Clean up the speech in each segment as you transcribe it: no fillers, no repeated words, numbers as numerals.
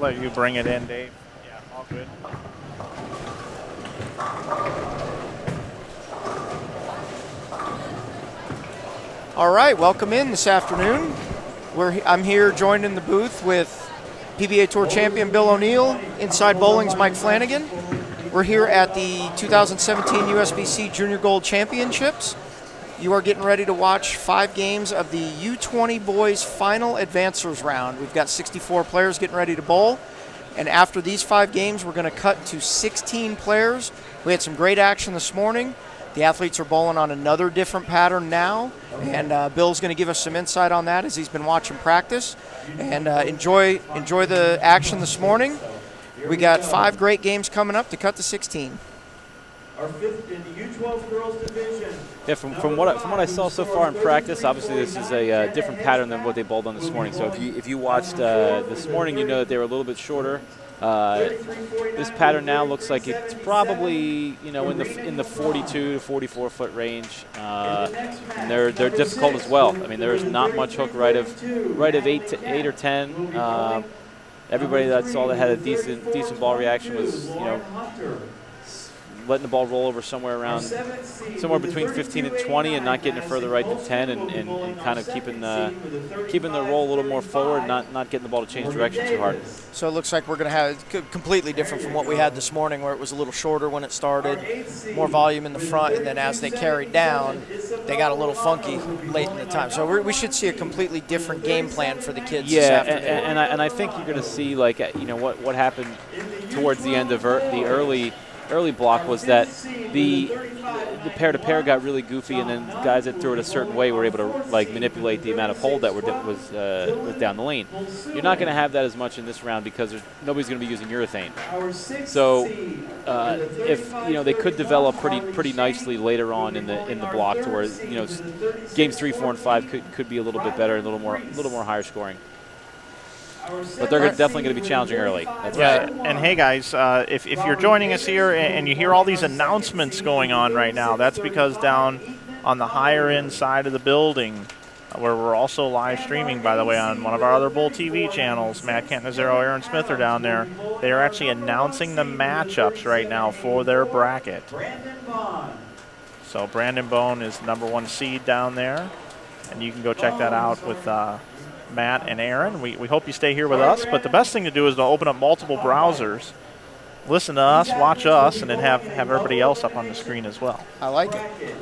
let you bring it in, Dave. Yeah, all good. All right, welcome in this afternoon. I'm here joined in the booth with PBA Tour champion Bill O'Neill, Inside Bowling's Mike Flanagan. We're here at the 2017 USBC Junior Gold Championships. You are getting ready to watch 5 games of the U20 boys final advancers round. We've got 64 players getting ready to bowl. And after these 5 games, we're going to cut to 16 players. We had some great action this morning. The athletes are bowling on another different pattern now, and Bill's going to give us some insight on that as he's been watching practice. And enjoy the action this morning. We got 5 great games coming up to cut to 16. Our 5th in the U12 girls division. Yeah, from what I saw so far in practice, obviously this is a different pattern than what they bowled on this morning. So if you watched this morning, you know that they were a little bit shorter. This pattern now looks like it's probably in the 42 to 44 foot range. And they're difficult as well. I mean, there is not much hook right of 8 or 10. Everybody that I saw that had a decent ball reaction was letting the ball roll over somewhere between 15 and 20 and not getting it further right than 10 and kind of keeping the roll a little more forward, not getting the ball to change direction too hard. So it looks like we're going to have completely different from what we had this morning, where it was a little shorter when it started, more volume in the front, and then as they carried down, they got a little funky late in the time. So we should see a completely different game plan for the kids this afternoon. And I think you're going to see what happened towards the end of the early block was that the pair-to-pair got really goofy, and then guys that threw it a certain way were able to manipulate the amount of hold that was down the lane. You're not going to have that as much in this round because nobody's going to be using urethane. So if they could develop pretty nicely later on in the block, to where games 3, 4, and 5 could be a little bit better and a little more higher scoring. But they're definitely going to be challenging early. That's right. And hey, guys, if you're joining us here and you hear all these announcements going on right now, that's because down on the higher end side of the building, where we're also live streaming, by the way, on one of our other Bowl TV channels, Matt Cantanazero, Aaron Smith are down there. They are actually announcing the matchups right now for their bracket. So Brandon Bone is the #1 seed down there, and you can go check that out with Matt and Aaron. We hope you stay here with us, but the best thing to do is to open up multiple browsers, listen to us, watch us, and then have everybody else up on the screen as well. I like it.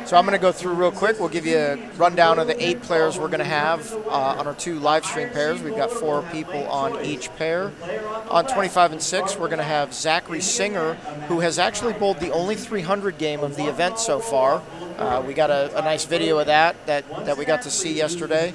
So I'm going to go through real quick. We'll give you a rundown of the 8 players we're going to have on our 2 live stream pairs. We've got 4 people on each pair. On 25 and 6, we're going to have Zachary Singer, who has actually bowled the only 300 game of the event so far. We got a nice video of that we got to see yesterday.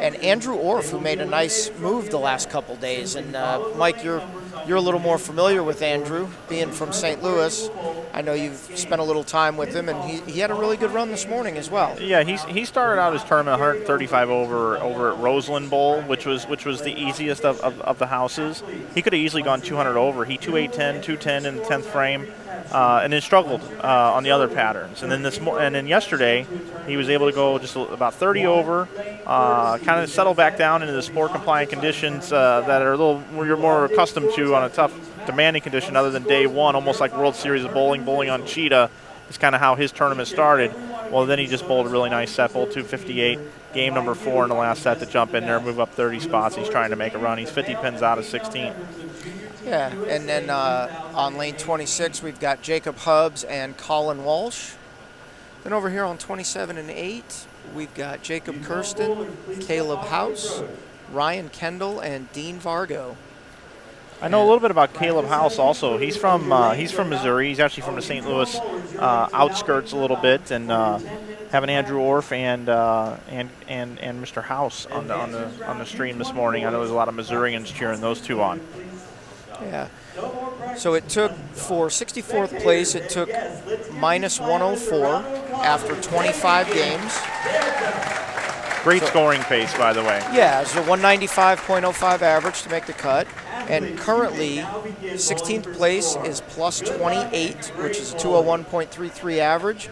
And Andrew Orff, who made a nice move the last couple days. And Mike, you're a little more familiar with Andrew, being from St. Louis. I know you've spent a little time with him, and he had a really good run this morning as well. Yeah, he started out his tournament 135 over at Roseland Bowl, which was the easiest of the houses. He could have easily gone 200 over. He 2-8-10, 210 in the 10th frame. And then struggled on the other patterns. And then yesterday, he was able to go just about 30 over, kind of settle back down into the sport compliant conditions that are a little you're more accustomed to on a tough, demanding condition other than day 1, almost like World Series of Bowling. Bowling on Cheetah is kind of how his tournament started. Well, then he just bowled a really nice set, bowled 258, game number 4 in the last set to jump in there, move up 30 spots. He's trying to make a run. He's 50 pins out of 16. Yeah, and then on lane 26, we've got Jacob Hubbs and Colin Walsh. Then over here on 27 and 8, we've got Jacob Kirsten, Caleb House, Ryan Kendall, and Dean Vargo. I know a little bit about Caleb House also. He's from Missouri. He's actually from the St. Louis outskirts a little bit, and having Andrew Orff and Mr. House on the stream this morning. I know there's a lot of Missourians cheering those 2 on. Yeah. So it took, for 64th place, it took -104 after 25 games. Great scoring pace, by the way. Yeah, it's a 195.05 average to make the cut. And currently, 16th place is +28, which is a 201.33 average.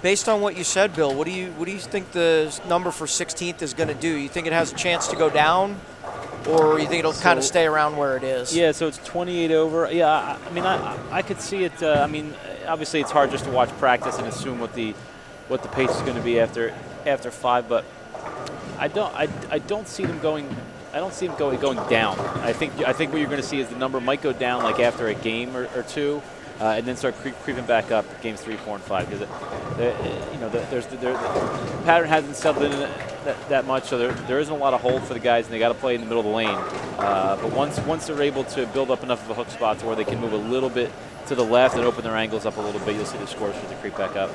Based on what you said, Bill, what do you think the number for 16th is going to do? You think it has a chance to go down? or you think it'll kind of stay around where it is? Yeah, so it's 28 over. Yeah, I mean, I could see it. I mean, obviously it's hard just to watch practice and assume what the pace is going to be after 5, but I don't see them going. I don't see them going down. I think what you're going to see is the number might go down like after a game or two, and then start creeping back up games 3, 4, and 5 because the pattern hasn't settled in that much, so there isn't a lot of hold for the guys, and they got to play in the middle of the lane. But once they're able to build up enough of a hook spot to where they can move a little bit to the left and open their angles up a little bit, you'll see the scores start to creep back up.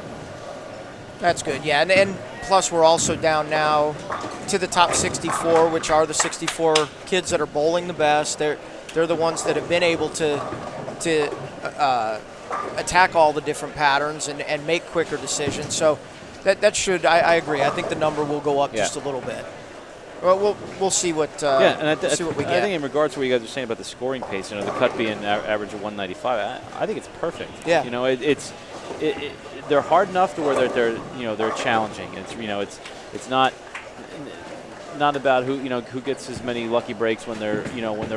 That's good, yeah. And plus we're also down now to the top 64, which are the 64 kids that are bowling the best. They're the ones that have been able to attack all the different patterns and make quicker decisions. So that should, I agree. I think the number will go up just a little bit. Well, we'll see what see what we get. I think in regards to what you guys are saying about the scoring pace, the cut being average of 195, I think it's perfect. Yeah. They're hard enough to where they're challenging. It's not about who gets as many lucky breaks when they're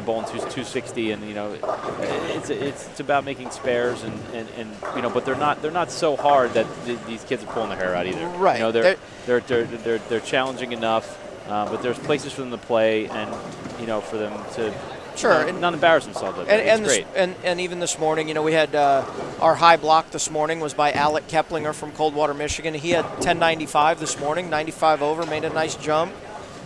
bowling 260, and it's about making spares and but they're not so hard that these kids are pulling their hair out either. Right. They're challenging enough, but there's places for them to play and for them to not embarrass themselves. It's great. And even this morning, we had our high block this morning was by Alec Keplinger from Coldwater, Michigan. He had 1095 this morning, 95 over, made a nice jump,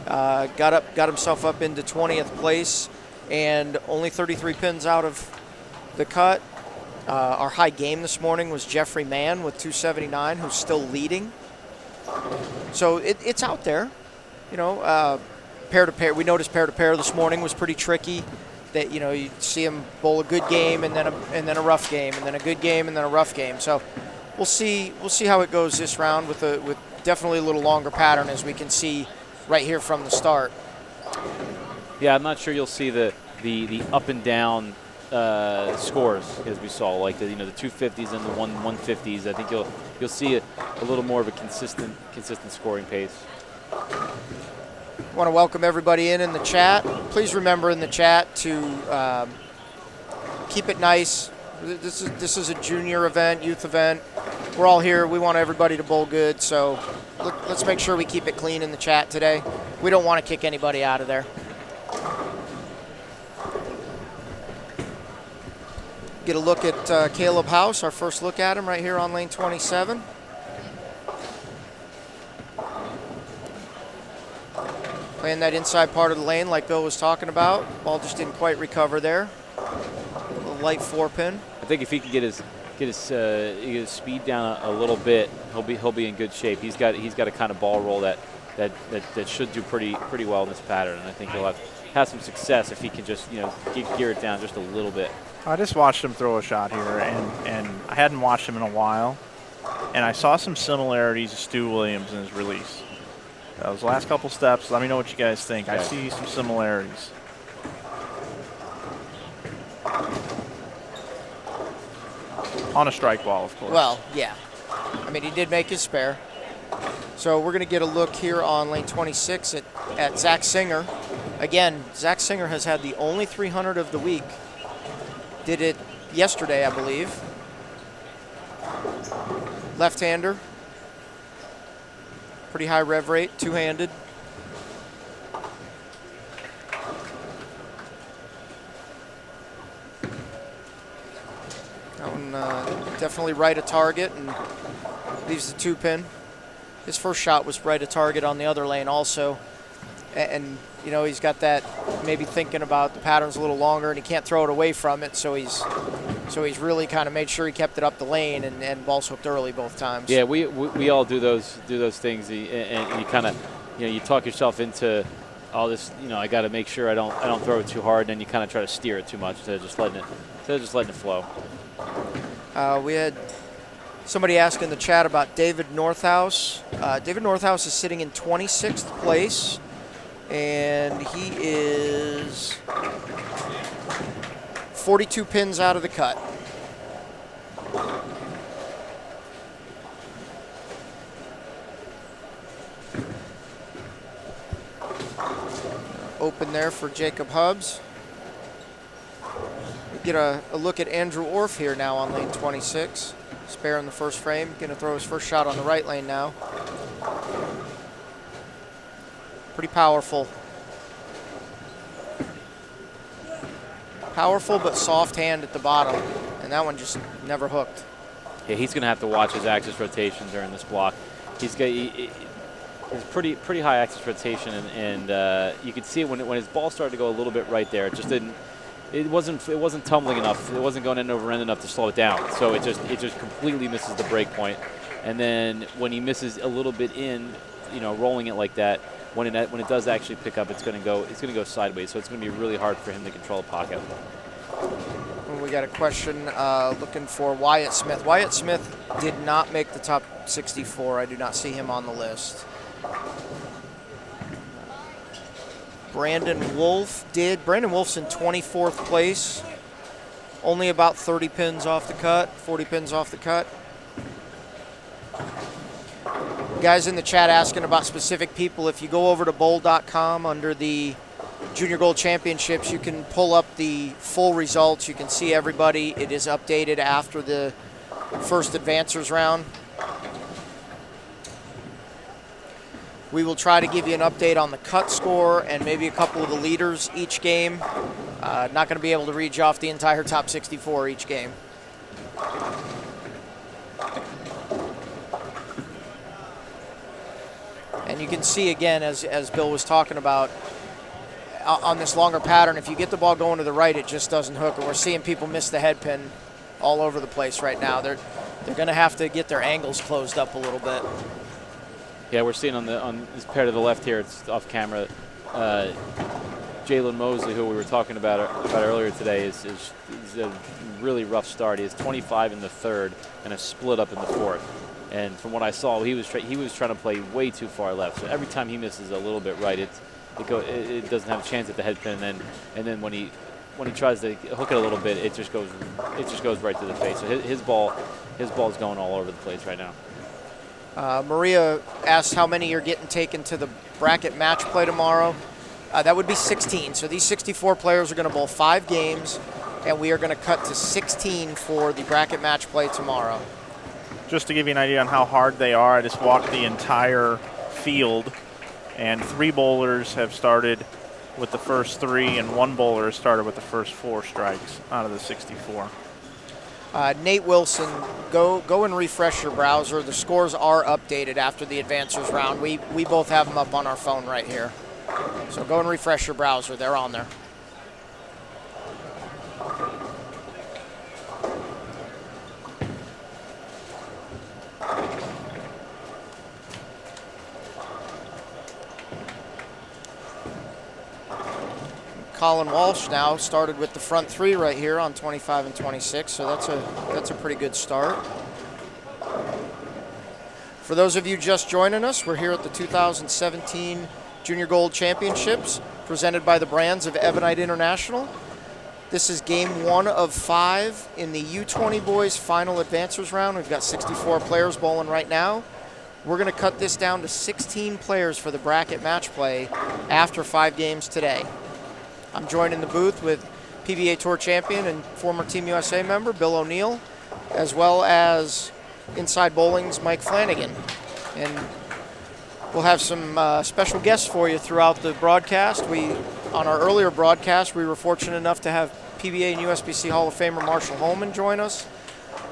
got himself up into 20th place, and only 33 pins out of the cut. Our high game this morning was Jeffrey Mann with 279, who's still leading. So it's out there, pair to pair. We noticed pair to pair this morning was pretty tricky. That you see him bowl a good game and then a rough game and then a good game and then a rough game. So we'll see how it goes this round with definitely a little longer pattern, as we can see right here from the start. Yeah, I'm not sure you'll see the up and down scores as we saw, like the 250s and the 150s. I think you'll see a little more of a consistent scoring pace. I want to welcome everybody in the chat. Please remember in the chat to keep it nice. This is a junior event, youth event. We're all here. We want everybody to bowl good, so let's make sure we keep it clean in the chat today. We don't want to kick anybody out of there. Get a look at Caleb House, our first look at him right here on lane 27. Playing that inside part of the lane like Bill was talking about. Ball just didn't quite recover there. A little light 4-pin. I think if he can get his speed down a little bit, he'll be in good shape. He's got a kind of ball roll that should do pretty well in this pattern, and I think he'll have some success if he can just gear it down just a little bit. I just watched him throw a shot here, and I hadn't watched him in a while, and I saw some similarities to Stu Williams in his release. Those last couple steps, let me know what you guys think. I see some similarities. On a strike ball, of course. Well, yeah. I mean, he did make his spare. So we're going to get a look here on lane 26 at Zach Singer. Again, Zach Singer has had the only 300 of the week. Did it yesterday, I believe. Left-hander. Pretty high rev rate, two-handed. That one definitely right of target and leaves the 2-pin. His first shot was right of target on the other lane also. And he's got that maybe thinking about the pattern's a little longer and he can't throw it away from it, so he's really kind of made sure he kept it up the lane and balls hooked early both times. Yeah, we all do those things, and you kind of you talk yourself into all this. I got to make sure I don't throw it too hard, and then you kind of try to steer it too much instead of just letting it flow. We had somebody ask in the chat about David Northhouse. David Northhouse is sitting in 26th place, and he is 42 pins out of the cut. open there for Jacob Hubbs. We get a look at Andrew Orff here now on lane 26. Spare in the first frame. Going to throw his first shot on the right lane now. Pretty powerful. Powerful but soft hand at the bottom. And that one just never hooked. Yeah, he's going to have to watch his axis rotation during this block. He's pretty high axis rotation, and you could see it when his ball started to go a little bit right there. It just didn't. It wasn't tumbling enough. It wasn't going end over end enough to slow it down. So it just completely misses the break point. And then when he misses a little bit in, rolling it like that, when it does actually pick up, it's going to go sideways. So it's going to be really hard for him to control the pocket. We got a question looking for Wyatt Smith. Wyatt Smith did not make the top 64. I do not see him on the list. Brandon Wolf did. Brandon Wolf's in 24th place. Only about 30 pins off the cut, 40 pins off the cut. Guys in the chat asking about specific people. If you go over to bowl.com under the Junior Gold Championships, you can pull up the full results. You can see everybody. It is updated after the first advancers round. We will try to give you an update on the cut score and maybe a couple of the leaders each game. Not going to be able to read you off the entire top 64 each game. And you can see again, as Bill was talking about, on this longer pattern, if you get the ball going to the right, it just doesn't hook. And we're seeing people miss the head pin all over the place right now. They're going to have to get their angles closed up a little bit. Yeah, we're seeing on this pair to the left here, it's off camera, Jalen Mosley, who we were talking about earlier today, is a really rough start. He has 25 in the third and a split up in the fourth. And from what I saw, he was trying to play way too far left. So every time he misses a little bit right, it doesn't have a chance at the head pin. And then when he tries to hook it a little bit, it just goes right to the face. So his ball's going all over the place right now. Maria asked how many you're getting taken to the bracket match play tomorrow. That would be 16. So these 64 players are going to bowl 5 games, and we are going to cut to 16 for the bracket match play tomorrow. Just to give you an idea on how hard they are, I just walked the entire field, and 3 bowlers have started with the first 3, and 1 bowler has started with the first 4 strikes out of the 64. Nate Wilson, go and refresh your browser. The scores are updated after the advancers round. We both have them up on our phone right here. So go and refresh your browser. They're on there. Colin Walsh now started with the front 3 right here on 25 and 26, so that's a pretty good start. For those of you just joining us, we're here at the 2017 Junior Gold Championships presented by the brands of Ebonite International. This is game 1 of 5 in the U20 boys final advancers round. We've got 64 players bowling right now. We're going to cut this down to 16 players for the bracket match play after 5 games today. I'm joined in the booth with PBA Tour champion and former Team USA member Bill O'Neill, as well as Inside Bowling's Mike Flanagan. And we'll have some special guests for you throughout the broadcast. On our earlier broadcast, we were fortunate enough to have PBA and USBC Hall of Famer Marshall Holman join us.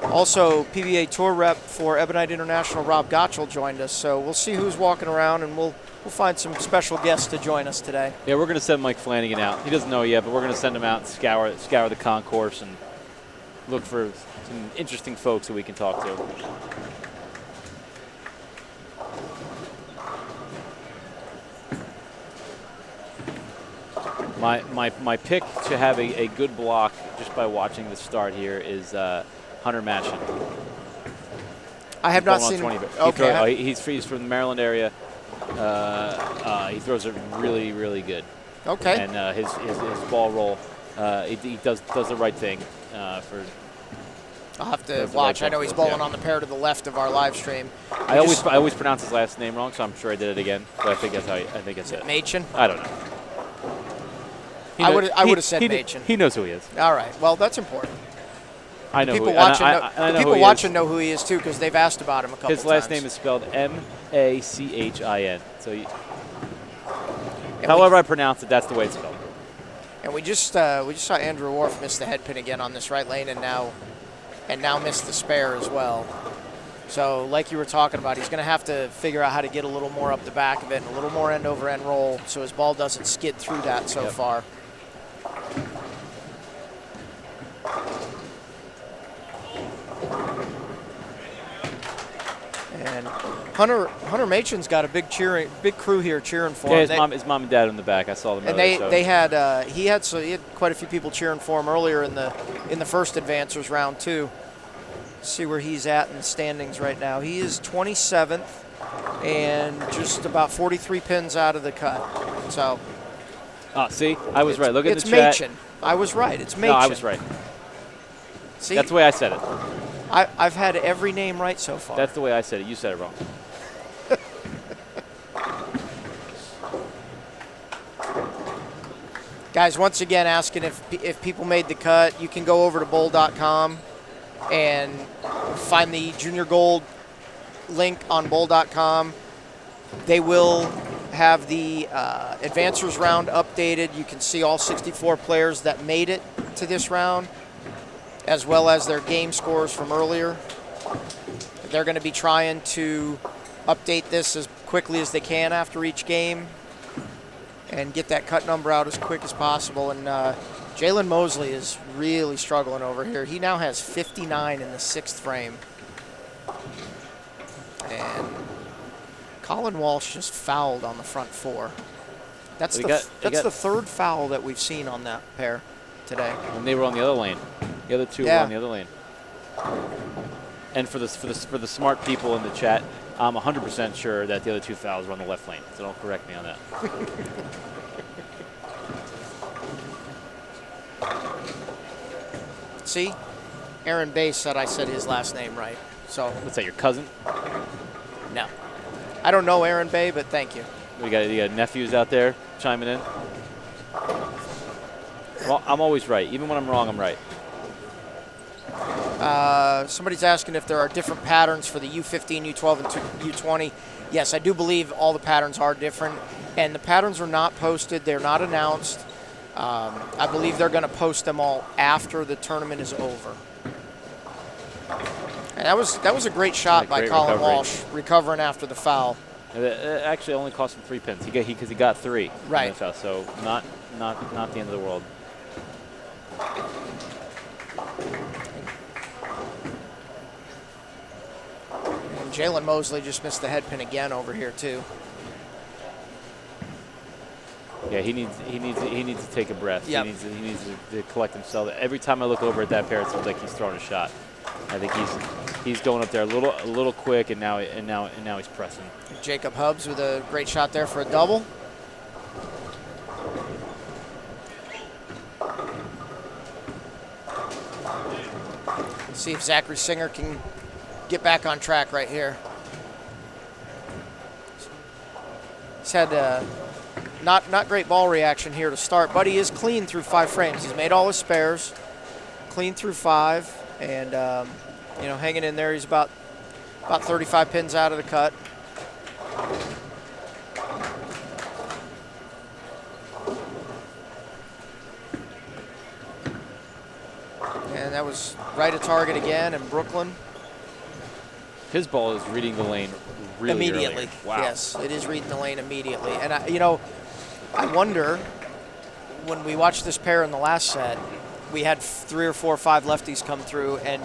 Also, PBA Tour rep for Ebonite International Rob Gottschall joined us. So we'll see who's walking around, and we'll find some special guests to join us today. Yeah, we're going to send Mike Flanagan out. He doesn't know yet, but we're going to send him out and scour the concourse and look for some interesting folks that we can talk to. My pick to have a good block just by watching the start here is Hunter Matchin. I have not seen him. Okay. He's from the Maryland area. He throws it really, really good. Okay. And his ball roll, he does the right thing for. I'll have to watch. I know he's bowling on the pair to the left of our live stream. I always pronounce his last name wrong, so I'm sure I did it again. But I think that's it. Machin? I don't know. I would have said Machen. He knows who he is. All right. Well, that's important. I know People who watching, and I know people who he watching is. know who he is too because they've asked about him a couple times. His last name is spelled M-A-C-H-I-N. So, however I pronounce it, that's the way it's spelled. And we just saw Andrew Wharf miss the head pin again on this right lane, and now missed the spare as well. So, like you were talking about, he's going to have to figure out how to get a little more up the back of it and a little more end-over-end roll so his ball doesn't skid through that so far. And Hunter Machen's got a big crew here cheering for him. His mom and dad in the back. I saw them. And he had quite a few people cheering for him earlier in the first advancers round too. See where he's at in the standings right now. He is 27th and just about 43 pins out of the cut. So. See, I was right. Look at the chat. It's Machen. I was right. It's Machen. No, I was right. See, that's the way I said it. I've had every name right so far. That's the way I said it. You said it wrong. Guys, once again, asking if people made the cut, you can go over to bowl.com and find the junior gold link on bowl.com. They will have the advancers round updated. You can see all 64 players that made it to this round, as well as their game scores from earlier. They're going to be trying to update this as quickly as they can after each game and get that cut number out as quick as possible. And Jalen Mosley is really struggling over here. He now has 59 in the 6th frame. And Colin Walsh just fouled on the front 4. That's the 3rd foul that we've seen on that pair today. And they were on the other lane. The other two were on the other lane. And for the smart people in the chat, I'm 100% sure that the other 2 fouls were on the left lane. So don't correct me on that. See, Aaron Bay said I said his last name right. So what's that? Your cousin? No, I don't know Aaron Bay, but thank you. You got nephews out there chiming in. Well, I'm always right. Even when I'm wrong, I'm right. Somebody's asking if there are different patterns for the U15, U12, and U20. Yes, I do believe all the patterns are different, and the patterns are not posted. They're not announced. I believe they're going to post them all after the tournament is over. And that was a great shot by Colin Walsh, recovering after the foul. It actually only cost him 3 pins. Because he got 3. Right. So not the end of the world. And Jalen Mosley just missed the head pin again over here too. Yeah, he needs to take a breath. Yep. He needs to collect himself. Every time I look over at that pair, it seems like he's throwing a shot. I think he's going up there a little quick, and now he's pressing. Jacob Hubbs with a great shot there for a double. See if Zachary Singer can get back on track right here. He's had not great ball reaction here to start, but he is clean through 5 frames. He's made all his spares, clean through 5, and hanging in there. He's about 35 pins out of the cut. And that was right at target again in Brooklyn. His ball is reading the lane really immediately. Early. Wow. Yes, it is reading the lane immediately. And I wonder, when we watched this pair in the last set, we had 3 or 4 or 5 lefties come through, and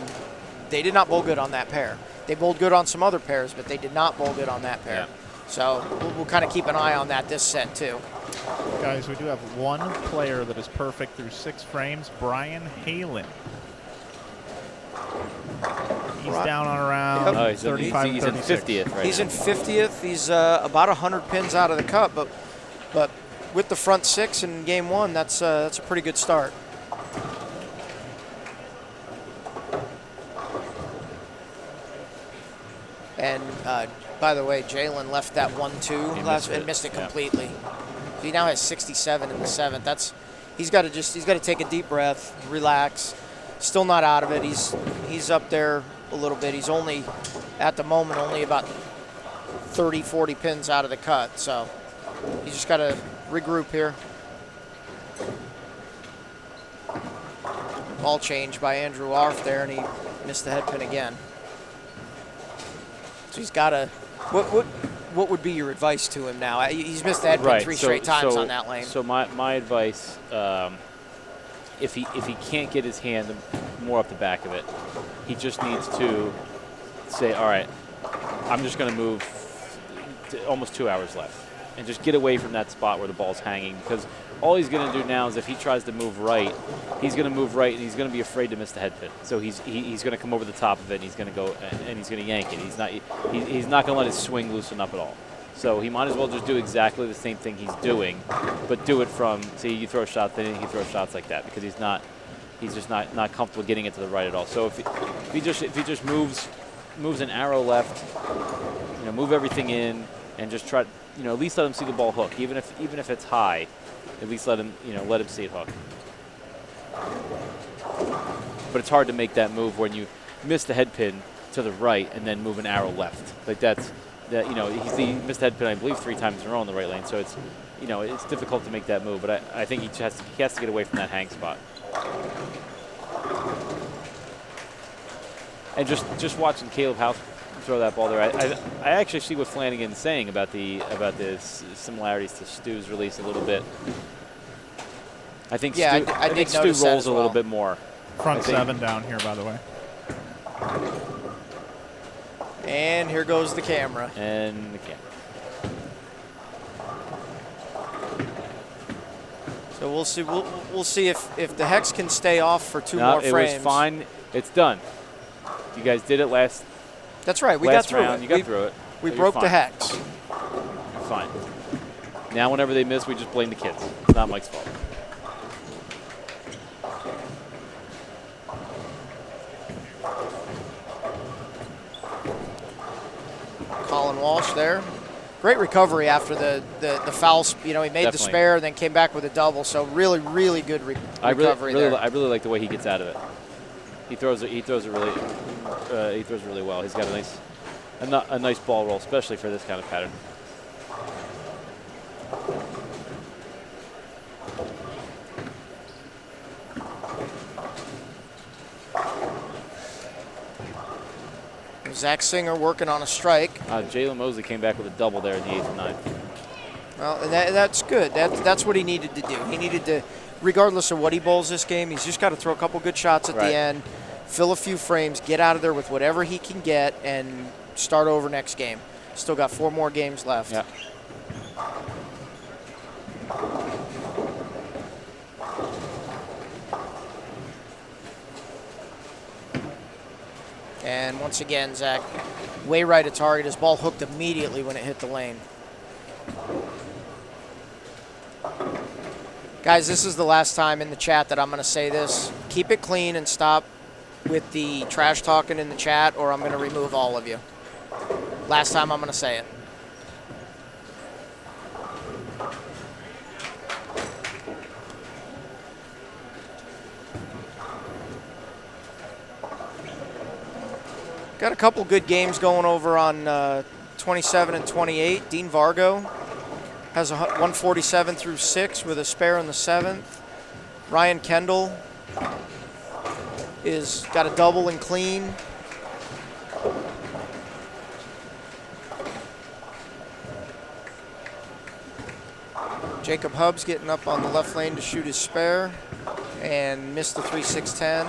they did not bowl good on that pair. They bowled good on some other pairs, but they did not bowl good on that pair. Yeah. So we'll kind of keep an eye on that this set too. Guys, we do have one player that is perfect through 6 frames, Brian Halen. He's down on around 35, he's in 50th right He's now. in 50th. He's about 100 pins out of the cut, but with the front 6 in game 1, that's a pretty good start. And by the way, Jalen left that 1-2 last and missed it completely. He now has 67 in the 7th. he's got to take a deep breath, relax. Still not out of it. He's up there a little bit. He's only, at the moment, only about 30, 40 pins out of the cut. So he's just got to regroup here. Ball change by Andrew Arf there, and he missed the head pin again. So he's got to. What would be your advice to him now? He's missed the head pin three straight times on that lane. So my advice, if he can't get his hand more up the back of it, he just needs to say, all right, I'm just going to move almost 2 hours left, and just get away from that spot where the ball's hanging, because all he's going to do now is if he tries to move right, he's going to move right, and he's going to be afraid to miss the head pin. So he's going to come over the top of it, and he's going to go and he's going to yank it. He's not going to let his swing loosen up at all. So he might as well just do exactly the same thing he's doing, but do it from, see, you throw shots, then he throws shots like that, because he's just not comfortable getting it to the right at all. So if he just moves an arrow left, move everything in, and just try, at least let him see the ball hook, even if it's high. At least let him see it hook. But it's hard to make that move when you miss the head pin to the right and then move an arrow left. Like he missed the head pin, I believe, 3 times in a row in the right lane. So it's it's difficult to make that move. But I think he has to get away from that hang spot. And just watching Caleb House throw that ball there, I actually see what Flanagan's saying about the similarities to Stu's release a little bit. I think Stu rolls a little bit more. Front 7 down here, by the way. And here goes the camera. And the camera. So we'll see. We'll see if the hex can stay off for 2 more frames. It was fine. It's done. You guys did it last. That's right. We got through round. it. You got through it. We broke the hex. You're fine. Now, whenever they miss, we just blame the kids. It's not Mike's fault. Colin Walsh there. Great recovery after the foul. He made the spare, then came back with a double. So really, really good recovery there. I really like the way he gets out of it. He throws it really well. He's got a nice ball roll, especially for this kind of pattern. Zach Singer working on a strike. Jalen Mosley came back with a double there in the 8th and 9th. Well, and that's good. That's what he needed to do. He needed to, regardless of what he bowls this game, he's just got to throw a couple good shots at the end, fill a few frames, get out of there with whatever he can get, and start over next game. Still got 4 more games left. Yeah. And once again, Zach, way right at target. His ball hooked immediately when it hit the lane. Guys, this is the last time in the chat that I'm going to say this. Keep it clean and stop with the trash talking in the chat, or I'm going to remove all of you. Last time I'm going to say it. Got a couple good games going over on 27 and 28. Dean Vargo has a 147 through 6 with a spare in the 7th. Ryan Kendall is got a double and clean. Jacob Hubbs getting up on the left lane to shoot his spare and missed the 3-6-10.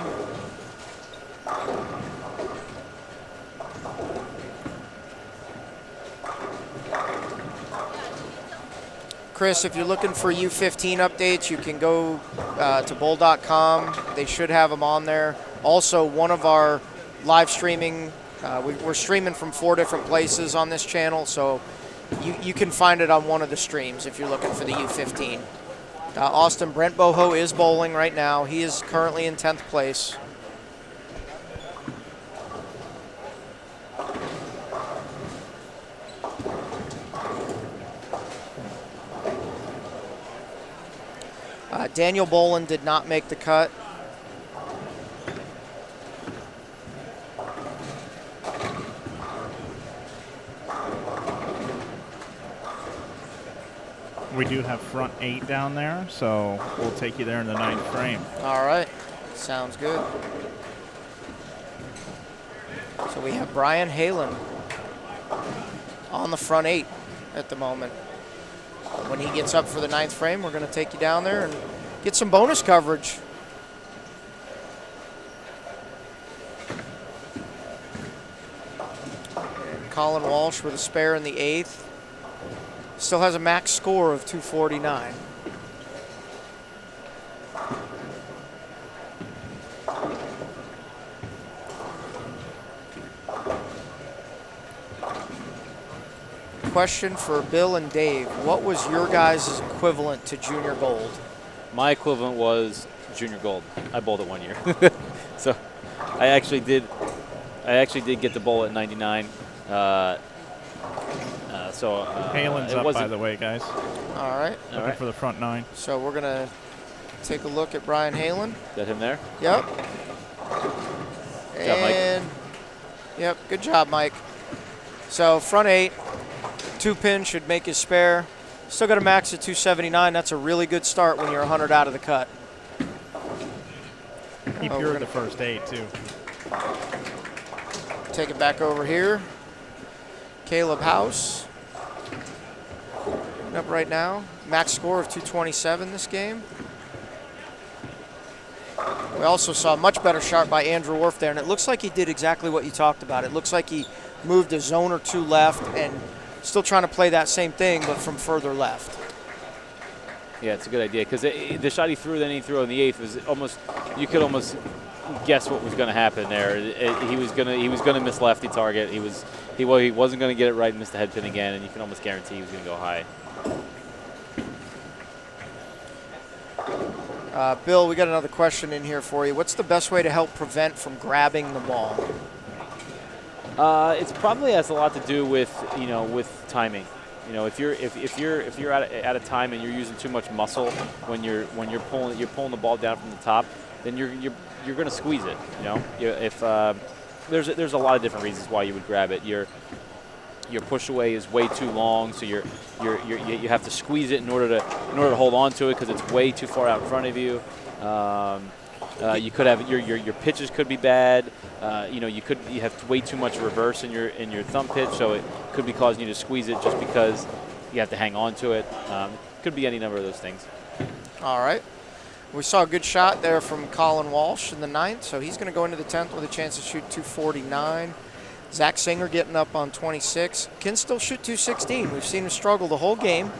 Chris, if you're looking for U15 updates, you can go to bowl.com. They should have them on there. Also, one of our live streaming, we're streaming from 4 different places on this channel, so you can find it on one of the streams if you're looking for the U15. Austin Brent Boho is bowling right now. He is currently in 10th place. Daniel Bolin did not make the cut. We do have front 8 down there, so we'll take you there in the 9th frame. All right, sounds good. So we have Brian Halen on the front 8 at the moment. When he gets up for the 9th frame, we're going to take you down there and get some bonus coverage. And Colin Walsh with a spare in the 8th. Still has a max score of 249. Question for Bill and Dave. What was your guys' equivalent to junior gold? My equivalent was junior gold. I bowled it 1 year. So I actually did get the bowl at 99. Halen's up, by the way, guys. All right. Looking for the front 9. So we're going to take a look at Brian Halen. Is that him there? Yep. Good job, Mike. And yep, good job, Mike. So front 8, 2-pin should make his spare. Still got a max at 279. That's a really good start when you're 100 out of the cut. Keep your the first 8, too. Take it back over here. Caleb House. Up right now. Max score of 227 this game. We also saw a much better shot by Andrew Worf there, and it looks like he did exactly what you talked about. It looks like he moved a zone or 2 left and still trying to play that same thing, but from further left. Yeah, it's a good idea because the shot he threw, then he threw on the 8th was almost, you could almost guess what was going to happen there. He was gonna miss lefty target. He wasn't going to get it right and miss the head pin again, and you can almost guarantee he was going to go high. Bill, we got another question in here for you. What's the best way to help prevent from grabbing the ball? It's probably has a lot to do with with timing. If you're out of time and you're using too much muscle when you're pulling the ball down from the top, then you're going to squeeze it. If there's a lot of different reasons why you would grab it. Your push away is way too long, so you have to squeeze it in order to hold on to it because it's way too far out in front of you. You could have your pitches could be bad. You have way too much reverse in your thumb pitch, so it could be causing you to squeeze it just because you have to hang on to it. Could be any number of those things. All right. We saw a good shot there from Colin Walsh in the 9th, so he's going to go into the 10th with a chance to shoot 249. Zach Singer getting up on 26. Can still shoot 216. We've seen him struggle the whole game.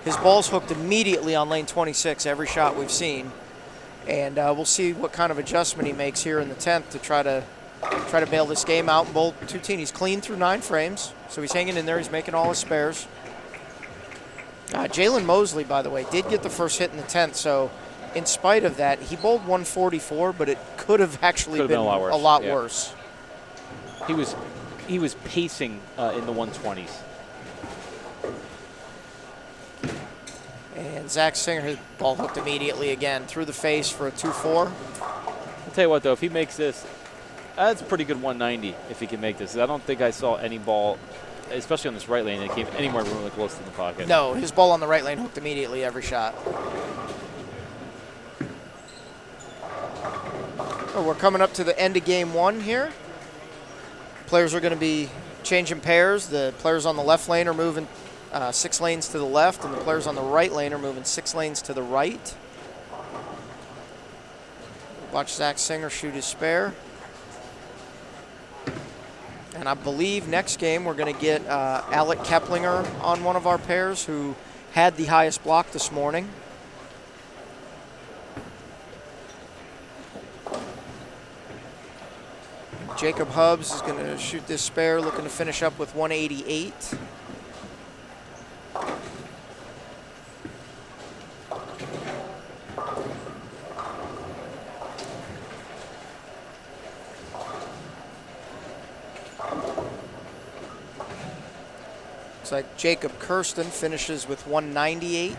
His ball's hooked immediately on lane 26 every shot we've seen. And we'll see what kind of adjustment he makes here in the 10th to try to bail this game out and bowl 2-10. He's clean through 9 frames, so he's hanging in there. He's making all his spares. Jalen Mosley, by the way, did get the first hit in the 10th, so in spite of that, he bowled 144, but it could have actually been a lot worse. He was pacing in the 120s. And Zach Singer, his ball hooked immediately again through the face for a 2-4. I'll tell you what, though, if he makes this, that's a pretty good 190 if he can make this. I don't think I saw any ball, especially on this right lane, that came anywhere really close to the pocket. No, his ball on the right lane hooked immediately every shot. Oh, we're coming up to the end of game 1 here. Players are going to be changing pairs. The players on the left lane are moving 6 lanes to the left, and the players on the right lane are moving 6 lanes to the right. Watch Zach Singer shoot his spare. And I believe next game we're going to get Alec Keplinger on one of our pairs, who had the highest block this morning. Jacob Hubbs is going to shoot this spare, looking to finish up with 188. Looks like Jacob Kirsten finishes with 198.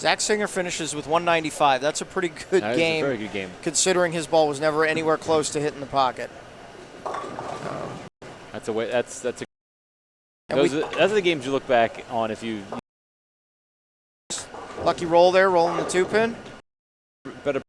Zach Singer finishes with 195. That's a pretty good That game. is a very good game. Considering his ball was never anywhere close to hitting the pocket. That's a way. That's a. And Those are the games you look back on if you lucky roll there, rolling the 2-pin. better.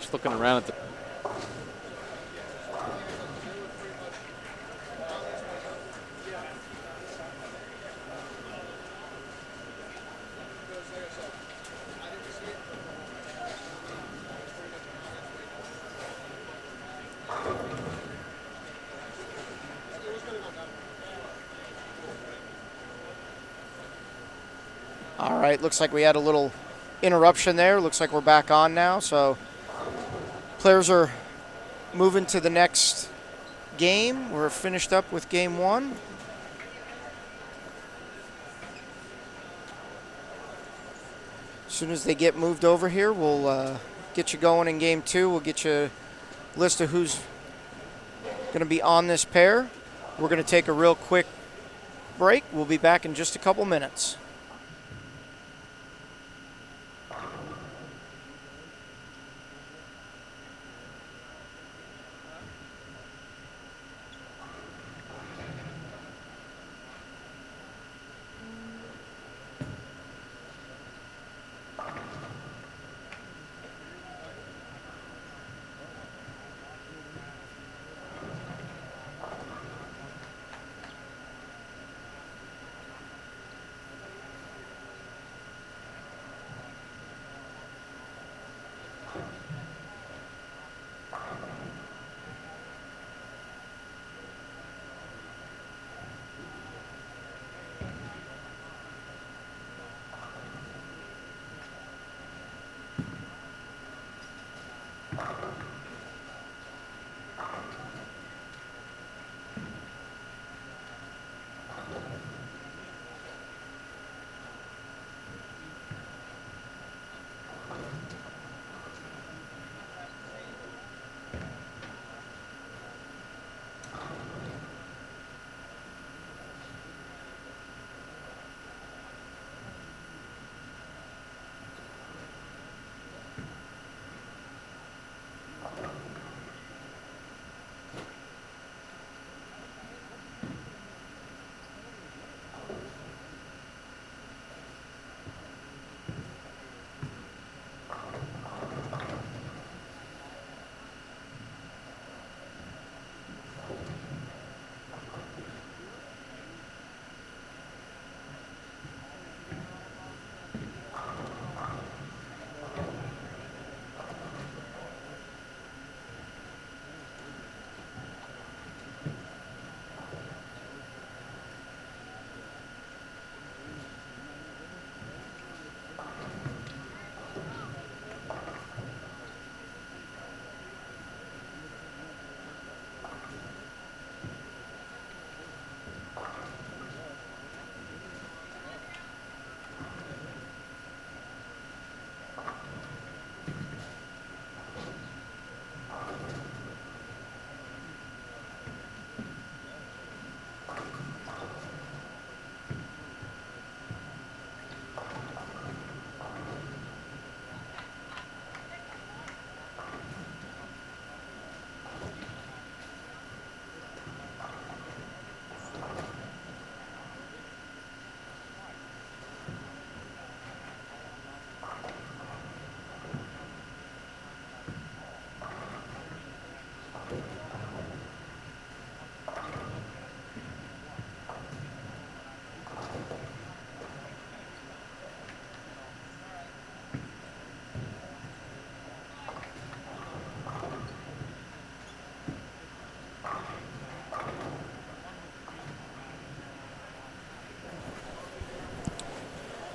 Just looking around at the. All right, looks like we had a little interruption there. Looks like we're back on now. So players are moving to the next game. We're finished up with game 1. As soon as they get moved over here, we'll get you going in game 2. We'll get you a list of who's going to be on this pair. We're going to take a real quick break. We'll be back in just a couple minutes.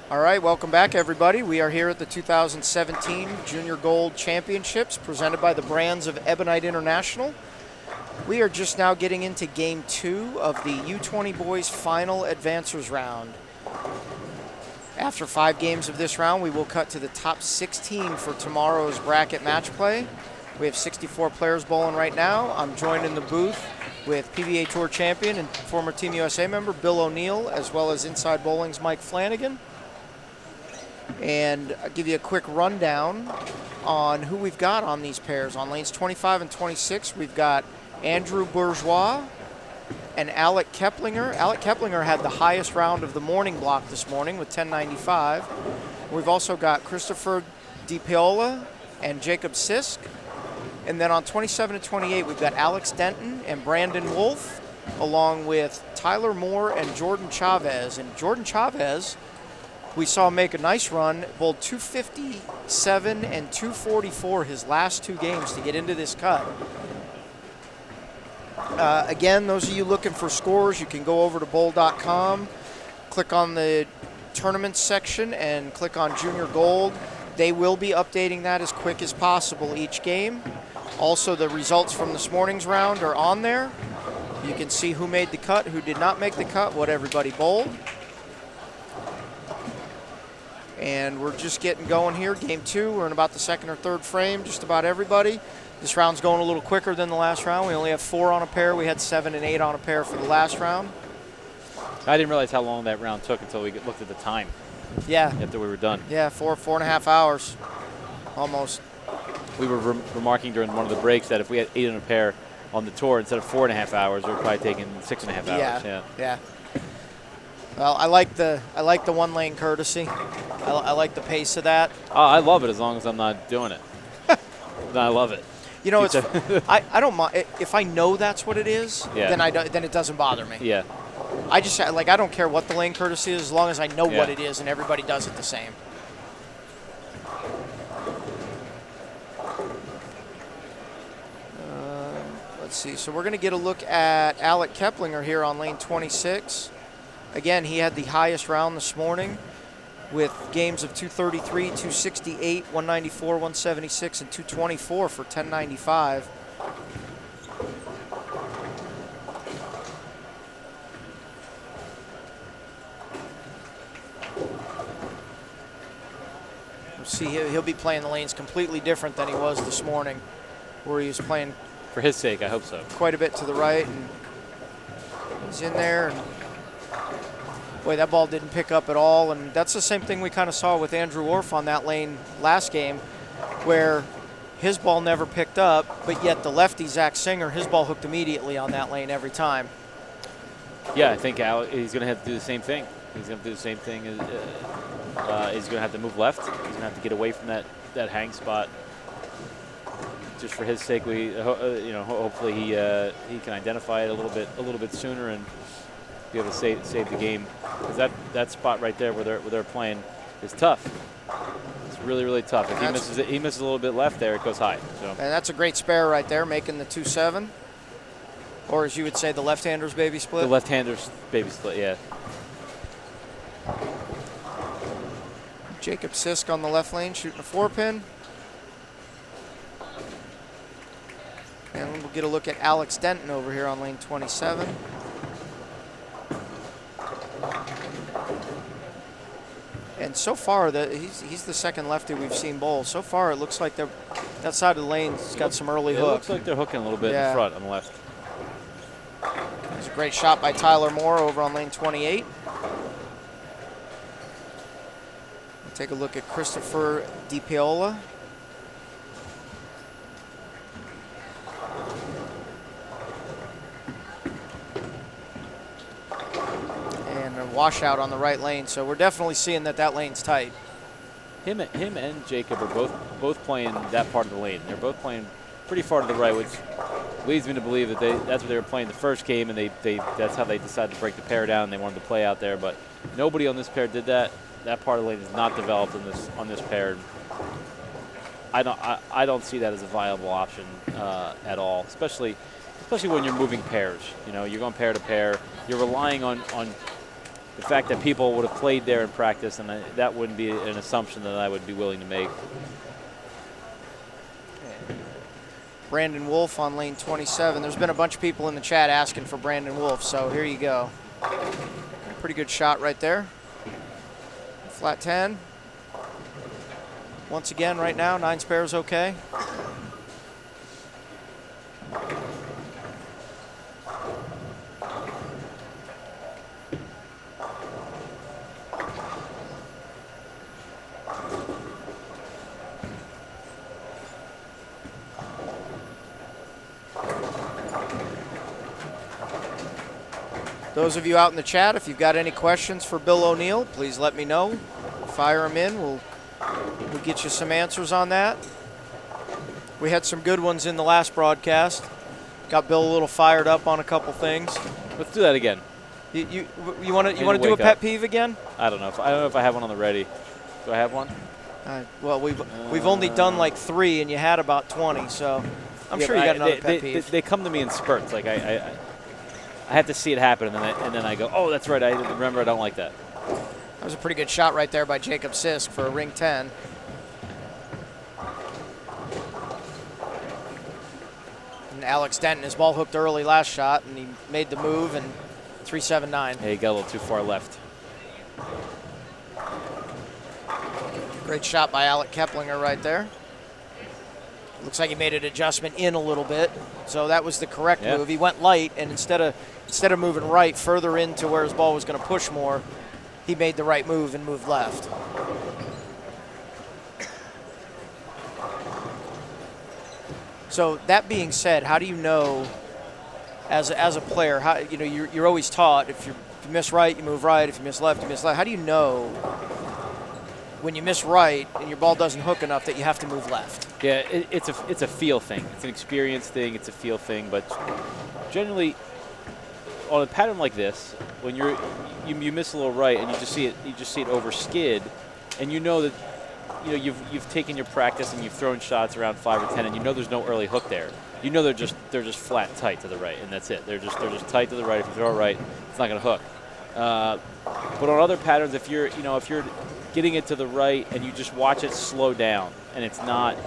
All right, welcome back, everybody. We are here at the 2017 Junior Gold Championships presented by the brands of Ebonite International. We are just now getting into Game 2 of the U20 Boys Final Advancers Round. After 5 games of this round, we will cut to the top 16 for tomorrow's bracket match play. We have 64 players bowling right now. I'm joined in the booth with PBA Tour champion and former Team USA member Bill O'Neill, as well as Inside Bowling's Mike Flanagan. And I'll give you a quick rundown on who we've got on these pairs. On lanes 25 and 26, we've got Andrew Bourgeois and Alec Keplinger. Alec Keplinger had the highest round of the morning block this morning with 1095. We've also got Christopher DiPiola and Jacob Sisk. And then on 27 and 28, we've got Alex Denton and Brandon Wolf, along with Tyler Moore and Jordan Chavez. And Jordan Chavez, we saw him make a nice run, bowled 257 and 244 his last 2 games to get into this cut. Again, those of you looking for scores, you can go over to bowl.com, click on the tournaments section, and click on Junior Gold. They will be updating that as quick as possible each game. Also, the results from this morning's round are on there. You can see who made the cut, who did not make the cut, what everybody bowled. And we're just getting going here. Game 2, we're in about the 2nd or 3rd frame, just about everybody. This round's going a little quicker than the last round. We only have 4 on a pair. We had 7 and 8 on a pair for the last round. I didn't realize how long that round took until we looked at the time. Yeah. After we were done. Yeah, 4.5 hours, almost. We were remarking during one of the breaks that if we had 8 on a pair on the tour instead of 4.5 hours, we were probably taking 6.5 hours. Yeah. Well, I like the 1-lane courtesy. I like the pace of that. I love it as long as I'm not doing it. I love it. You know, it's I don't mind if I know that's what it is. Yeah. Then it doesn't bother me. Yeah. I just I don't care what the lane courtesy is as long as I know what it is and everybody does it the same. Let's see. So we're going to get a look at Alec Keplinger here on lane 26. Again, he had the highest round this morning with games of 233, 268, 194, 176, and 224 for 1095. We'll see, he'll be playing the lanes completely different than he was this morning, where he was playing. For his sake, I hope so. Quite a bit to the right, and he's in there. And boy, that ball didn't pick up at all, and that's the same thing we kind of saw with Andrew Orff on that lane last game, where his ball never picked up, but yet the lefty, Zach Singer, his ball hooked immediately on that lane every time. Yeah, I think he's going to have to do the same thing. He's going to do the same thing. He's going to have to move left. He's going to have to get away from that hang spot. Just for his sake, hopefully he can identify it a little bit sooner and be able to save the game, because that spot right there where they're playing is tough. It's really, really tough. If he misses a little bit left there, it goes high. So. And that's a great spare right there, making the 2-7, or as you would say, the left-hander's baby split. The left-hander's baby split, yeah. Jacob Sisk on the left lane shooting a 4-pin. And we'll get a look at Alex Denton over here on lane 27. And so far, he's the second lefty we've seen bowl. So far, it looks like that side of the lane's got some early hook. It looks like they're hooking a little bit in front on the left. There's a great shot by Tyler Moore over on lane 28. We'll take a look at Christopher DiPiola. Washout on the right lane, so we're definitely seeing that lane's tight. Him and Jacob are both playing that part of the lane. They're both playing pretty far to the right, which leads me to believe that that's what they were playing the first game, and that's how they decided to break the pair down. They wanted to play out there, but nobody on this pair did that. That part of the lane is not developed on this pair. I don't see that as a viable option at all, especially when you're moving pairs. You know, you're going pair to pair. You're relying on the fact that people would have played there in practice, and that wouldn't be an assumption that I would be willing to make. Brandon Wolf on lane 27. There's been a bunch of people in the chat asking for Brandon Wolf, so here you go. Pretty good shot right there. Flat 10. Once again, right now, 9 spares okay. Those of you out in the chat, if you've got any questions for Bill O'Neill, please let me know. Fire them in. We'll get you some answers on that. We had some good ones in the last broadcast. Got Bill a little fired up on a couple things. Let's do that again. You want to do a pet peeve again? I don't know. I don't know if I have one on the ready. Do I have one? Well, we've only done like 3, and you had about 20, so I'm sure you got another pet peeve. They come to me in spurts. Like I have to see it happen, and then I go, oh, that's right. I remember. I don't like that. That was a pretty good shot right there by Jacob Sisk for a ring 10. And Alex Denton, his ball hooked early last shot, and he made the move, and 3.79. Hey, he got a little too far left. Great shot by Alec Keplinger right there. Looks like he made an adjustment in a little bit, so that was the correct move. He went light, and instead of moving right further into where his ball was going to push more, he made the right move and moved left. So that being said, how do you know, as a player, how you're always taught if you miss right, you move right. If you miss left, you miss left. How do you know when you miss right and your ball doesn't hook enough that you have to move left? Yeah, it's a feel thing. It's an experience thing. It's a feel thing. But generally, on a pattern like this, when you miss a little right and you just see it over skid, and you know that you've taken your practice and you've thrown shots around 5 or 10, and you know there's no early hook there. You know they're just flat tight to the right, and that's it. They're just tight to the right. If you throw it right, it's not going to hook. But on other patterns, if you're getting it to the right and you just watch it slow down, and it's not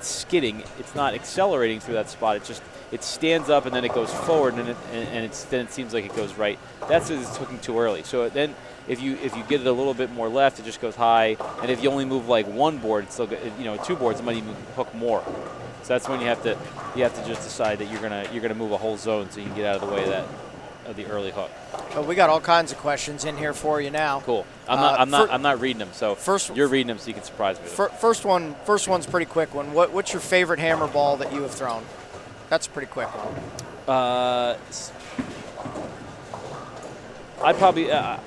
skidding, it's not accelerating through that spot. It stands up and then it goes forward, and then it seems like it goes right. That's because it's hooking too early. So then if you get it a little bit more left, it just goes high. And if you only move like 1 board, it's still 2 boards, it might even hook more. So that's when you have to just decide that you're gonna move a whole zone so you can get out of the way of the early hook. Well, we got all kinds of questions in here for you now. Cool. I'm not reading them. So you're reading them so you can surprise me. First one's a pretty quick one. What's your favorite hammer ball that you have thrown? That's a pretty quick one. I probably I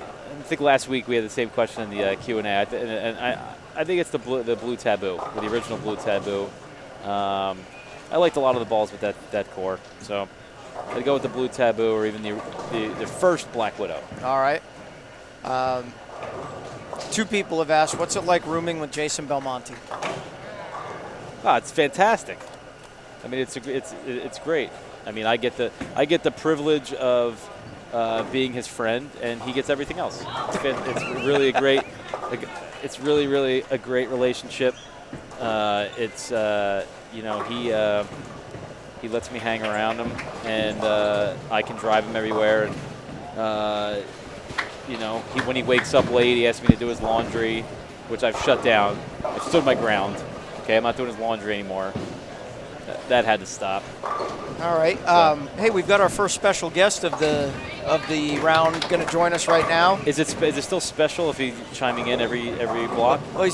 think last week we had the same question in the Q&A, and I think it's the blue taboo, the original blue taboo. I liked a lot of the balls with that core, so I'd go with the blue taboo or even the first Black Widow. All right. 2 people have asked, what's it like rooming with Jason Belmonte? It's fantastic. I mean, it's great. I mean, I get the privilege of being his friend, and he gets everything else. It's really really a great relationship. He lets me hang around him, and I can drive him everywhere. And when he wakes up late, he asks me to do his laundry, which I've shut down. I've stood my ground. Okay, I'm not doing his laundry anymore. That had to stop. All right. Hey, we've got our first special guest of the round going to join us right now. Is it still special if he's chiming in every block? Well,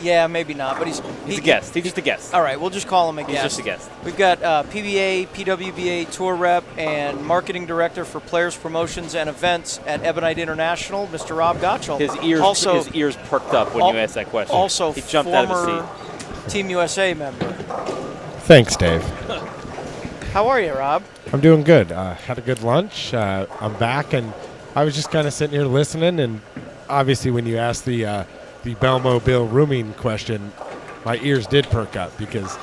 yeah, maybe not, but he's a guest. He's just a guest. All right, we'll just call him a guest. He's just a guest. We've got PBA, PWBA tour rep, and marketing director for players promotions and events at Ebonite International, Mr. Rob Gottschall. His ears perked up when you asked that question. Also, he jumped out of his seat. Team USA member. Thanks, Dave. How are you, Rob? I'm doing good. Had a good lunch. I'm back, and I was just kind of sitting here listening. And obviously, when you asked the Belmo Bill rooming question, my ears did perk up because,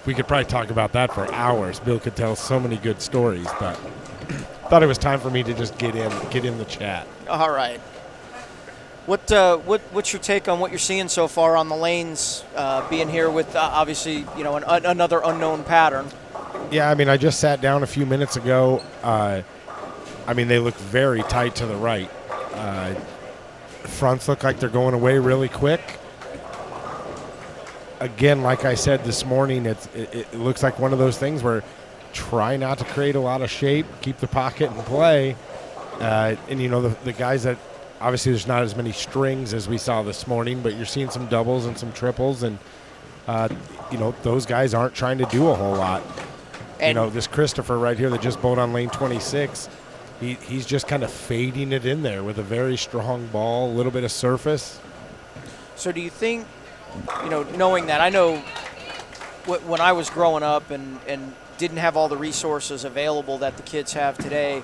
we could probably talk about that for hours. Bill could tell so many good stories. But thought it was time for me to just get in the chat. All right. What's your take on what you're seeing so far on the lanes, being here with obviously another unknown pattern? Yeah, I mean, I just sat down a few minutes ago. I mean, they look very tight to the right. Fronts look like they're going away really quick. Again, like I said this morning, it looks like one of those things where try not to create a lot of shape, keep the pocket in play. And, the guys that obviously there's not as many strings as we saw this morning, but you're seeing some doubles and some triples. And, those guys aren't trying to do a whole lot. And this Christopher right here that just bowled on lane 26, he's just kind of fading it in there with a very strong ball, a little bit of surface. So do you think, knowing that, I know when I was growing up and didn't have all the resources available that the kids have today,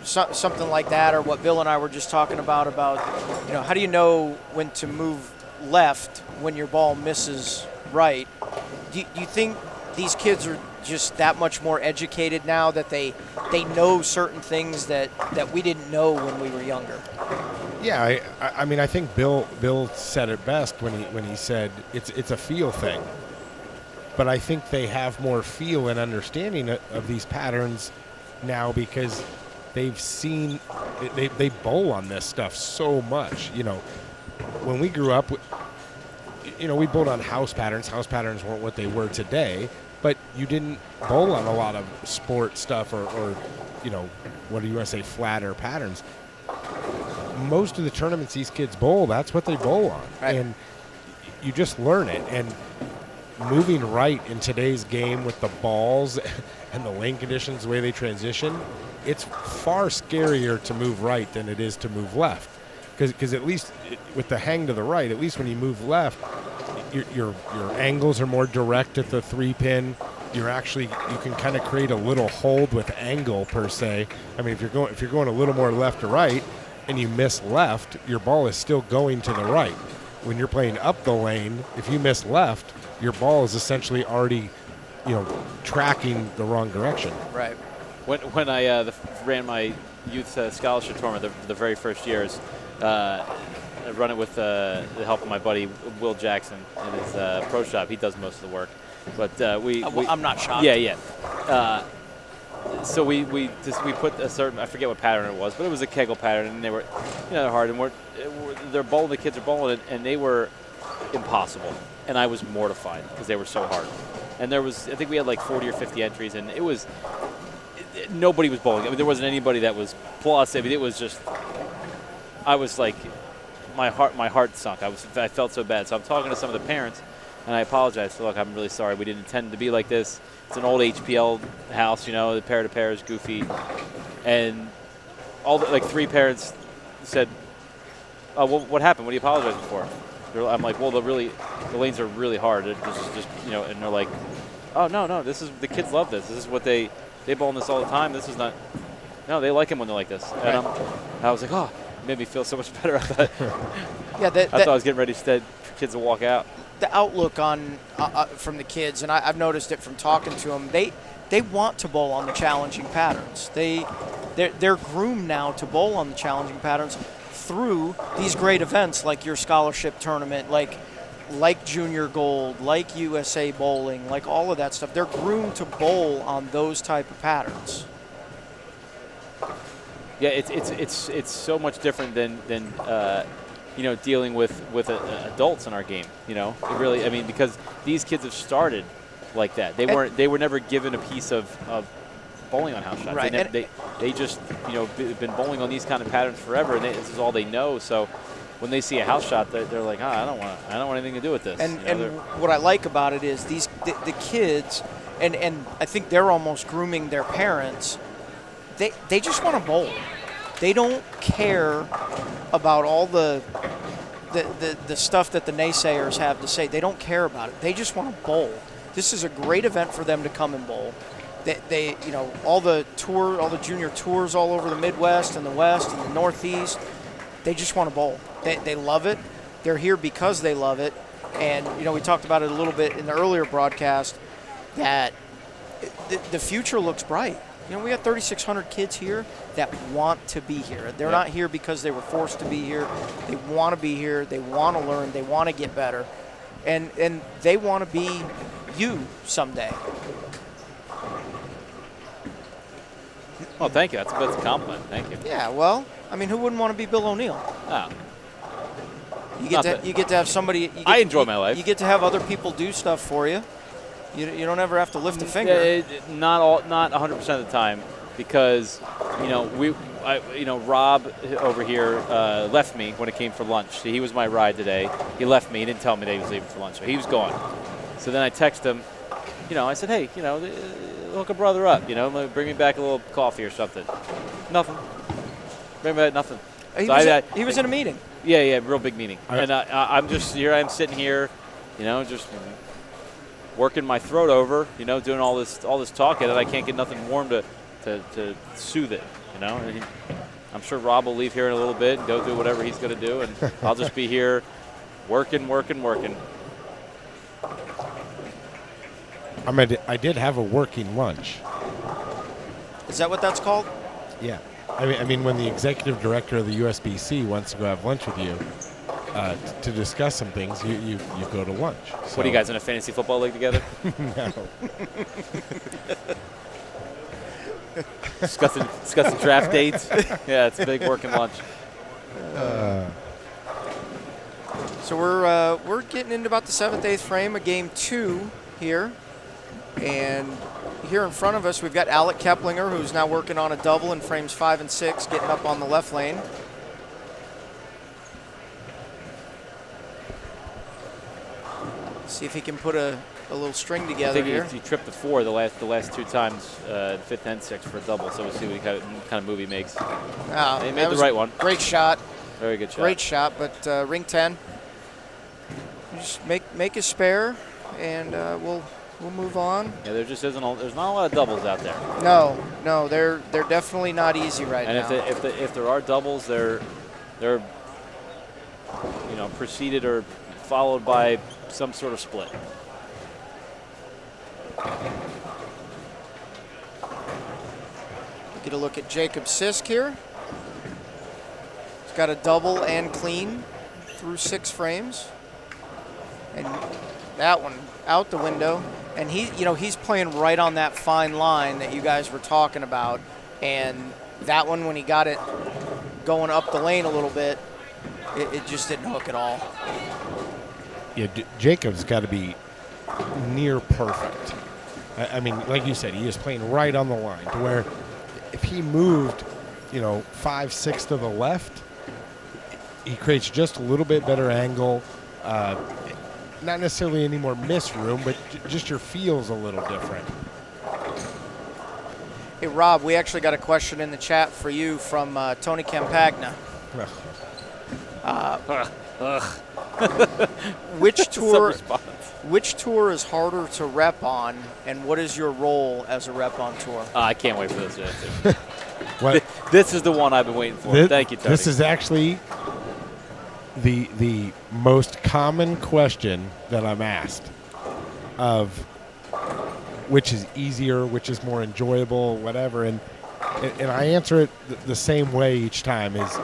something like that, or what Bill and I were just talking about, how do you know when to move left when your ball misses right? Do you think these kids are just that much more educated now that they know certain things that we didn't know when we were younger? Yeah, I mean, I think Bill said it best when he said it's a feel thing. But I think they have more feel and understanding of these patterns now because they've seen they bowl on this stuff so much. When we grew up, we bowled on house patterns. House patterns weren't what they were today, but you didn't bowl on a lot of sport stuff or what do you want to say, flatter patterns. Most of the tournaments these kids bowl, that's what they bowl on. Right. And you just learn it. And moving right in today's game with the balls and the lane conditions, the way they transition, it's far scarier to move right than it is to move left. Because at least with the hang to the right, at least when you move left, your angles are more direct at the 3-pin. You can kind of create a little hold with angle per se. I mean, if you're going a little more left to right and you miss left, your ball is still going to the right. When you're playing up the lane, if you miss left, your ball is essentially already, tracking the wrong direction. Right. When I ran my youth scholarship tournament the very first years, I run it with the help of my buddy Will Jackson in his pro shop. He does most of the work, but I'm not shocked. Yeah. So we put a certain, I forget what pattern it was, but it was a kegel pattern, and they were they're hard, and they're bowling, the kids are bowling, and they were impossible, and I was mortified because they were so hard. And I think we had like 40 or 50 entries, and nobody was bowling. I mean, there wasn't anybody that was plus. I mean, it was just, I was like, my heart sunk. I felt so bad. So I'm talking to some of the parents, and I apologize. Look, I'm really sorry. We didn't intend to be like this. It's an old HPL house, the pair-to-pair is goofy. And three parents said, "Oh, well, what happened? What are you apologizing for?" I'm like, "Well, the lanes are really hard. This is just, and they're like, "Oh, no, this is, the kids love this. This is what they bowl in this all the time. This is not, no, they like them when they're like this." Right. And I was like, "Oh," it made me feel so much better." I thought, I thought I was getting ready for kids to walk out. The outlook on from the kids, and I've noticed it from talking to them, they want to bowl on the challenging patterns. They're groomed now to bowl on the challenging patterns through these great events like your scholarship tournament, like Junior Gold, like USA Bowling, like all of that stuff. They're groomed to bowl on those type of patterns. Yeah, it's so much different than dealing with adults in our game. It really, I mean, because these kids have started like that. They were never given a piece of bowling on house shots. Right. They just been bowling on these kind of patterns forever, and this is all they know. So when they see a house shot, they're like, I don't want anything to do with this. And what I like about it is the kids, and I think they're almost grooming their parents. They just want to bowl. They don't care about all the stuff that the naysayers have to say. They don't care about it. They just want to bowl. This is a great event for them to come and bowl. They all the junior tours all over the Midwest and the West and the Northeast, they just want to bowl. They love it. They're here because they love it. And we talked about it a little bit in the earlier broadcast that the future looks bright. You know, we got 3,600 kids here that want to be here. They're not here because they were forced to be here. They want to be here. They want to learn. They want to get better. And they want to be you someday. Oh, thank you. That's a compliment. Thank you. Yeah, well, I mean, who wouldn't want to be Bill O'Neill? Oh. You get to have somebody. I enjoy my life. You get to have other people do stuff for you. You don't ever have to lift a finger. Not 100% of the time, because Rob over here left me when it came for lunch. He was my ride today. He left me. He didn't tell me that he was leaving for lunch, so he was gone. So then I texted him. I said, hey, hook a brother up. Bring me back a little coffee or something. Nothing. Bring me back nothing. He was in a meeting. Yeah, real big meeting. And I'm just here. I'm sitting here, just working my throat over, doing all this talking, and I can't get nothing warm to soothe it, And I'm sure Rob will leave here in a little bit and go do whatever he's going to do, and I'll just be here working. I did have a working lunch. Is that what that's called? Yeah. I mean, when the executive director of the USBC wants to go have lunch with you to discuss some things, you go to lunch. So. What are you guys in a fantasy football league together? No. discussing draft dates. Yeah, it's a big working lunch. So we're getting into about the 7th, 8th frame of game 2 here, and here in front of us we've got Alec Keplinger, who's now working on a double in frames 5 and 6, getting up on the left lane. See if he can put a little string together here. He tripped the 4 the last 2 times, 5th and 6th for a double. So we'll see what kind of move he makes. He made the right one. Great shot. Very good shot. Great shot, but ring 10. Just make a spare, and we'll move on. Yeah, there just isn't. There's not a lot of doubles out there. No, they're definitely not easy right now. And if there are doubles, they're preceded or followed by some sort of split. Get a look at Jacob Sisk here. He's got a double and clean through 6 frames. And that one out the window. And he's playing right on that fine line that you guys were talking about. And that one, when he got it going up the lane a little bit, it just didn't hook at all. Yeah, Jacob's got to be near perfect. I mean, like you said, he is playing right on the line to where if he moved, 5, 6 to the left, he creates just a little bit better angle. Not necessarily any more miss room, but just your feel's a little different. Hey, Rob, we actually got a question in the chat for you from Tony Campagna. Which tour is harder to rep on, and what is your role as a rep on tour? I can't wait for this answer. This is the one I've been waiting for. Thank you, Tony. This is actually the most common question that I'm asked of which is easier, which is more enjoyable, whatever, and I answer it the same way each time. Is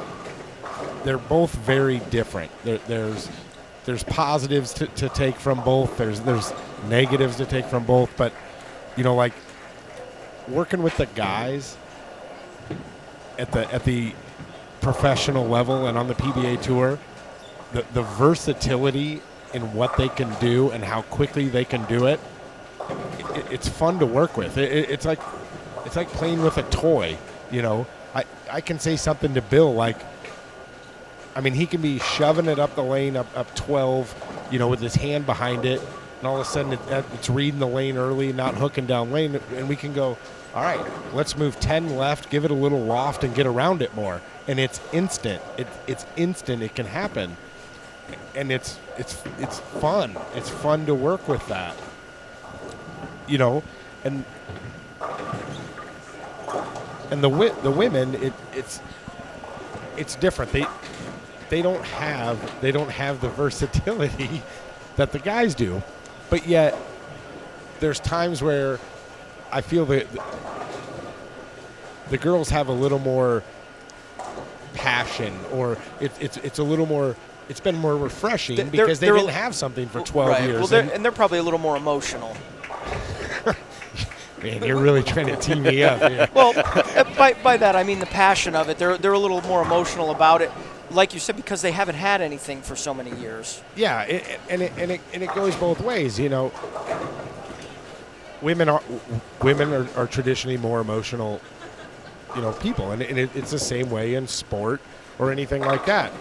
they're both very different. There's positives to take from both. There's negatives to take from both. But like working with the guys at the professional level and on the PBA tour, the versatility in what they can do and how quickly they can do it, it's fun to work with. It's like playing with a toy. I can say something to Bill like, I mean, he can be shoving it up the lane, up 12, with his hand behind it, and all of a sudden it's reading the lane early, not hooking down lane, and we can go, all right, let's move 10 left, give it a little loft, and get around it more. And it's instant. It's instant. It can happen, and it's fun. It's fun to work with that. And the women, it's different. They don't have the versatility that the guys do, but yet there's times where I feel that the girls have a little more passion, or it's a little more. It's been more refreshing because they didn't have something for 12 right. years. Well, and they're probably a little more emotional. Man, you're really trying to tee me up here. Well, by that I mean the passion of it. They're a little more emotional about it, like you said, because they haven't had anything for so many years. Yeah, it goes both ways. You know, women are traditionally more emotional, you know, people, and it's the same way in sport or anything like that.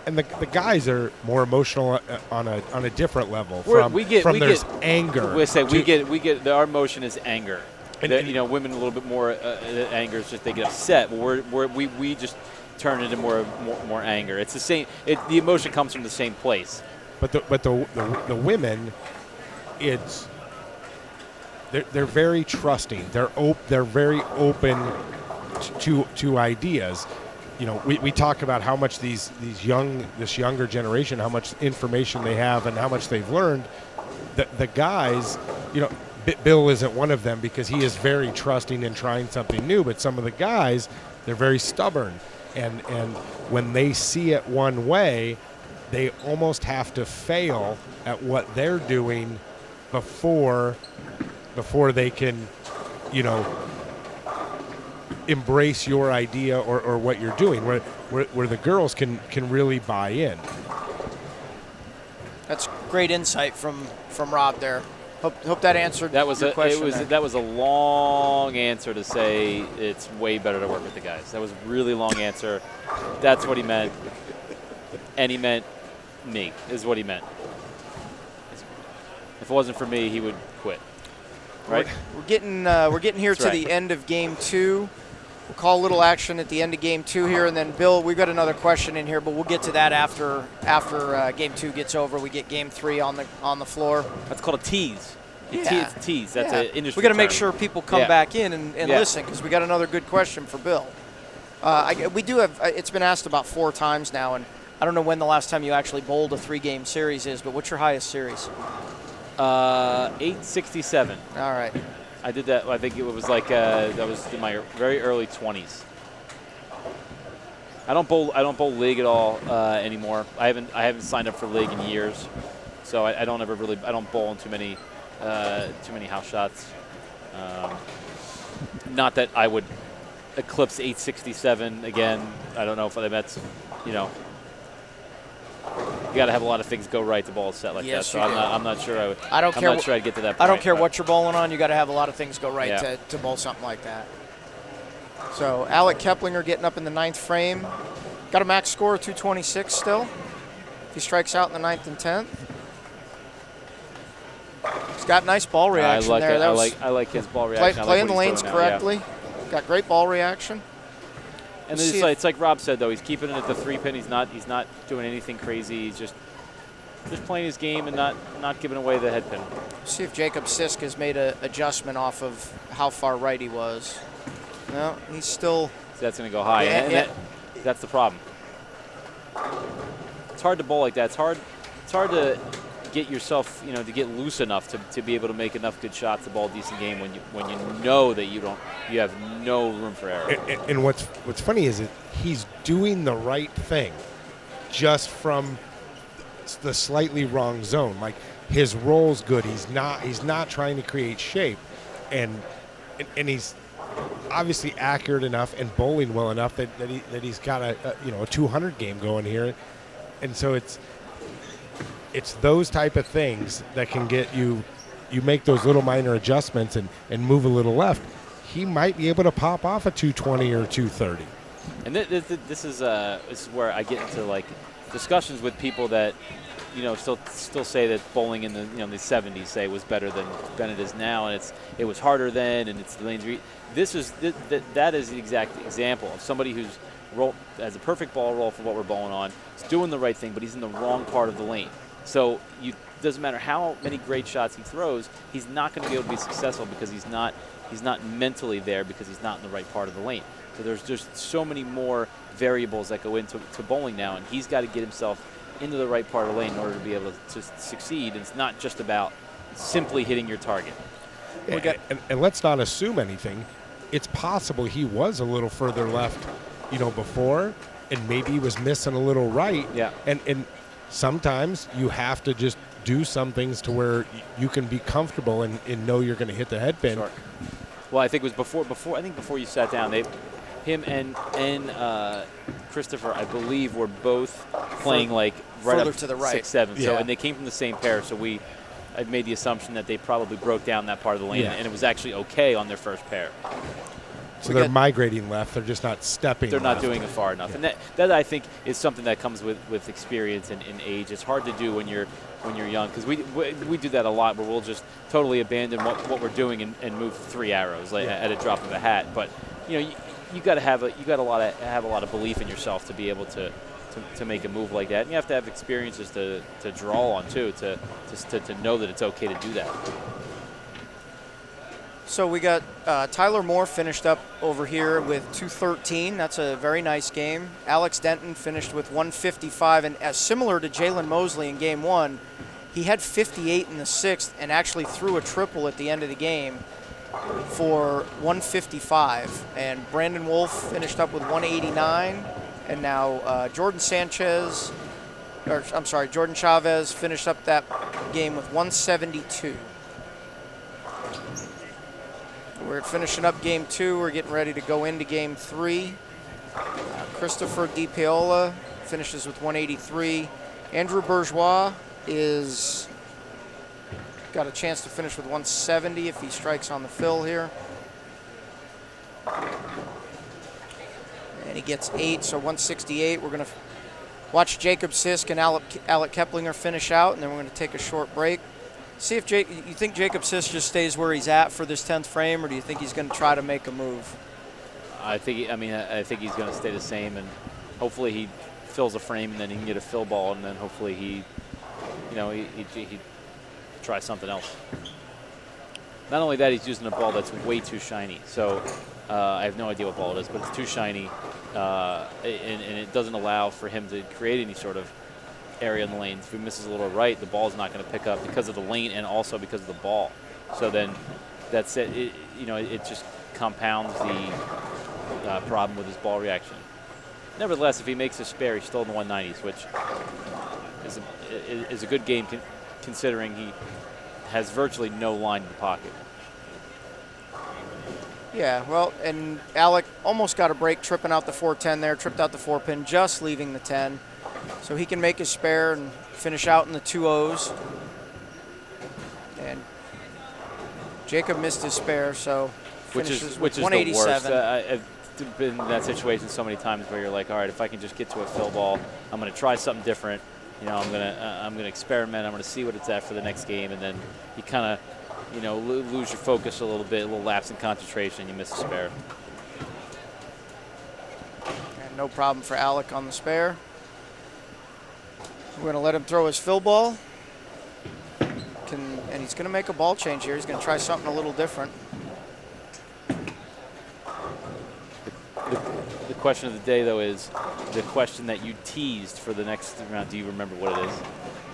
And the guys are more emotional on a different level. There's anger. Our emotion is anger. You know, women a little bit more anger is just they get upset. But we just turn into more anger. It's the same. The emotion comes from the same place. But the women, they're very trusting. They're very open to ideas. You know, we talk about how much this younger generation, how much information they have and how much they've learned. The guys, you know, Bill isn't one of them because he is very trusting in trying something new. But some of the guys, they're very stubborn, and when they see it one way, they almost have to fail at what they're doing before they can, you know, embrace your idea or what you're doing, where the girls can really buy in. That's great insight from Rob there. Hope that answered your question. That was a long answer to say it's way better to work with the guys. That was a really long answer. That's what he meant, and he meant me is what he meant. If it wasn't for me, he would quit. Right? We're getting here to the end of Game 2. We'll call a little action at the end of Game 2 here, and then Bill, we've got another question in here, but we'll get to that after Game 2 gets over. We get Game 3 on the floor. That's called a tease. It's a tease. That's an industry we got to make term. sure people come back in and listen, because we got another good question for Bill. We do have. It's been asked about 4 times now, and I don't know when the last time you actually bowled a 3-game series is, but what's your highest series? 867. All right. I did that. I think it was like that was in my very early 20s. I don't bowl league at all anymore. I haven't signed up for league in years, so I don't bowl in too many house shots. Not that I would eclipse 867 again. I don't know if that's, you know. You got to have a lot of things go right to bowl a set like that. So I'm not sure I would. I'm not sure I'd get to that point. I don't care what you're bowling on. You got to have a lot of things go right to bowl something like that. So Alec Keplinger getting up in the 9th frame. Got a max score of 226 still. If he strikes out in the 9th and 10th. He's got nice ball reaction there. I like his ball reaction. Playing the lanes correctly. Got great ball reaction. And it's like Rob said, though, he's keeping it at the 3-pin. He's not doing anything crazy. He's just playing his game and not giving away the head pin. See if Jacob Sisk has made an adjustment off of how far right he was. No, he's still. So that's going to go high. That's the problem. It's hard to bowl like that. It's hard to get yourself, you know, to get loose enough to be able to make enough good shots to bowl a decent game when you know that you have no room for error. And what's funny is that he's doing the right thing, just from the slightly wrong zone. Like, his roll's good. He's not trying to create shape, and he's obviously accurate enough and bowling well enough that he's got a 200 game going here, and so it's those type of things that can get you make those little minor adjustments and move a little left. He might be able to pop off a 220 or 230. And this is where I get into like discussions with people that, you know, still say that bowling in the the 70s say was better than it is now, and it was harder then, and it's the lanes. That is the exact example of somebody who's has a perfect ball roll for what we're bowling on. He's doing the right thing, but he's in the wrong part of the lane. So doesn't matter how many great shots he throws, he's not going to be able to be successful because he's not mentally there, because he's not in the right part of the lane. So there's just so many more variables that go into bowling now, and he's got to get himself into the right part of the lane in order to be able to succeed. And it's not just about simply hitting your target. And let's not assume anything. it's possible he was a little further left, before, and maybe he was missing a little right. Yeah. And sometimes you have to just do some things to where you can be comfortable and know you're going to hit the head pin. Sure. Well, I think it was before you sat down, him and Christopher, I believe, were both playing like right further up to the right. 6-7. So, Yeah. and they came from the same pair. So I made the assumption that they probably broke down that part of the lane, Yeah. and it was actually okay on their first pair. So they're migrating left. They're just not stepping. They're not left. doing it far enough, and that I think is something that comes with experience and age. It's hard to do when you're young, because we do that a lot, where we'll just totally abandon what we're doing and move 3 arrows at a drop of a hat. But you got to have a lot of belief in yourself to be able to make a move like that, and you have to have experiences to draw on too, to know that it's okay to do that. So we got Tyler Moore finished up over here with 213. That's a very nice game. Alex Denton finished with 155, and as similar to Jalen Mosley in game 1, he had 58 in the 6th and actually threw a triple at the end of the game for 155. And Brandon Wolf finished up with 189, and now Jordan Chavez finished up that game with 172. We're finishing up game 2. We're getting ready to go into game 3. Christopher DiPaola finishes with 183. Andrew Bourgeois is got a chance to finish with 170 if he strikes on the fill here. And he gets 8, so 168. We're going to watch Jacob Sisk and Alec Keplinger finish out, and then we're going to take a short break. See if you think Jacob Sisk just stays where he's at for this 10th frame, or do you think he's going to try to make a move? I think he's going to stay the same, and hopefully he fills a frame, and then he can get a fill ball, and then hopefully he tries something else. Not only that, he's using a ball that's way too shiny. So I have no idea what ball it is, but it's too shiny, and it doesn't allow for him to create any sort of area in the lane. If he misses a little right, the ball's not going to pick up because of the lane and also because of the ball. So then that's it. It just compounds the problem with his ball reaction. Nevertheless, if he makes a spare, he's still in the 190s, which is a good game considering he has virtually no line in the pocket. Yeah, well, and Alec almost got a break tripping out the 410 there, tripped out the 4-pin, just leaving the 10. So he can make his spare and finish out in the 2-0s. And Jacob missed his spare, so finishes which is 187. the worst. I've been in that situation so many times where you're like, all right, if I can just get to a fill ball, I'm going to try something different. I'm gonna experiment. I'm gonna see what it's at for the next game, and then you kind of, lose your focus a little bit, a little lapse in concentration. You miss a spare. And no problem for Alec on the spare. We're going to let him throw his fill ball. And he's going to make a ball change here. He's going to try something a little different. The question of the day, though, is the question that you teased for the next round. Do you remember what it is?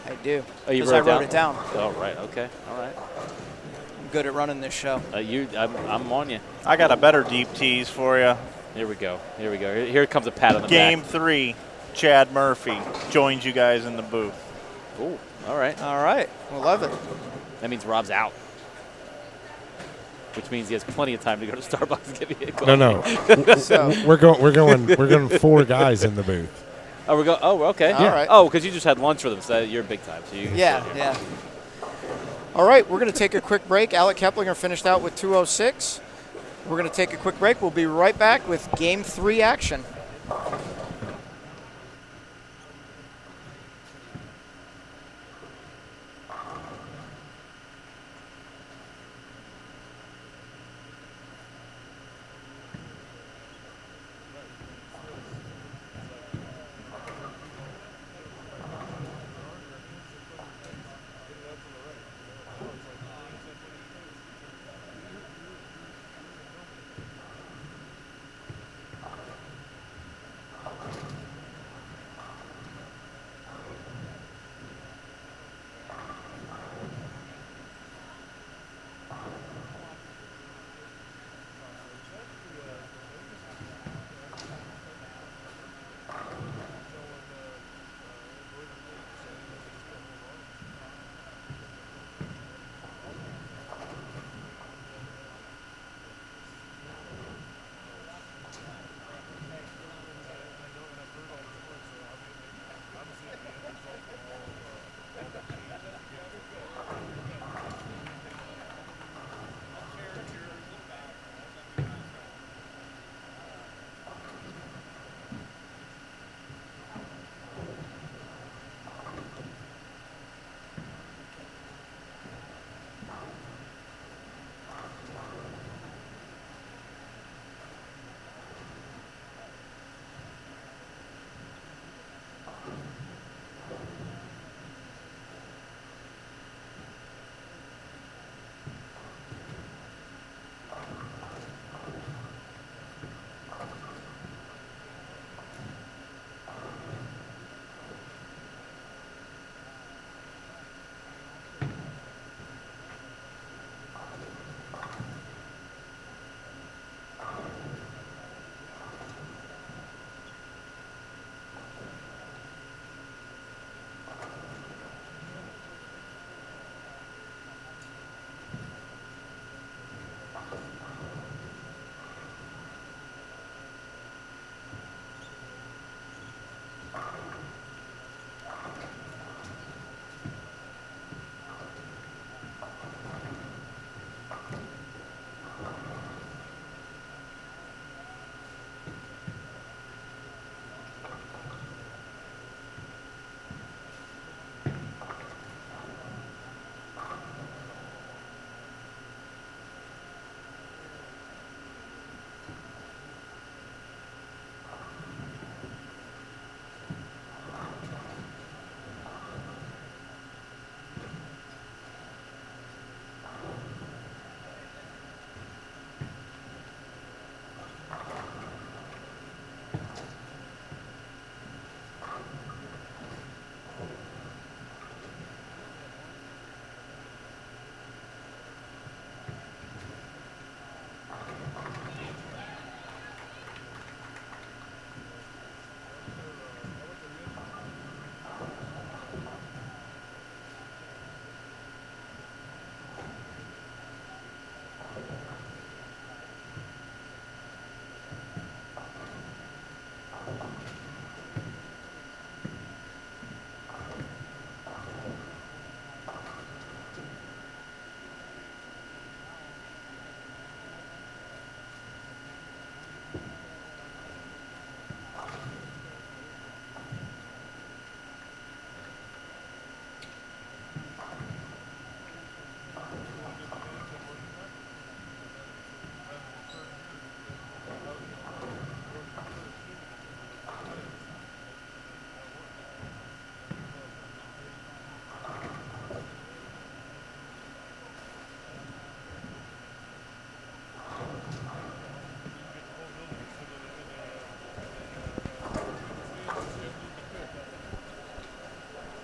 I do. Oh, you Because I wrote it it down. Oh, right. Okay. All right. I'm good at running this show. I'm on you. I got a better deep tease for you. Here we go. Here comes a pat on the Game back. 3, Chad Murphy joins you guys in the booth. Ooh, all right. All right. We love it. That means Rob's out, which means he has plenty of time to go to Starbucks and get me a coffee. No. So, We're going 4 guys in the booth. Oh, we're going. Oh, okay. All right. Oh, because you just had lunch with him, so you're big time. So you can sit here. yeah. All right, we're going to take a quick break. Alec Keplinger finished out with 206. We're going to take a quick break. We'll be right back with Game 3 action.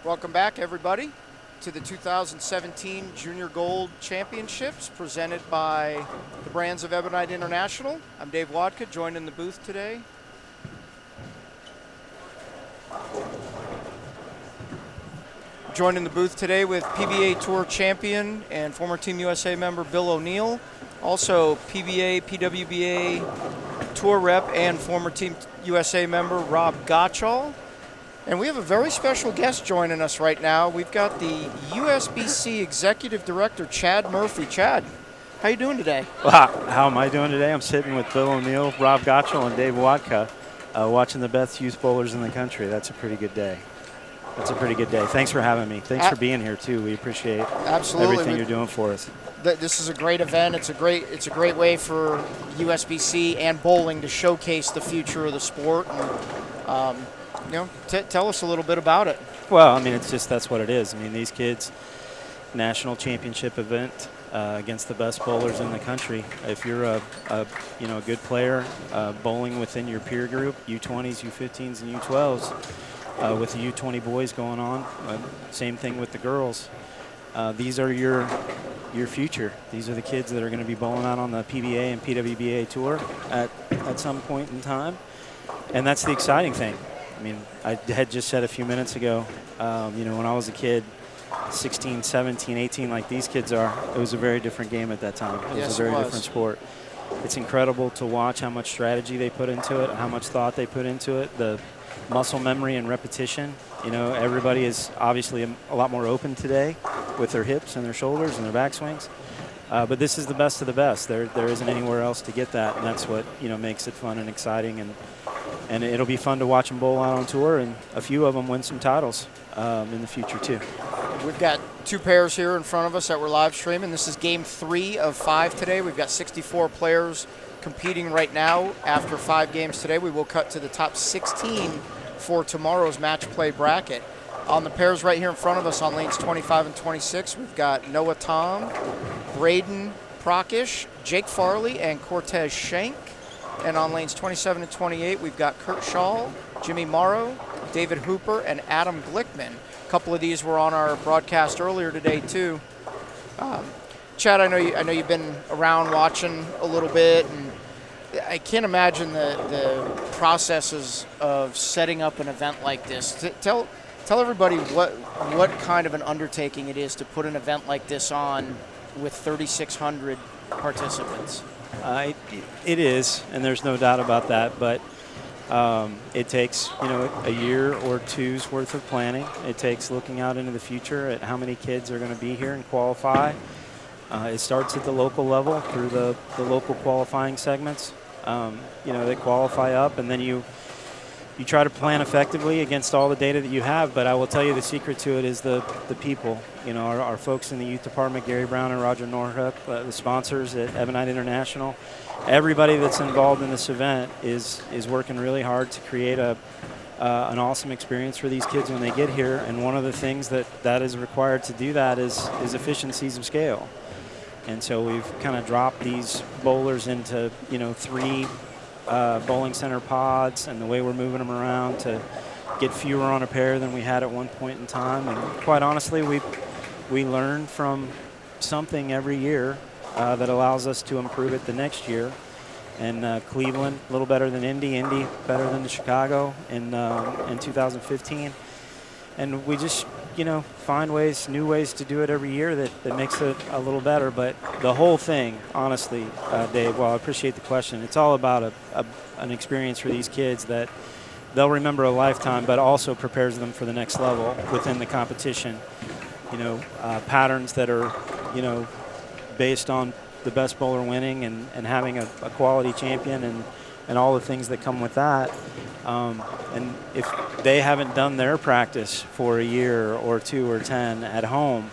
Welcome back, everybody, to the 2017 Junior Gold Championships presented by the Brands of Ebonite International. I'm Dave Wadka, joined in the booth today. Joined in the booth today with PBA Tour champion and former Team USA member Bill O'Neill. Also PBA, PWBA Tour rep and former Team USA member Rob Gottschall. And we have a very special guest joining us right now. We've got the USBC Executive Director, Chad Murphy. Chad, how you doing today? Well, how am I doing today? I'm sitting with Bill O'Neill, Rob Gottschall, and Dave Wadka, watching the best youth bowlers in the country. That's a pretty good day. That's a pretty good day. Thanks for having me. Thanks for being here too. We appreciate everything you're doing for us. This is a great event. It's a great way for USBC and bowling to showcase the future of the sport. And, tell us a little bit about it. Well, I mean, that's what it is. I mean, these kids, national championship event against the best bowlers in the country. If you're a good player bowling within your peer group, U20s, U15s, and U12s. With the U20 boys going on, same thing with the girls. These are your future. These are the kids that are going to be bowling out on the PBA and PWBA tour at some point in time, and that's the exciting thing. I mean, I had just said a few minutes ago, when I was a kid, 16, 17, 18, like these kids are, it was a very different game at that time. It was a very different sport. It's incredible to watch how much strategy they put into it, how much thought they put into it, the muscle memory and repetition. Everybody is obviously a lot more open today with their hips and their shoulders and their backswings. But this is the best of the best. There isn't anywhere else to get that, and that's what makes it fun and exciting. And it'll be fun to watch them bowl out on tour, and a few of them win some titles in the future too. We've got two pairs here in front of us that we're live streaming. This is game 3 of 5 today. We've got 64 players competing right now. After 5 games today, we will cut to the top 16 for tomorrow's match play bracket. On the pairs right here in front of us on lanes 25 and 26, we've got Noah Tom, Braden Procish, Jake Farley, and Cortez Shank. And on lanes 27 and 28, we've got Kurt Shaw, Jimmy Morrow, David Hooper, and Adam Glickman. A couple of these were on our broadcast earlier today too. Chad, I know you've been around watching a little bit, and I can't imagine the processes of setting up an event like this. Tell everybody what kind of an undertaking it is to put an event like this on with 3,600 participants. It is, and there's no doubt about that. But it takes a year or two's worth of planning. It takes looking out into the future at how many kids are going to be here and qualify. It starts at the local level through the local qualifying segments. They qualify up, and then you try to plan effectively against all the data that you have. But I will tell you the secret to it is the people. Our folks in the youth department, Gary Brown and Roger Norhuck, the sponsors at Ebonite International. Everybody that's involved in this event is working really hard to create an awesome experience for these kids when they get here. And one of the things that is required to do that is efficiencies of scale. And so we've kind of dropped these bowlers into 3 bowling center pods, and the way we're moving them around to get fewer on a pair than we had at one point in time. And quite honestly, we learn from something every year that allows us to improve it the next year. And Cleveland, a little better than Indy better than Chicago in 2015. And we just find new ways to do it every year that makes it a little better. But the whole thing, honestly, Dave, I appreciate the question. It's all about an experience for these kids that they'll remember a lifetime, but also prepares them for the next level within the competition. Patterns that are, based on the best bowler winning and having a quality champion and all the things that come with that. And if they haven't done their practice for a year or 2 or 10 at home,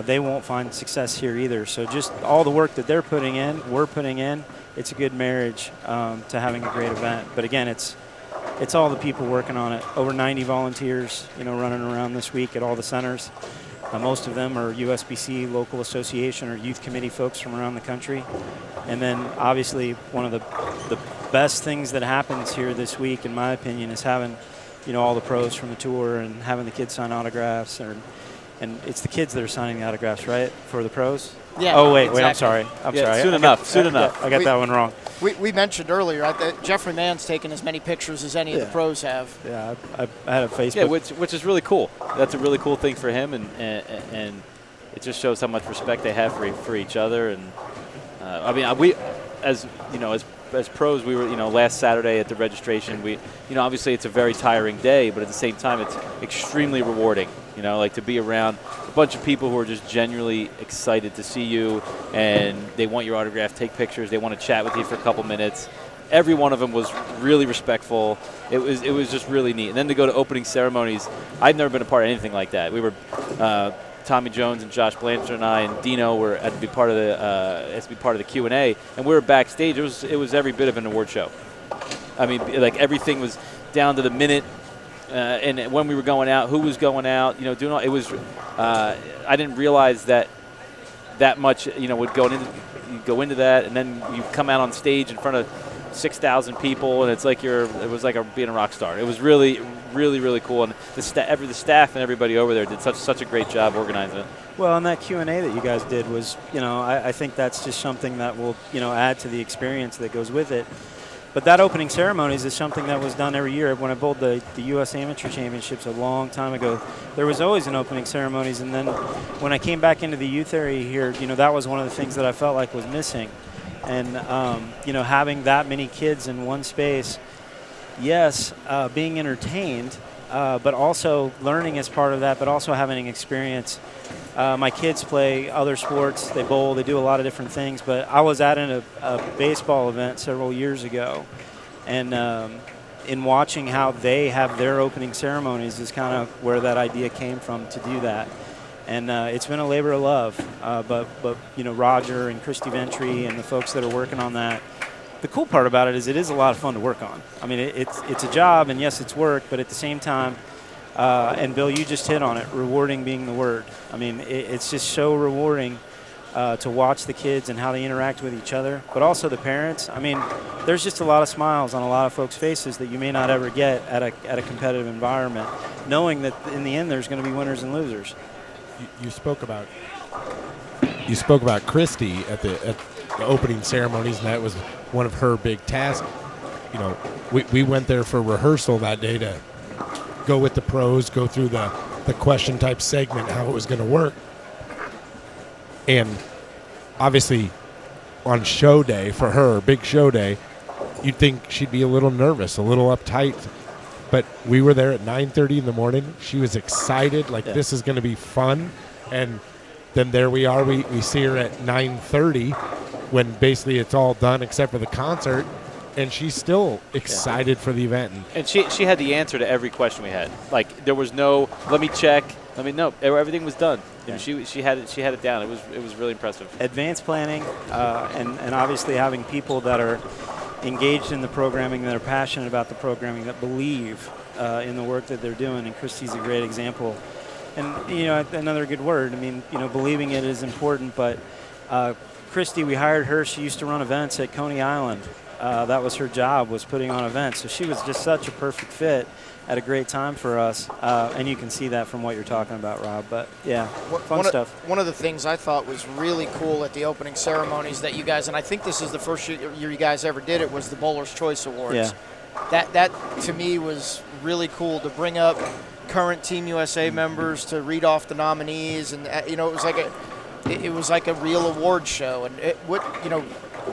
they won't find success here either. So just all the work that they're putting in, we're putting in, it's a good marriage to having a great event. But again, it's all the people working on it. Over 90 volunteers, running around this week at all the centers. Most of them are USBC, local association, or youth committee folks from around the country. And then obviously one of the best things that happens here this week, in my opinion, is having all the pros from the tour and having the kids sign autographs. And it's the kids that are signing the autographs, right, for the pros? Yeah. Oh, wait, exactly. I'm sorry. Soon enough. I got that one wrong. We mentioned earlier that Jeffrey Mann's taken as many pictures as any of the pros have. Yeah, I had a Facebook. Yeah, which is really cool. That's a really cool thing for him, and it just shows how much respect they have for each other. And I mean, we, as pros, we were last Saturday at the registration. We obviously it's a very tiring day, but at the same time it's extremely rewarding. Like to be around a bunch of people who are just genuinely excited to see you, and they want your autograph, take pictures, they want to chat with you for a couple minutes. Every one of them was really respectful. It was just really neat. And then to go to opening ceremonies, I'd never been a part of anything like that. We were Tommy Jones and Josh Blanchard and I and Dino were to be part of the Q&A, and we were backstage. It was every bit of an award show. I mean, like everything was down to the minute. And when we were going out, who was going out, doing all, it was, I didn't realize that much, would go into that, and then you come out on stage in front of 6,000 people, and it was like being a rock star. It was really, really, really cool, and the staff and everybody over there did such a great job organizing it. Well, and that Q&A that you guys did was, I think that's just something that will, add to the experience that goes with it. But that opening ceremonies is something that was done every year. When I bowled the U.S. Amateur Championships a long time ago, there was always an opening ceremonies. And then when I came back into the youth area here, that was one of the things that I felt like was missing. And, having that many kids in one space, yes, being entertained, but also learning as part of that, but also having an experience. My kids play other sports. They bowl. They do a lot of different things. But I was at a baseball event several years ago, and in watching how they have their opening ceremonies is kind of where that idea came from to do that. And it's been a labor of love. But Roger and Christy Ventry and the folks that are working on that. The cool part about it is a lot of fun to work on. I mean, it's a job, and yes, it's work, but at the same time. And Bill, you just hit on it, rewarding being the word. I mean, it's just so rewarding to watch the kids and how they interact with each other, but also the parents. I mean, there's just a lot of smiles on a lot of folks' faces that you may not ever get at a competitive environment, knowing that in the end there's going to be winners and losers. You spoke about Christy at the opening ceremonies, and that was one of her big tasks. We went there for rehearsal that day to go with the pros, go through the question type segment, how it was going to work. And obviously on show day for her, big show day, you'd think she'd be a little nervous, a little uptight. But we were there at 9:30 in the morning. She was excited, this is going to be fun. And then there we are. We see her at 9:30 when basically it's all done except for the concert. And she's still excited for the event. And she had the answer to every question we had. Like, there was no, let me check. No, everything was done. Yeah. She had it down. It was really impressive. Advanced planning, and obviously having people that are engaged in the programming, that are passionate about the programming, that believe in the work that they're doing. And Christy's a great example. And another good word. I mean, believing it is important. But Christy, we hired her. She used to run events at Coney Island. That was her job, was putting on events. So she was just such a perfect fit at a great time for us. And you can see that from what you're talking about, Rob. But, yeah, fun stuff. One of the things I thought was really cool at the opening ceremonies that you guys, and I think this is the first year you guys ever did it, was the Bowler's Choice Awards. Yeah. That to me, was really cool to bring up current Team USA members, to read off the nominees. And, it was like a real award show. And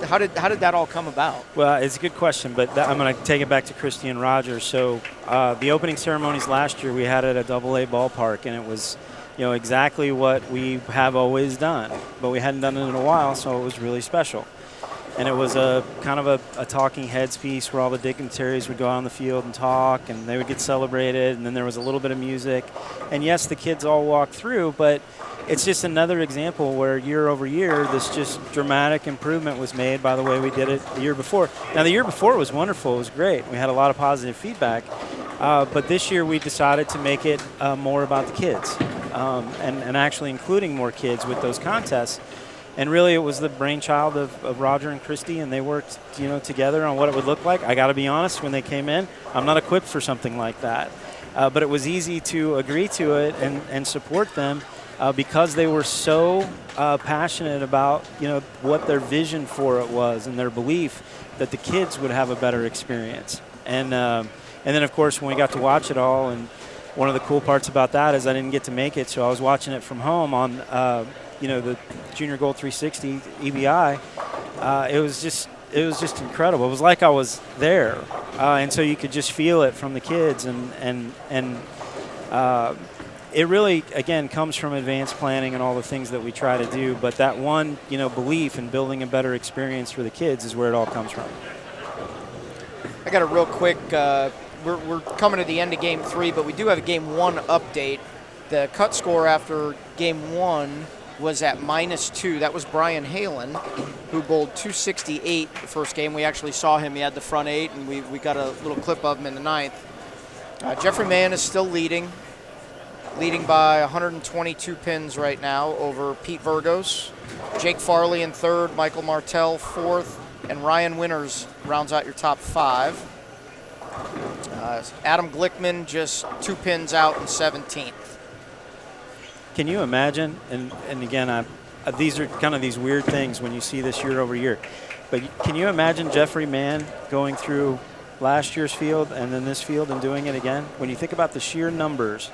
how did that all come about? Well, it's a good question, but I'm going to take it back to Christy and Roger. So the opening ceremonies last year, we had it at AA ballpark, and it was, exactly what we have always done, but we hadn't done it in a while, so it was really special. And it was a kind of a talking heads piece where all the dignitaries would go out on the field and talk, and they would get celebrated, and then there was a little bit of music. And yes, the kids all walked through, but it's just another example where year over year, this just dramatic improvement was made by the way we did it the year before. Now, the year before was wonderful. It was great. We had a lot of positive feedback. But this year we decided to make it more about the kids and actually including more kids with those contests. And really, it was the brainchild of Roger and Christy, and they worked, together on what it would look like. I got to be honest, when they came in, I'm not equipped for something like that. But it was easy to agree to it and support them because they were so passionate about, what their vision for it was and their belief that the kids would have a better experience. And then, of course, when we got to watch it all, and one of the cool parts about that is I didn't get to make it, so I was watching it from home on, the Junior Gold 360 EBI. It was just incredible. It was like I was there, and so you could just feel it from the kids, and it really, again, comes from advanced planning and all the things that we try to do. But that one, belief in building a better experience for the kids is where it all comes from. I got a real quick. We're coming to the end of Game 3, but we do have a Game 1 update. The cut score after Game 1 was at -2. That was Brian Halen, who bowled 268 the first game. We actually saw him. He had the front 8, and we got a little clip of him in the 9th. Jeffrey Mann is still leading by 122 pins right now over Pete Virgos. Jake Farley in 3rd, Michael Martell 4th, and Ryan Winters rounds out your top 5. Adam Glickman just 2 pins out in 17th. Can you imagine, and again, these are kind of these weird things when you see this year over year, but can you imagine Jeffrey Mann going through last year's field and then this field and doing it again? When you think about the sheer numbers,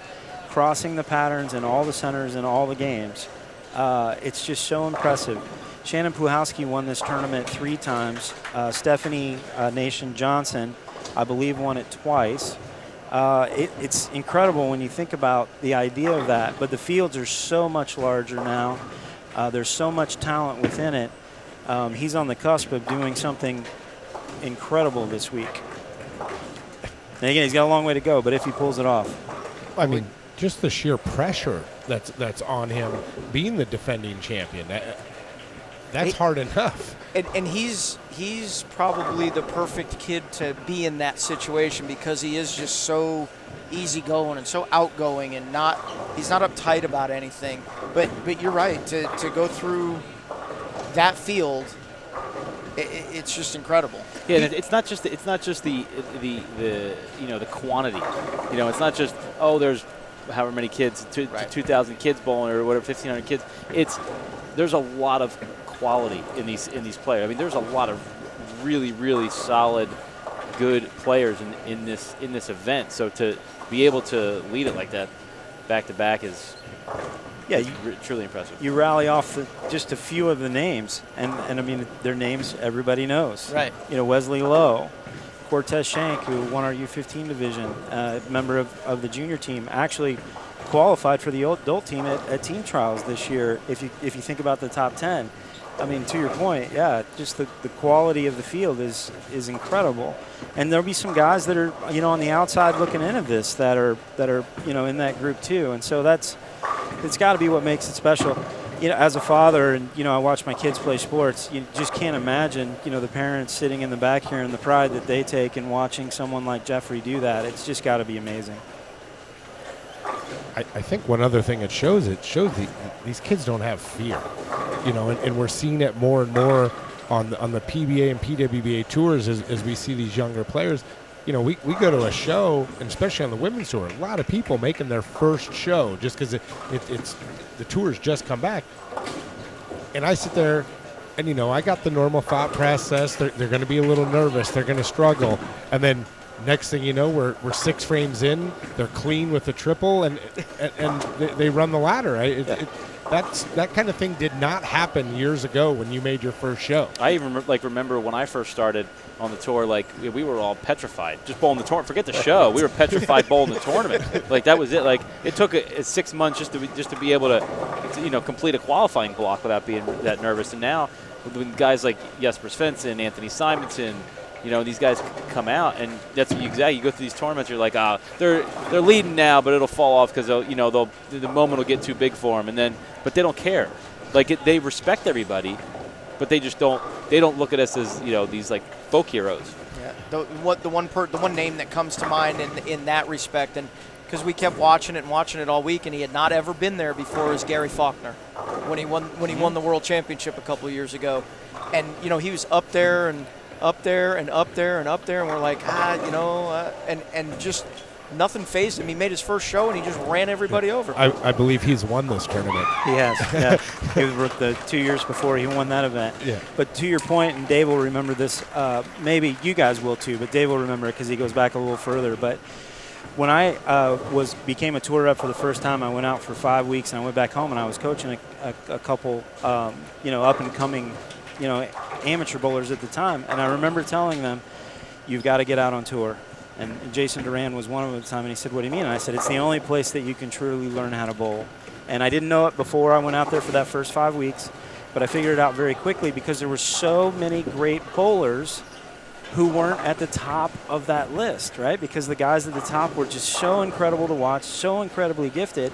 crossing the patterns in all the centers in all the games, it's just so impressive. Shannon Puhowski won this tournament 3 times. Stephanie Nation Johnson, I believe, won it twice. It's incredible when you think about the idea of that, but the fields are so much larger now. There's so much talent within it. He's on the cusp of doing something incredible this week. And again, he's got a long way to go, but if he pulls it off. I mean, just the sheer pressure that's on him being the defending champion. That's hard enough. And he's probably the perfect kid to be in that situation because he is just so easygoing and so outgoing and he's not uptight about anything. But you're right, to go through that field, it's just incredible. Yeah, and it's not just the quantity. It's not just there's however many kids, 2,000 kids bowling or whatever, 1,500 kids. There's a lot of quality in these players. I mean, there's a lot of really, really solid, good players in this event. So to be able to lead it like that, back to back, is truly impressive. You rally off just a few of the names, and I mean their names everybody knows. Right. Wesley Lowe, Cortez Shank, who won our U15 division, member of the junior team, actually qualified for the adult team at team trials this year. If you think about the top 10. I mean, to your point, just the quality of the field is incredible, and there'll be some guys that are on the outside looking in at this that are in that group too, and so it's got to be what makes it special. As a father, and I watch my kids play sports, you just can't imagine the parents sitting in the back here and the pride that they take in watching someone like Jeffrey do that. It's just got to be amazing. I think one other thing it shows these kids don't have fear, and we're seeing it more and more on the PBA and PWBA tours as we see these younger players. We go to a show, and especially on the women's tour, a lot of people making their first show just because it's the tours just come back, and I sit there, and I got the normal thought process. They're going to be a little nervous, they're going to struggle, and then next thing you know, we're 6 frames in. They're clean with the triple, and they run the ladder. That kind of thing did not happen years ago when you made your first show. I even remember when I first started on the tour. We were all petrified just bowling the tournament. Forget the show. We were petrified bowling the tournament. That was it. It took 6 months just to be able to complete a qualifying block without being that nervous. And now, when guys like Jesper Svensson, Anthony Simonson, these guys come out, and that's exactly. You go through these tournaments, you're like, they're leading now, but it'll fall off because the moment will get too big for them, but they don't care. They respect everybody, but they just don't. They don't look at us as these folk heroes. Yeah, the one name that comes to mind in that respect, and because we kept watching it all week, and he had not ever been there before, is Gary Faulkner when he won the World Championship a couple of years ago. And, you know, he was up there and up there and up there and up there, and we're like, and just nothing fazed him. He made his first show, and he just ran everybody over. I believe he's won this tournament. He has, yeah. It was the 2 years before he won that event. Yeah. But to your point, and Dave will remember this, maybe you guys will too, but Dave will remember it because he goes back a little further. But when I became a tour rep for the first time, I went out for 5 weeks, and I went back home, and I was coaching a couple, up-and-coming, amateur bowlers at the time. And I remember telling them, you've got to get out on tour. And Jason Duran was one of them at the time, and he said, what do you mean? And I said, it's the only place that you can truly learn how to bowl. And I didn't know it before I went out there for that first 5 weeks, but I figured it out very quickly because there were so many great bowlers who weren't at the top of that list, right? Because the guys at the top were just so incredible to watch, so incredibly gifted.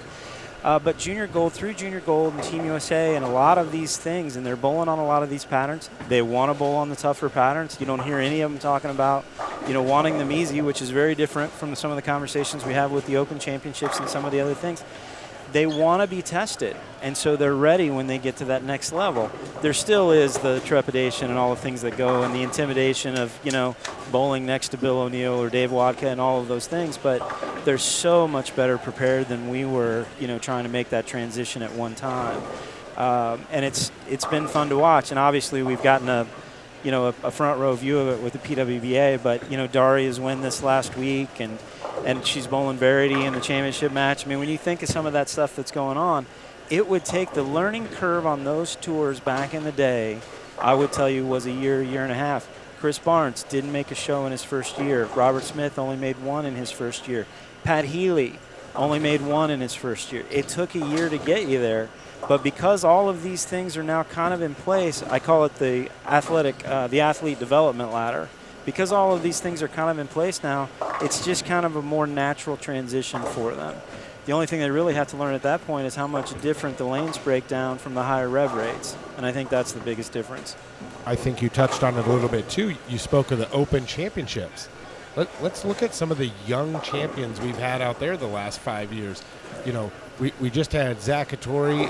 But Junior Gold, through Junior Gold and Team USA and a lot of these things, and they're bowling on a lot of these patterns, they want to bowl on the tougher patterns. You don't hear any of them talking about, wanting them easy, which is very different from some of the conversations we have with the Open Championships and some of the other things. They want to be tested, and so they're ready when they get to that next level. There still is the trepidation and all the things that go, and the intimidation of, bowling next to Bill O'Neill or Dave Wadka and all of those things, but they're so much better prepared than we were, trying to make that transition at one time. And it's been fun to watch, and obviously we've gotten a front row view of it with the PWBA, but, Daria's win this last week, and she's bowling Verity in the championship match. I mean, when you think of some of that stuff that's going on, it would take the learning curve on those tours back in the day, I would tell you, was a year and a half. Chris Barnes didn't make a show in his first year. Robert Smith only made one in his first year. Pat Healy only made one in his first year. It took a year to get you there. But because all of these things are now kind of in place, I call it the athlete development ladder. Because all of these things are kind of in place now, it's just kind of a more natural transition for them. The only thing they really have to learn at that point is how much different the lanes break down from the higher rev rates. And I think that's the biggest difference. I think you touched on it a little bit, too. You spoke of the Open Championships. Let's look at some of the young champions we've had out there the last 5 years. We just had Zach Hattori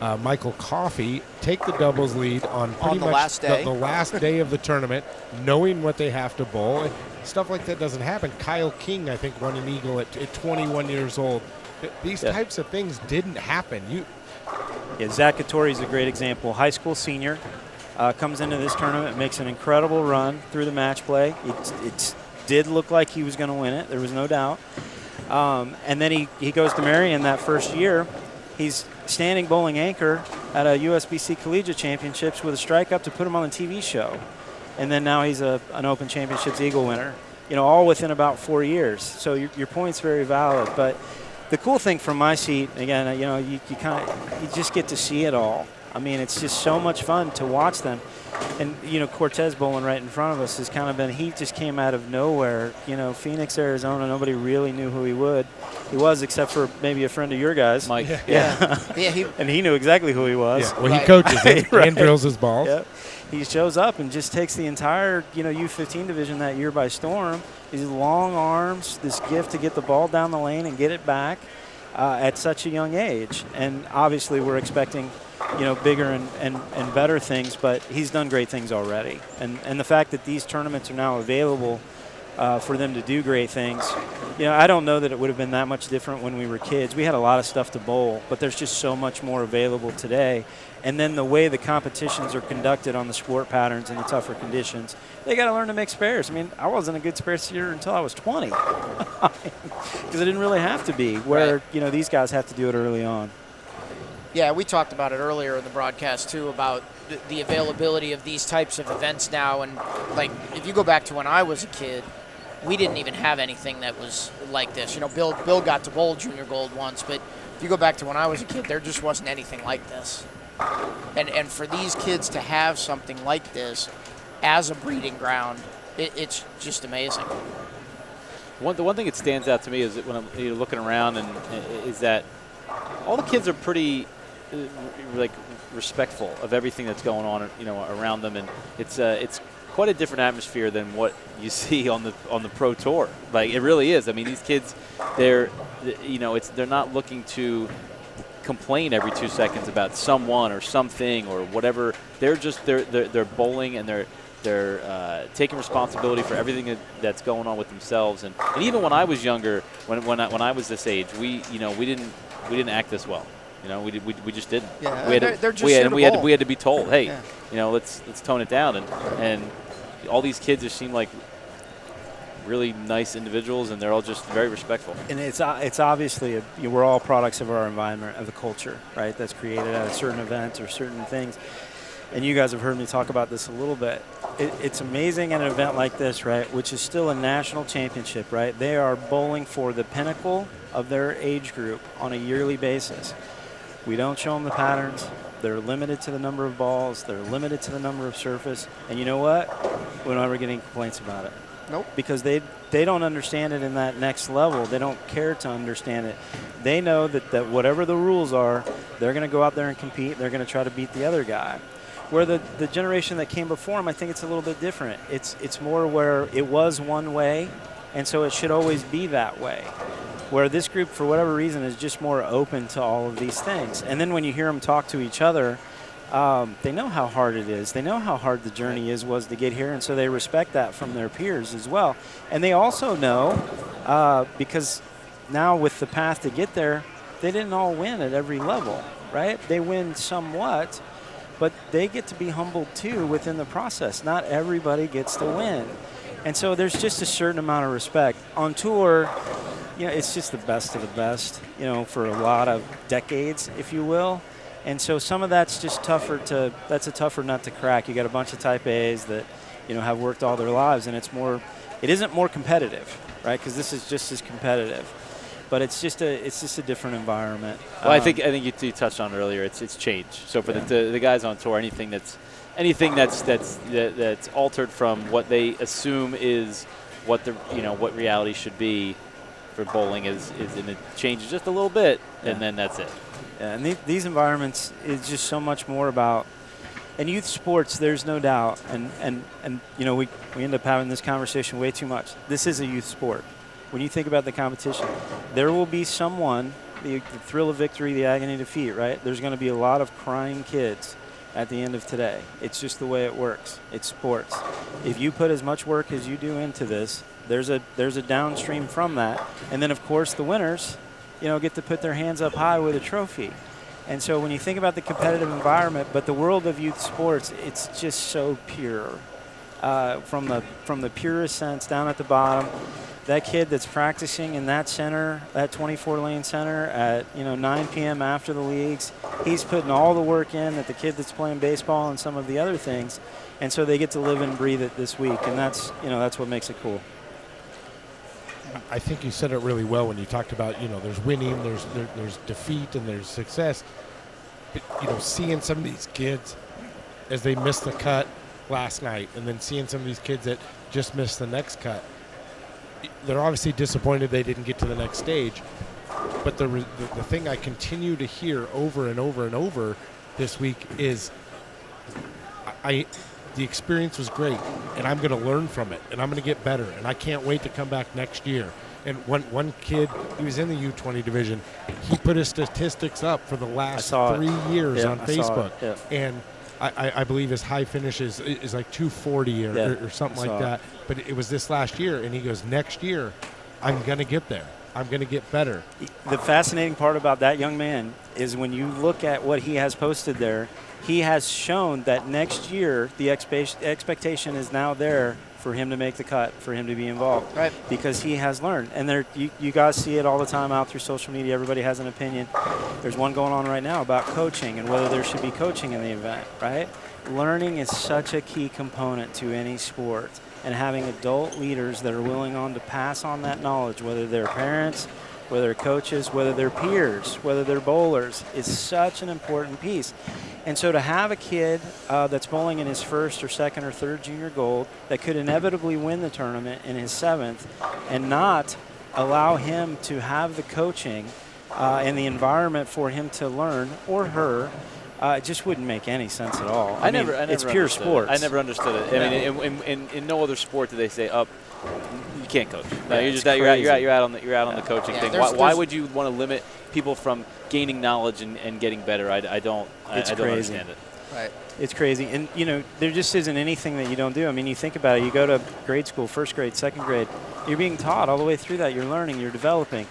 and Michael Coffey take the doubles lead on pretty the much last day. the last day of the tournament, knowing what they have to bowl. And stuff like that doesn't happen. Kyle King, I think, won an eagle at 21 years old. These types of things didn't happen. Zach Hattori is a great example. High school senior, comes into this tournament, makes an incredible run through the match play. It did look like he was going to win it. There was no doubt. And then he goes to Marion that first year. He's standing bowling anchor at a USBC Collegiate Championships with a strike up to put him on the TV show. And then now he's an Open Championships Eagle winner, all within about 4 years. So your point's very valid. But the cool thing from my seat, again, you just get to see it all. I mean, it's just so much fun to watch them. And, Cortez bowling right in front of us has kind of been, he just came out of nowhere. Phoenix, Arizona, nobody really knew who he was, except for maybe a friend of your guys. Mike. Yeah. And he knew exactly who he was. Yeah. Well, he coaches it and drills his balls. Yep. He shows up and just takes the entire, U15 division that year by storm. These long arms, this gift to get the ball down the lane and get it back at such a young age. And obviously we're expecting, bigger and better things, but he's done great things already. And the fact that these tournaments are now available for them to do great things, I don't know that it would have been that much different when we were kids. We had a lot of stuff to bowl, but there's just so much more available today. And then the way the competitions are conducted on the sport patterns and the tougher conditions, they got to learn to make spares. I mean, I wasn't a good spare setter until I was 20 because I didn't really have to be, where, these guys have to do it early on. Yeah, we talked about it earlier in the broadcast, too, about the availability of these types of events now. And, if you go back to when I was a kid, we didn't even have anything that was like this. Bill got to bowl Junior Gold once, but if you go back to when I was a kid, there just wasn't anything like this. And for these kids to have something like this as a breeding ground, it's just amazing. The one thing that stands out to me is that when I'm looking around is that all the kids are pretty respectful of everything that's going on around them, and it's quite a different atmosphere than what you see on the pro tour. Like, it really is. I mean, these kids, they're not looking to complain every 2 seconds about someone or something or whatever. They're bowling, and they're taking responsibility for everything that's going on with themselves. And even when I was younger, when I was this age, we didn't act this well. We just didn't. Yeah, we had to be told, hey, let's tone it down. And all these kids just seem like really nice individuals, and they're all just very respectful. And it's obviously we're all products of our environment, of the culture, right? That's created at a certain event or certain things. And you guys have heard me talk about this a little bit. It's amazing at an event like this, right, which is still a national championship, right? They are bowling for the pinnacle of their age group on a yearly basis. We don't show them the patterns. They're limited to the number of balls. They're limited to the number of surface. And you know what? We're never getting complaints about it. Nope. Because they don't understand it in that next level. They don't care to understand it. They know that whatever the rules are, they're going to go out there and compete. They're going to try to beat the other guy. Where the generation that came before them, I think it's a little bit different. It's more where it was one way, and so it should always be that way. Where this group, for whatever reason, is just more open to all of these things. And then when you hear them talk to each other, they know how hard it is. They know how hard the journey was to get here, and so they respect that from their peers as well. And they also know, because now with the path to get there, they didn't all win at every level, right? They win somewhat, but they get to be humbled too within the process. Not everybody gets to win. And so there's just a certain amount of respect. On tour, it's just the best of the best, for a lot of decades, if you will. And so some of that's just that's a tougher nut to crack. You got a bunch of type A's that, have worked all their lives, and it isn't more competitive, right? Because this is just as competitive. But it's just a different environment. Well, I think you touched on it earlier. It's changed. So for the guys on tour, anything that's altered from what they assume is what what reality should be for bowling is and it changes just a little bit, and then that's it. Yeah, and these environments is just so much more about. And youth sports, there's no doubt, and we end up having this conversation way too much. This is a youth sport. When you think about the competition, there will be someone, the thrill of victory, the agony of defeat, right? There's going to be a lot of crying kids at the end of today. It's just the way it works. It's sports. If you put as much work as you do into this, there's a downstream from that. And then, of course, the winners, get to put their hands up high with a trophy. And so when you think about the competitive environment, but the world of youth sports, it's just so pure. From the purest sense down at the bottom, that kid that's practicing in that center, that 24-lane center at 9 p.m. after the leagues, he's putting all the work in that the kid that's playing baseball and some of the other things, and so they get to live and breathe it this week, and that's what makes it cool. I think you said it really well when you talked about, there's winning, there's defeat, and there's success. But, seeing some of these kids as they missed the cut last night, and then seeing some of these kids that just missed the next cut, they're obviously disappointed they didn't get to the next stage. But the thing I continue to hear over and over and over this week is the experience was great, and I'm going to learn from it, and I'm going to get better, and I can't wait to come back next year. And one kid, he was in the U20 division, he put his statistics up for the last 3 years on Facebook. Yeah. And I believe his high finish is like 240 or something like that. But it was this last year, and he goes, next year, I'm going to get there. I'm going to get better. The fascinating part about that young man is when you look at what he has posted there, he has shown that next year the expectation is now there for him to make the cut, for him to be involved. Right. Because he has learned. And you guys see it all the time out through social media. Everybody has an opinion. There's one going on right now about coaching and whether there should be coaching in the event, right? Learning is such a key component to any sport. And having adult leaders that are willing to pass on that knowledge, whether they're parents, whether they're coaches, whether they're peers, whether they're bowlers, is such an important piece. And so to have a kid that's bowling in his first or second or third junior gold that could inevitably win the tournament in his seventh and not allow him to have the coaching and the environment for him to learn, or her, It just wouldn't make any sense at all. I never it's pure understood sports. I never understood it. I mean, in no other sport do they say, "Up, you can't coach." No, you're out on the coaching thing. Why would you want to limit people from gaining knowledge and getting better? I don't understand it. Right. It's crazy. And, there just isn't anything that you don't do. I mean, you think about it. You go to grade school, first grade, second grade. You're being taught all the way through that. You're learning. You're developing.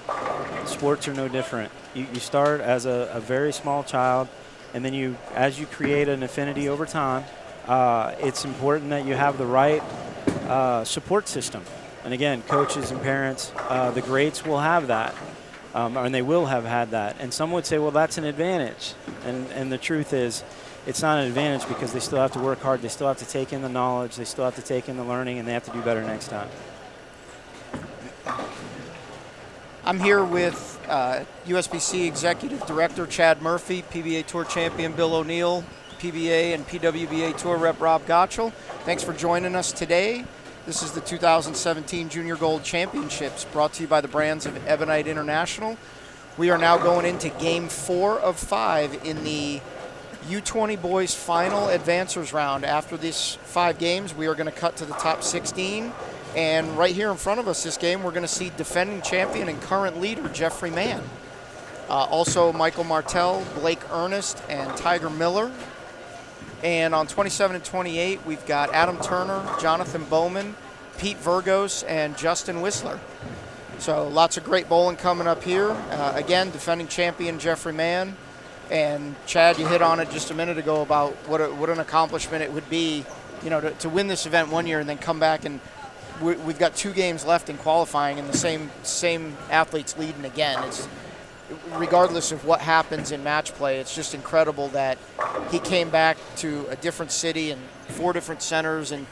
Sports are no different. You start as a very small child, and then as you create an affinity over time, it's important that you have the right support system. And, again, coaches and parents, the greats will have that. And they will have had that. And some would say, well, that's an advantage. And the truth is, it's not an advantage because they still have to work hard. They still have to take in the knowledge. They still have to take in the learning, and they have to do better next time. I'm here with USBC Executive Director Chad Murphy, PBA Tour Champion Bill O'Neill, PBA and PWBA Tour Rep Rob Gottschall. Thanks for joining us today. This is the 2017 Junior Gold Championships brought to you by the brands of Ebonite International. We are now going into Game 4 of 5 in the U20 boys final advancers round. After these 5 games, we are going to cut to the top 16. And right here in front of us this game, we're going to see defending champion and current leader Jeffrey Mann. Also Michael Martell, Blake Ernest, and Tiger Miller. And on 27 and 28, we've got Adam Turner, Jonathan Bowman, Pete Virgos, and Justin Whistler. So lots of great bowling coming up here. Again, defending champion Jeffrey Mann. And Chad, you hit on it just a minute ago about what an accomplishment it would be, to win this event one year and then come back, and we've got 2 games left in qualifying, and the same athletes leading again. It's regardless of what happens in match play, it's just incredible that he came back to a different city and 4 different centers, and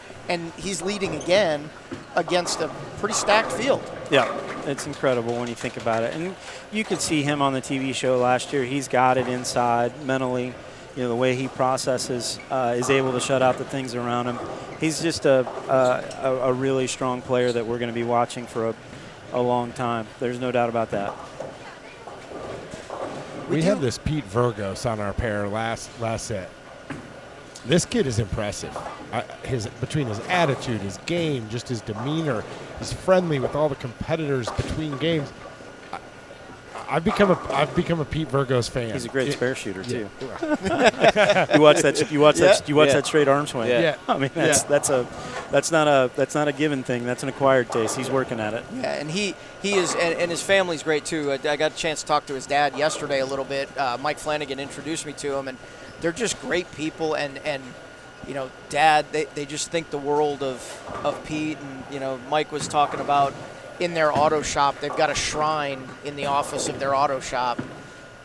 he's leading again against a pretty stacked field. Yeah, it's incredible when you think about it. And you could see him on the TV show last year. He's got it inside mentally. The way he processes, is able to shut out the things around him. He's just a really strong player that we're going to be watching for a long time. There's no doubt about that. We had this Pete Virgos on our pair last set. This kid is impressive. Between his attitude, his game, just his demeanor, he's friendly with all the competitors between games. I've become a Pete Virgos fan. He's a great spare shooter too. You watch that straight arm swing. Yeah. I mean that's not a given thing. That's an acquired taste. He's working at it. Yeah, and he is, and his family's great too. I got a chance to talk to his dad yesterday a little bit. Mike Flanagan introduced me to him, and they're just great people. And Dad, they just think the world of Pete. And Mike was talking about, in their auto shop, they've got a shrine in the office of their auto shop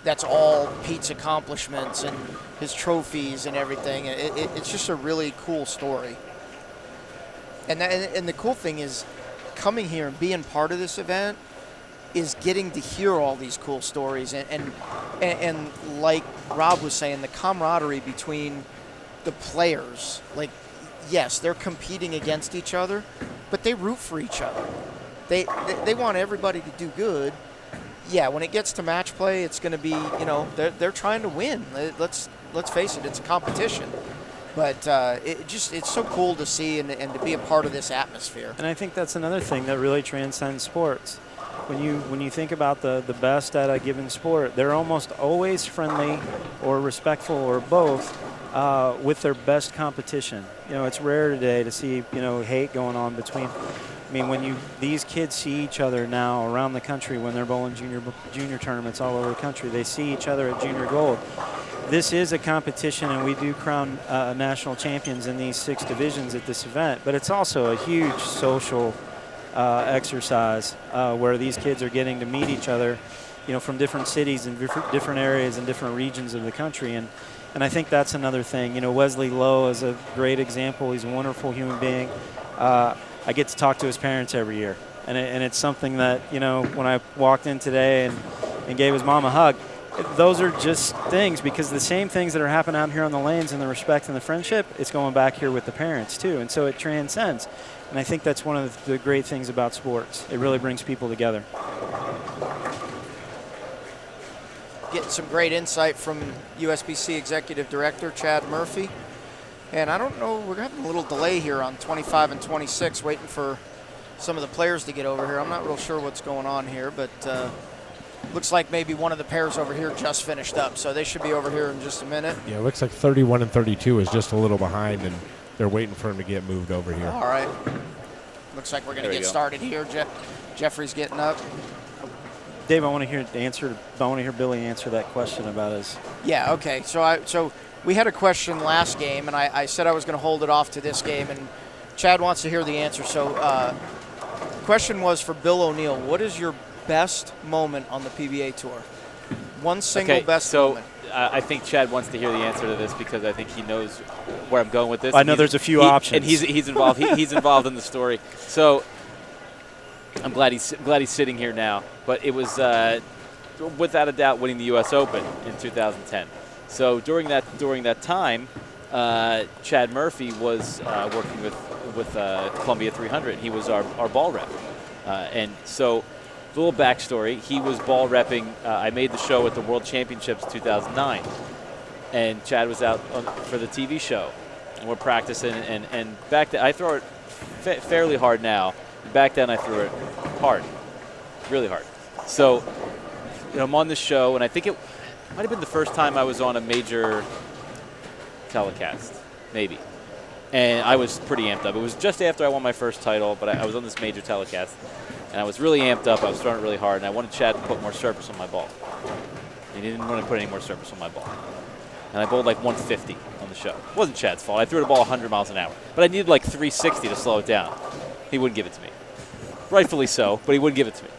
that's all Pete's accomplishments and his trophies and everything. It's just a really cool story. And the cool thing is, coming here and being part of this event is getting to hear all these cool stories. And like Rob was saying, the camaraderie between the players. Like, yes, they're competing against each other, but they root for each other. They want everybody to do good. Yeah, when it gets to match play, it's going to be, they're trying to win. Let's face it, it's a competition. But it's so cool to see and to be a part of this atmosphere. And I think that's another thing that really transcends sports. When you think about the best at a given sport, they're almost always friendly or respectful or both with their best competition. It's rare today to see hate going on between. I mean, when these kids see each other now around the country when they're bowling junior tournaments all over the country, they see each other at Junior Gold. This is a competition, and we do crown national champions in these 6 divisions at this event. But it's also a huge social exercise where these kids are getting to meet each other, from different cities and different areas and different regions of the country. And I think that's another thing. Wesley Lowe is a great example. He's a wonderful human being. I get to talk to his parents every year, and it's something that, when I walked in today and gave his mom a hug, those are just things, because the same things that are happening out here on the lanes and the respect and the friendship, it's going back here with the parents too, and so it transcends. And I think that's one of the great things about sports. It really brings people together. getting some great insight from USBC Executive Director Chad Murphy. And I don't know, we're having a little delay here on 25 and 26, waiting for some of the players to get over here. I'm not real sure what's going on here, but looks like maybe one of the pairs over here just finished up, so they should be over here in just a minute. Yeah, it looks like 31 and 32 is just a little behind, and they're waiting for him to get moved over here. All right. Looks like we're going to get started here. Jeffrey's getting up. Dave, I want to hear Billy answer that question about his. Yeah. Okay. So we had a question last game, and I said I was going to hold it off to this game, and Chad wants to hear the answer. So the question was for Bill O'Neill. What is your best moment on the PBA Tour? One single best moment. I think Chad wants to hear the answer to this because I think he knows where I'm going with this. I know there's a few options, and he's involved. He's involved in the story. So I'm glad he's sitting here now. But it was without a doubt winning the U.S. Open in 2010. So during that time, Chad Murphy was working with Columbia 300. He was our ball rep, and so. A little backstory, he was ball repping. I made the show at the World Championships 2009, and Chad was out for the TV show, and we're practicing, and back then, I throw it fairly hard now. Back then, I threw it hard, really hard. So, I'm on the show, and I think it might have been the first time I was on a major telecast, maybe. And I was pretty amped up. It was just after I won my first title, but I was on this major telecast. And I was really amped up. I was throwing it really hard, and I wanted Chad to put more surface on my ball. He didn't want to put any more surface on my ball. And I bowled like 150 on the show. It wasn't Chad's fault. I threw the ball 100 miles an hour. But I needed like 360 to slow it down. He wouldn't give it to me. Rightfully so, but he wouldn't give it to me.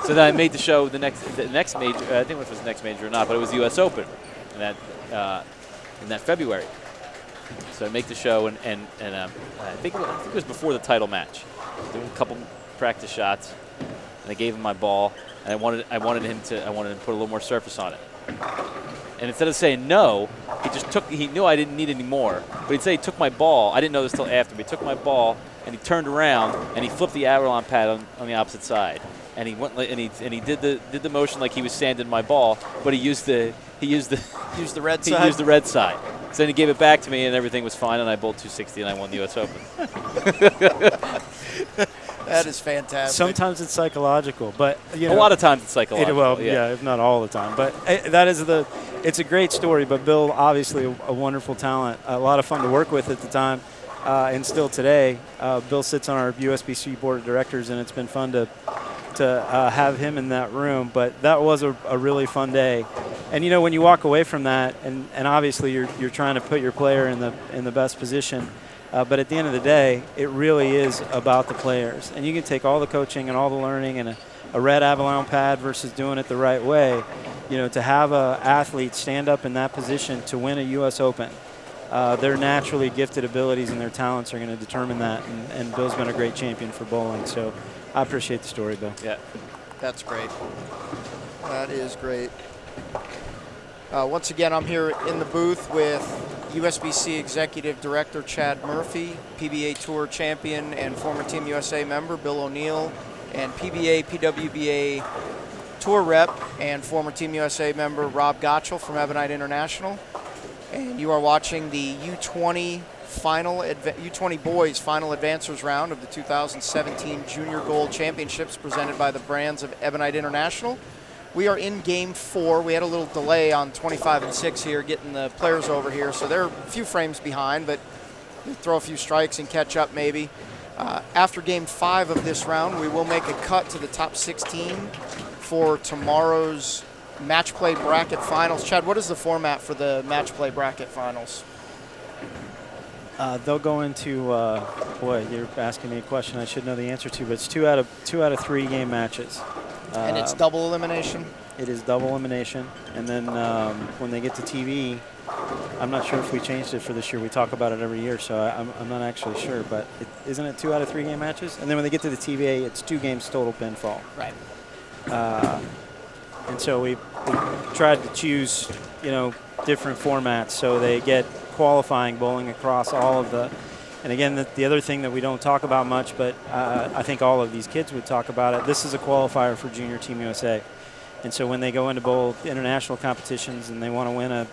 So then I made the show the next major. I think if it was the next major or not, but it was the U.S. Open in that February. So I make the show, and I think it was before the title match. Doing a couple practice shots, and I gave him my ball, and I wanted him to put a little more surface on it. And instead of saying no, he knew I didn't need any more, but he'd say he took my ball. I didn't know this till after, but he took my ball and he turned around and he flipped the Avalon pad on the opposite side, and he went and he did the motion like he was sanding my ball, but he used the red side. He used the red side. So then he gave it back to me, and everything was fine, and I bowled 260, and I won the U.S. Open. That is fantastic. Sometimes it's psychological, but a lot of times it's psychological. Yeah, if not all the time. But it's a great story. But Bill, obviously a wonderful talent, a lot of fun to work with at the time, and still today. Bill sits on our USBC board of directors, and it's been fun to have him in that room. But that was a really fun day. And when you walk away from that, and obviously you're trying to put your player in the best position. But at the end of the day, it really is about the players. And you can take all the coaching and all the learning and a red Avalon pad versus doing it the right way. To have an athlete stand up in that position to win a U.S. Open, their naturally gifted abilities and their talents are going to determine that. And Bill's been a great champion for bowling. So I appreciate the story, Bill. Yeah. That's great. That is great. Once again, I'm here in the booth with USBC Executive Director Chad Murphy, PBA Tour champion and former Team USA member Bill O'Neill, and PBA, PWBA Tour rep and former Team USA member Rob Gottschall from Ebonite International. And you are watching the U20 boys final advancers round of the 2017 Junior Gold Championships presented by the brands of Ebonite International. We are in Game 4. We had a little delay on 25 and 6 here, getting the players over here, so they're a few frames behind, but we'll throw a few strikes and catch up maybe. After Game 5 of this round, we will make a cut to the top 16 for tomorrow's match play bracket finals. Chad, what is the format for the match play bracket finals? They'll go into boy, you're asking me a question I should know the answer to, but it's two out of 3 game matches. And it's double elimination? It is double elimination. And then when they get to TV, I'm not sure if we changed it for this year. We talk about it every year, so I'm not actually sure. But isn't it 2 out of 3 game matches? And then when they get to the TVA, it's 2 games total pinfall. Right. And so we tried to choose, different formats so they get qualifying bowling across all of the. And again, the other thing that we don't talk about much, but I think all of these kids would talk about it, this is a qualifier for Junior Team USA. And so when they go into bowl international competitions and they want to win a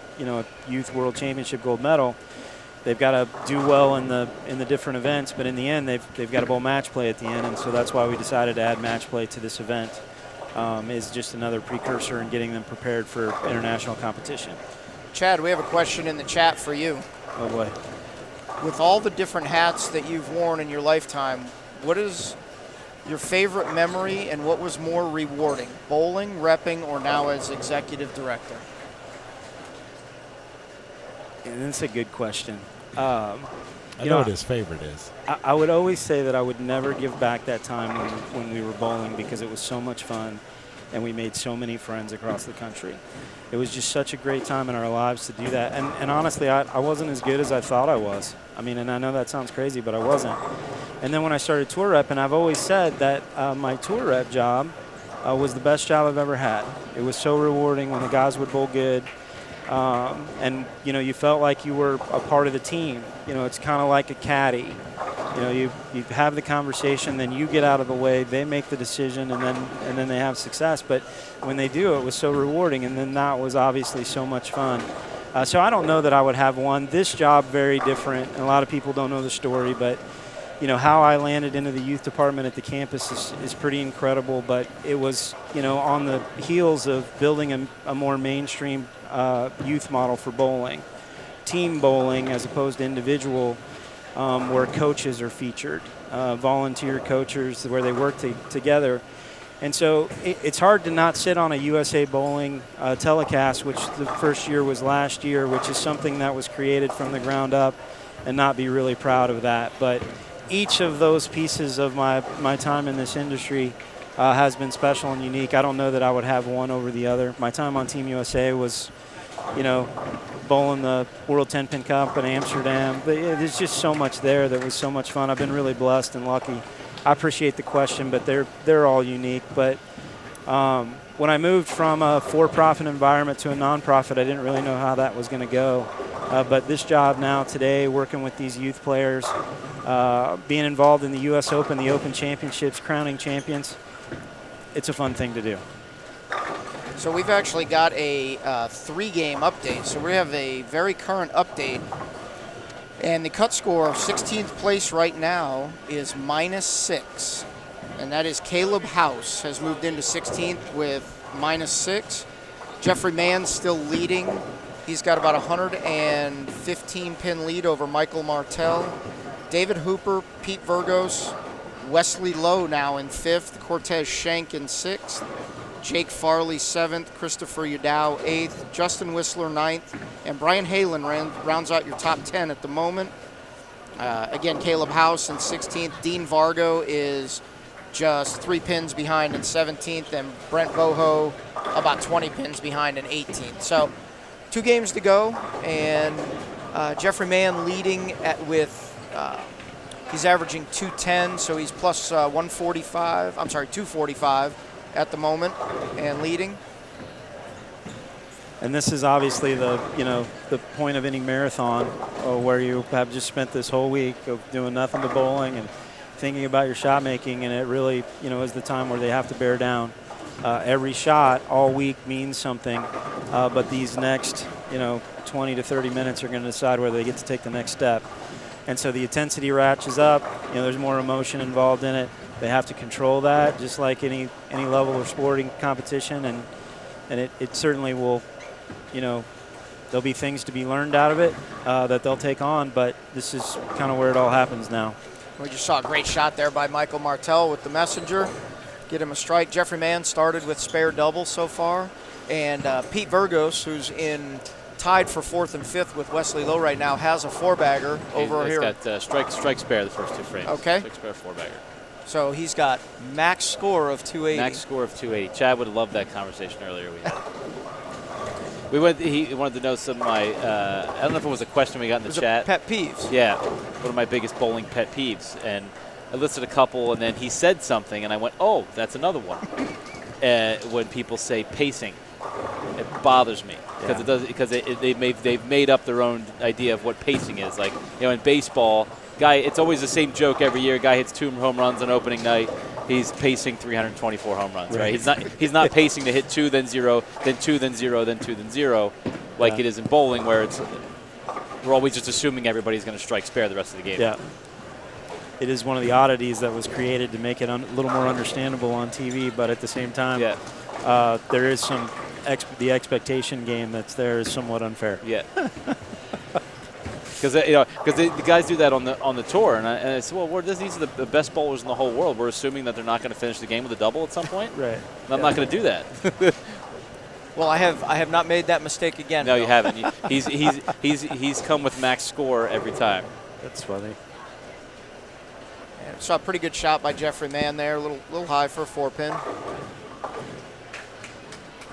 youth world championship gold medal, they've got to do well in the different events. But in the end, they've got a bowl match play at the end, and so that's why we decided to add match play to this event. Is just another precursor in getting them prepared for international competition. Chad, we have a question in the chat for you. Oh boy. With all the different hats that you've worn in your lifetime, what is your favorite memory and what was more rewarding, bowling, repping, or now as executive director? And that's a good question. I know what his favorite is. I would always say that I would never give back that time when we were bowling because it was so much fun and we made so many friends across the country. It was just such a great time in our lives to do that. And honestly, I wasn't as good as I thought I was. I mean, and I know that sounds crazy, but I wasn't. And then when I started tour repping, I've always said that my tour rep job was the best job I've ever had. It was so rewarding when the guys would bowl good. And, you felt like you were a part of the team. It's kind of like a caddy. You have the conversation, then you get out of the way, they make the decision, and then they have success. But when they do, it was so rewarding, and then that was obviously so much fun. So I don't know that I would have one. This job, very different, and a lot of people don't know the story, but how I landed into the youth department at the campus is pretty incredible. But it was, on the heels of building a more mainstream youth model for bowling, team bowling as opposed to individual, where coaches are featured, volunteer coaches where they work together. And so it's hard to not sit on a USA Bowling telecast, which the first year was last year, which is something that was created from the ground up, and not be really proud of that. But each of those pieces of my time in this industry has been special and unique. I don't know that I would have one over the other. My time on Team USA was, bowling the World 10-Pin Cup in Amsterdam. There's just so much there that was so much fun. I've been really blessed and lucky. I appreciate the question, but they're all unique. But when I moved from a for-profit environment to a non-profit, I didn't really know how that was going to go. But this job now today, working with these youth players, being involved in the U.S. Open, the Open Championships, crowning champions, it's a fun thing to do. So we've actually got a 3-game update. So we have a very current update. And the cut score of 16th place right now is -6. And that is Caleb House has moved into 16th with -6. Jeffrey Mann's still leading. He's got about 115 pin lead over Michael Martell. David Hooper, Pete Virgos, Wesley Lowe now in 5th, Cortez Schenk in 6th. Jake Farley 7th, Christopher Udow 8th, Justin Whistler 9th, and Brian Halen rounds out your top 10 at the moment. Again, Caleb House in 16th. Dean Vargo is just 3 pins behind in 17th, and Brent Boho about 20 pins behind in 18th. So 2 games to go, and Jeffrey Mann leading he's averaging 210, so he's plus 245 at the moment and leading. And this is obviously the point of any marathon where you have just spent this whole week of doing nothing but bowling and thinking about your shot making, and it really is the time where they have to bear down. Every shot all week means something, but these next 20 to 30 minutes are going to decide whether they get to take the next step. And so the intensity ratchets up. There's more emotion involved in it. They have to control that, just like any level of sporting competition, and it certainly will, there'll be things to be learned out of it that they'll take on, but this is kind of where it all happens now. We just saw a great shot there by Michael Martell with the messenger. Get him a strike. Jeffrey Mann started with spare doubles so far, and Pete Virgos, who's tied for 4th and 5th with Wesley Lowe right now, has a 4-bagger over here. He's got strike spare the first 2 frames. Okay. Strike spare 4-bagger. So he's got max score of 280. Max score of 280. Chad would have loved that conversation earlier we had. He wanted to know some of my, I don't know if it was a question we got in the chat. Pet peeves. Yeah, one of my biggest bowling pet peeves. And I listed a couple, and then he said something, and I went, oh, that's another one. When people say pacing, it bothers me because they've made up their own idea of what pacing is. Like, in baseball, it's always the same joke every year. Guy hits 2 home runs on opening night. he's pacing 324 home runs, right? He's not pacing to hit 2, then 0, then 2, then 0, then 2, then 0, like it is in bowling, where we're always just assuming everybody's going to strike spare the rest of the game. Yeah. It is one of the oddities that was created to make it a little more understandable on TV, but at the same time, there is some the expectation game that's there is somewhat unfair. Yeah. Because the guys do that on the tour, and I said, well, these are the best bowlers in the whole world. We're assuming that they're not going to finish the game with a double at some point. Right. And I'm not going to do that. Well, I have not made that mistake again. No, you haven't. He's come with max score every time. That's funny. Yeah, saw a pretty good shot by Jeffrey Mann there, a little high for a 4-pin.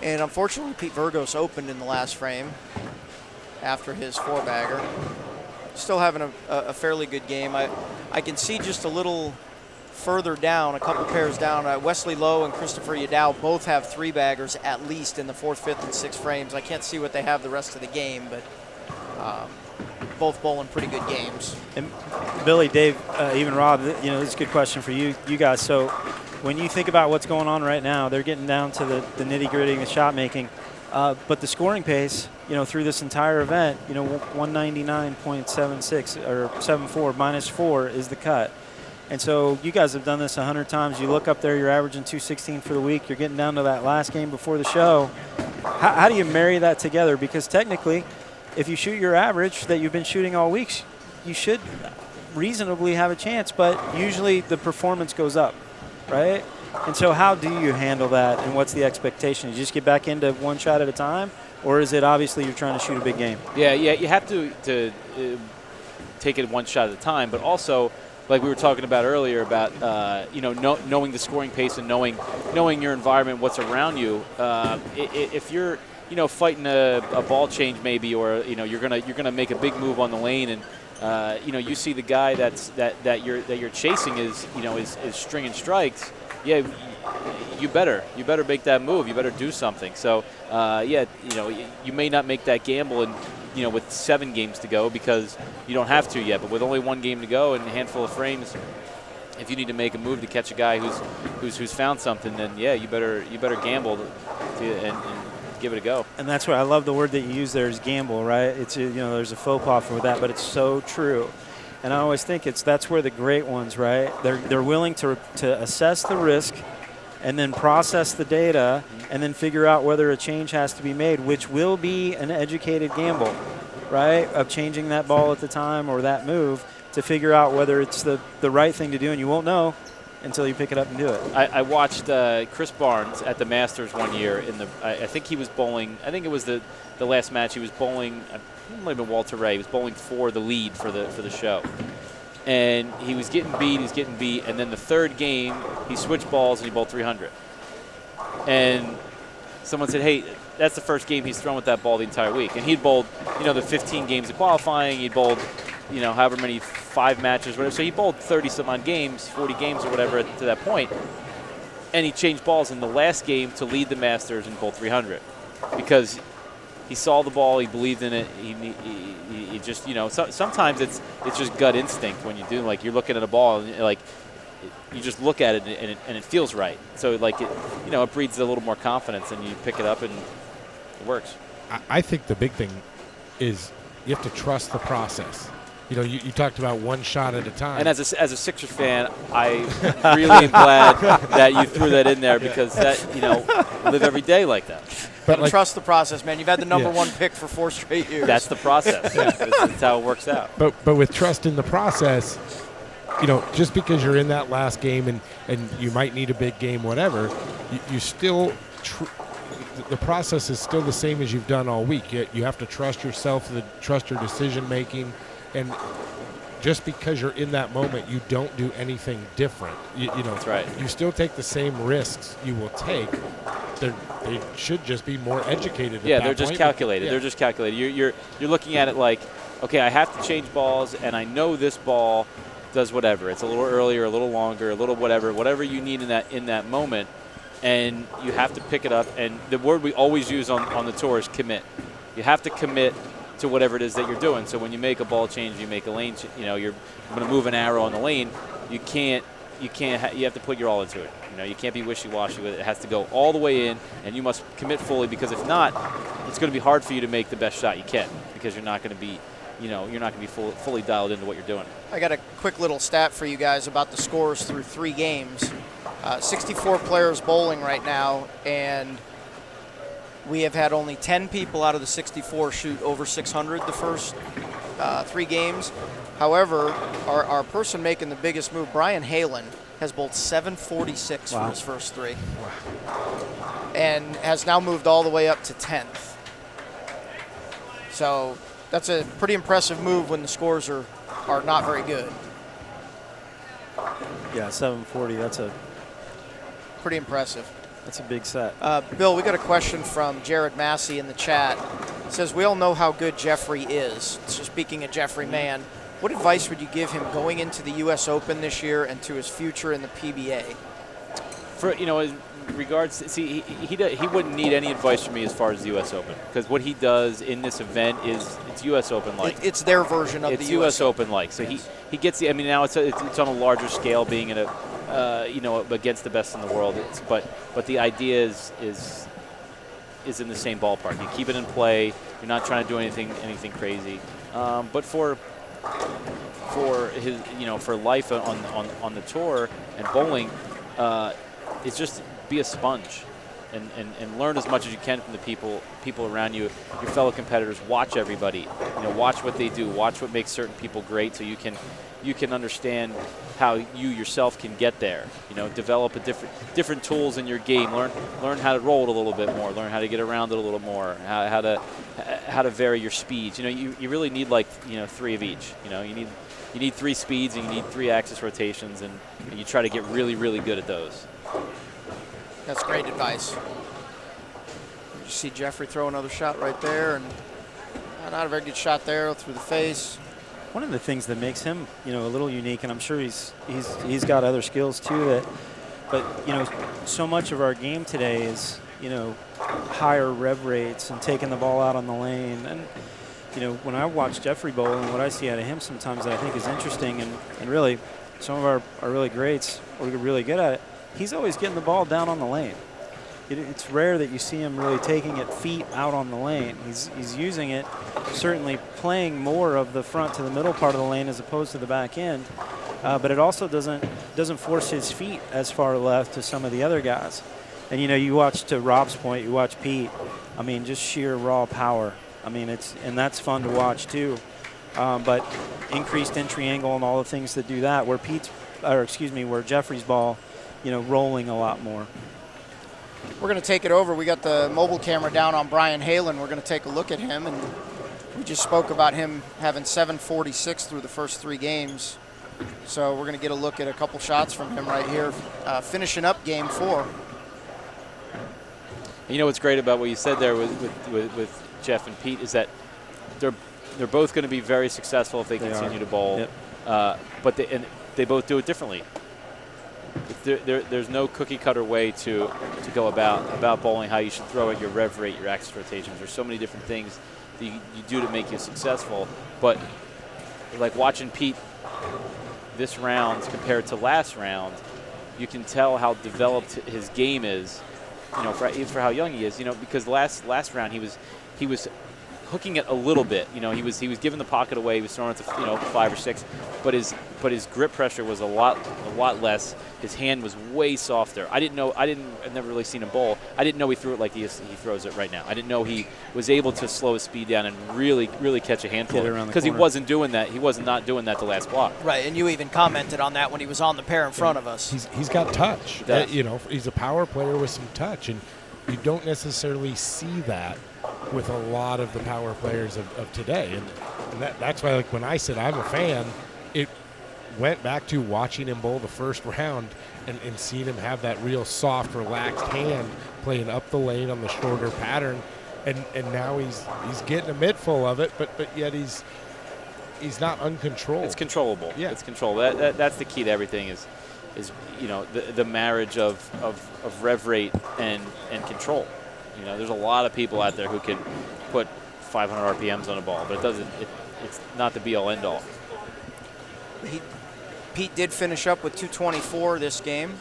And unfortunately, Pete Virgos opened in the last frame after his 4-bagger. Still having a fairly good game. I can see just a little further down, a couple pairs down, Wesley Lowe and Christopher Yadao both have 3-baggers at least in the 4th, 5th, and 6th frames. I can't see what they have the rest of the game, but both bowling pretty good games. And Billy, Dave, even Rob, this is a good question for you guys. So when you think about what's going on right now, they're getting down to the nitty-gritty and the shot making, but the scoring pace, through this entire event, 199.76 or 74 -4 is the cut. And so you guys have done this 100 times. You look up there, you're averaging 216 for the week. You're getting down to that last game before the show. How do you marry that together? Because technically, if you shoot your average that you've been shooting all week, you should reasonably have a chance, but usually the performance goes up, right? And so how do you handle that, and what's the expectation? You just get back into one shot at a time, or is it obviously you're trying to shoot a big game? Yeah, you have to take it one shot at a time, but also, like we were talking about earlier, about knowing the scoring pace and knowing your environment, what's around you. If you're fighting a ball change maybe, or you're gonna make a big move on the lane, and you see the guy that you're chasing is stringing strikes. Yeah, you better make that move. You better do something. So you may not make that gamble and with 7 games to go, because you don't have to yet. But with only 1 game to go and a handful of frames, if you need to make a move to catch a guy who's found something, then you better gamble and give it a go. And that's why I love the word that you use there, is gamble, right? It's there's a faux pas for that, but it's so true. And I always think that's where the great ones, right? They're willing to assess the risk, and then process the data, and then figure out whether a change has to be made, which will be an educated gamble, right, of changing that ball at the time or that move to figure out whether it's the right thing to do, and you won't know until you pick it up and do it. I watched Chris Barnes at the Masters one year. I think he was bowling, I think it was the last match he was bowling, it might have been Walter Ray, he was bowling for the lead for the show. And he was getting beat, and then the 3rd game, he switched balls and he bowled 300. And someone said, hey, that's the first game he's thrown with that ball the entire week. And he'd bowled, the 15 games of qualifying, he'd bowled, however many, 5 matches, whatever. So he bowled 30-some-odd games, 40 games or whatever to that point. And he changed balls in the last game to lead the Masters and bowled 300. Because he saw the ball, he believed in it. He just, sometimes it's just gut instinct when you do. Like, you're looking at a ball, and you just look at it and it feels right. So it breeds a little more confidence, and you pick it up and it works. I think the big thing is you have to trust the process. You talked about one shot at a time. And as a Sixers fan, I really am glad that you threw that in there, because that live every day like that. But trust the process, man. You've had the number 1 pick for 4 straight years. That's the process. That's how it works out. But with trust in the process, just because you're in that last game and you might need a big game, whatever, you still the process is still the same as you've done all week. You have to trust yourself, trust your decision making. And just because you're in that moment, you don't do anything different. That's right. You still take the same risks you will take. They should just be more educated. Yeah, they're just calculated. Yeah. They're just calculated. You're looking at it like, okay, I have to change balls, and I know this ball does whatever. It's a little earlier, a little longer, a little whatever you need in that moment, and you have to pick it up. And the word we always use on the tour is commit. You have to commit to whatever it is that you're doing. So when you make a ball change, you make a lane, you're going to move an arrow on the lane, you can't you can't. You have to put your all into it. You know, you can't be wishy-washy with it. It has to go all the way in, and you must commit fully, because if not, it's going to be hard for you to make the best shot you can, because you're not going to be, you're not going to be fully dialed into what you're doing. I got a quick little stat for you guys about the scores through 3 games. 64 players bowling right now, and we have had only 10 people out of the 64 shoot over 600 the first 3 games. However, our person making the biggest move, Brian Halen, has bowled 746 for his first 3. Wow. And has now moved all the way up to 10th. So that's a pretty impressive move when the scores are not very good. Yeah, 740. That's pretty impressive. That's a big set. Bill, we got a question from Jared Massey in the chat. It says, we all know how good Jeffrey is. So speaking of Jeffrey Mann, what advice would you give him going into the U.S. Open this year and to his future in the PBA? For in regards, he wouldn't need any advice from me as far as the U.S. Open, because what he does in this event it's U.S. Open like. It's their version of the U.S. Open like. So he gets the. I mean, now it's on a larger scale, being in a against the best in the world. But the idea is in the same ballpark. You keep it in play. You're not trying to do anything crazy. But for his for life on the tour and bowling, it's just be a sponge and learn as much as you can from the people around you, your fellow competitors. Watch everybody. Watch what they do. Watch what makes certain people great, so you can understand how you yourself can get there. Develop different tools in your game. Learn how to roll it a little bit more. Learn how to get around it a little more. How to vary your speeds. You really need 3 of each. You need 3 speeds, and you need 3 axis rotations, and you try to get really, really good at those. That's great advice. You see Jeffrey throw another shot right there, and not a very good shot there through the face. One of the things that makes him, a little unique, and I'm sure he's got other skills too. But so much of our game today is, higher rev rates and taking the ball out on the lane. And when I watch Jeffrey bowl and what I see out of him sometimes that I think is interesting, and really some of our really greats are really good at it. He's always getting the ball down on the lane. It's rare that you see him really taking it feet out on the lane. He's using it, certainly playing more of the front to the middle part of the lane as opposed to the back end, but it also doesn't force his feet as far left to some of the other guys. And you watch, to Rob's point, you watch Pete. I mean, just sheer raw power. I mean, and that's fun to watch too. But increased entry angle and all the things that do that, where Jeffrey's ball, rolling a lot more. We're going to take it over. We got the mobile camera down on Brian Halen. We're going to take a look at him, and we just spoke about him having 746 through the first 3 games. So we're going to get a look at a couple shots from him right here, finishing up game 4. What's great about what you said there with Jeff and Pete is that they're both going to be very successful if they continue to bowl. Yep. But they both do it differently. There's no cookie cutter way to go about bowling, how you should throw it, your rev rate, your axis rotations. There's so many different things that you do to make you successful. But like watching Pete this round compared to last round, you can tell how developed his game is. For how young he is. Because last round he was hooking it a little bit. He was giving the pocket away. He was throwing it to 5 or 6, but his grip pressure was a lot less. His hand was way softer. I've never really seen him bowl. I didn't know he threw it like he throws it right now. I didn't know he was able to slow his speed down and really catch a handful, because he wasn't doing that. He was not doing that the last block. Right, and you even commented on that when he was on the pair in front of us. He's got touch. He's a power player with some touch, and you don't necessarily see that with a lot of the power players of today. And that's why, when I said I'm a fan, it went back to watching him bowl the first round and seeing him have that real soft, relaxed hand playing up the lane on the shorter pattern. And now he's getting a mitt full of it, but yet he's not uncontrolled. It's controllable. Yeah, it's controllable. That's the key to everything is the marriage of rev rate and control. There's a lot of people out there who can put 500 RPMs on a ball, but it's not the be all end all. Pete did finish up with 224 this game.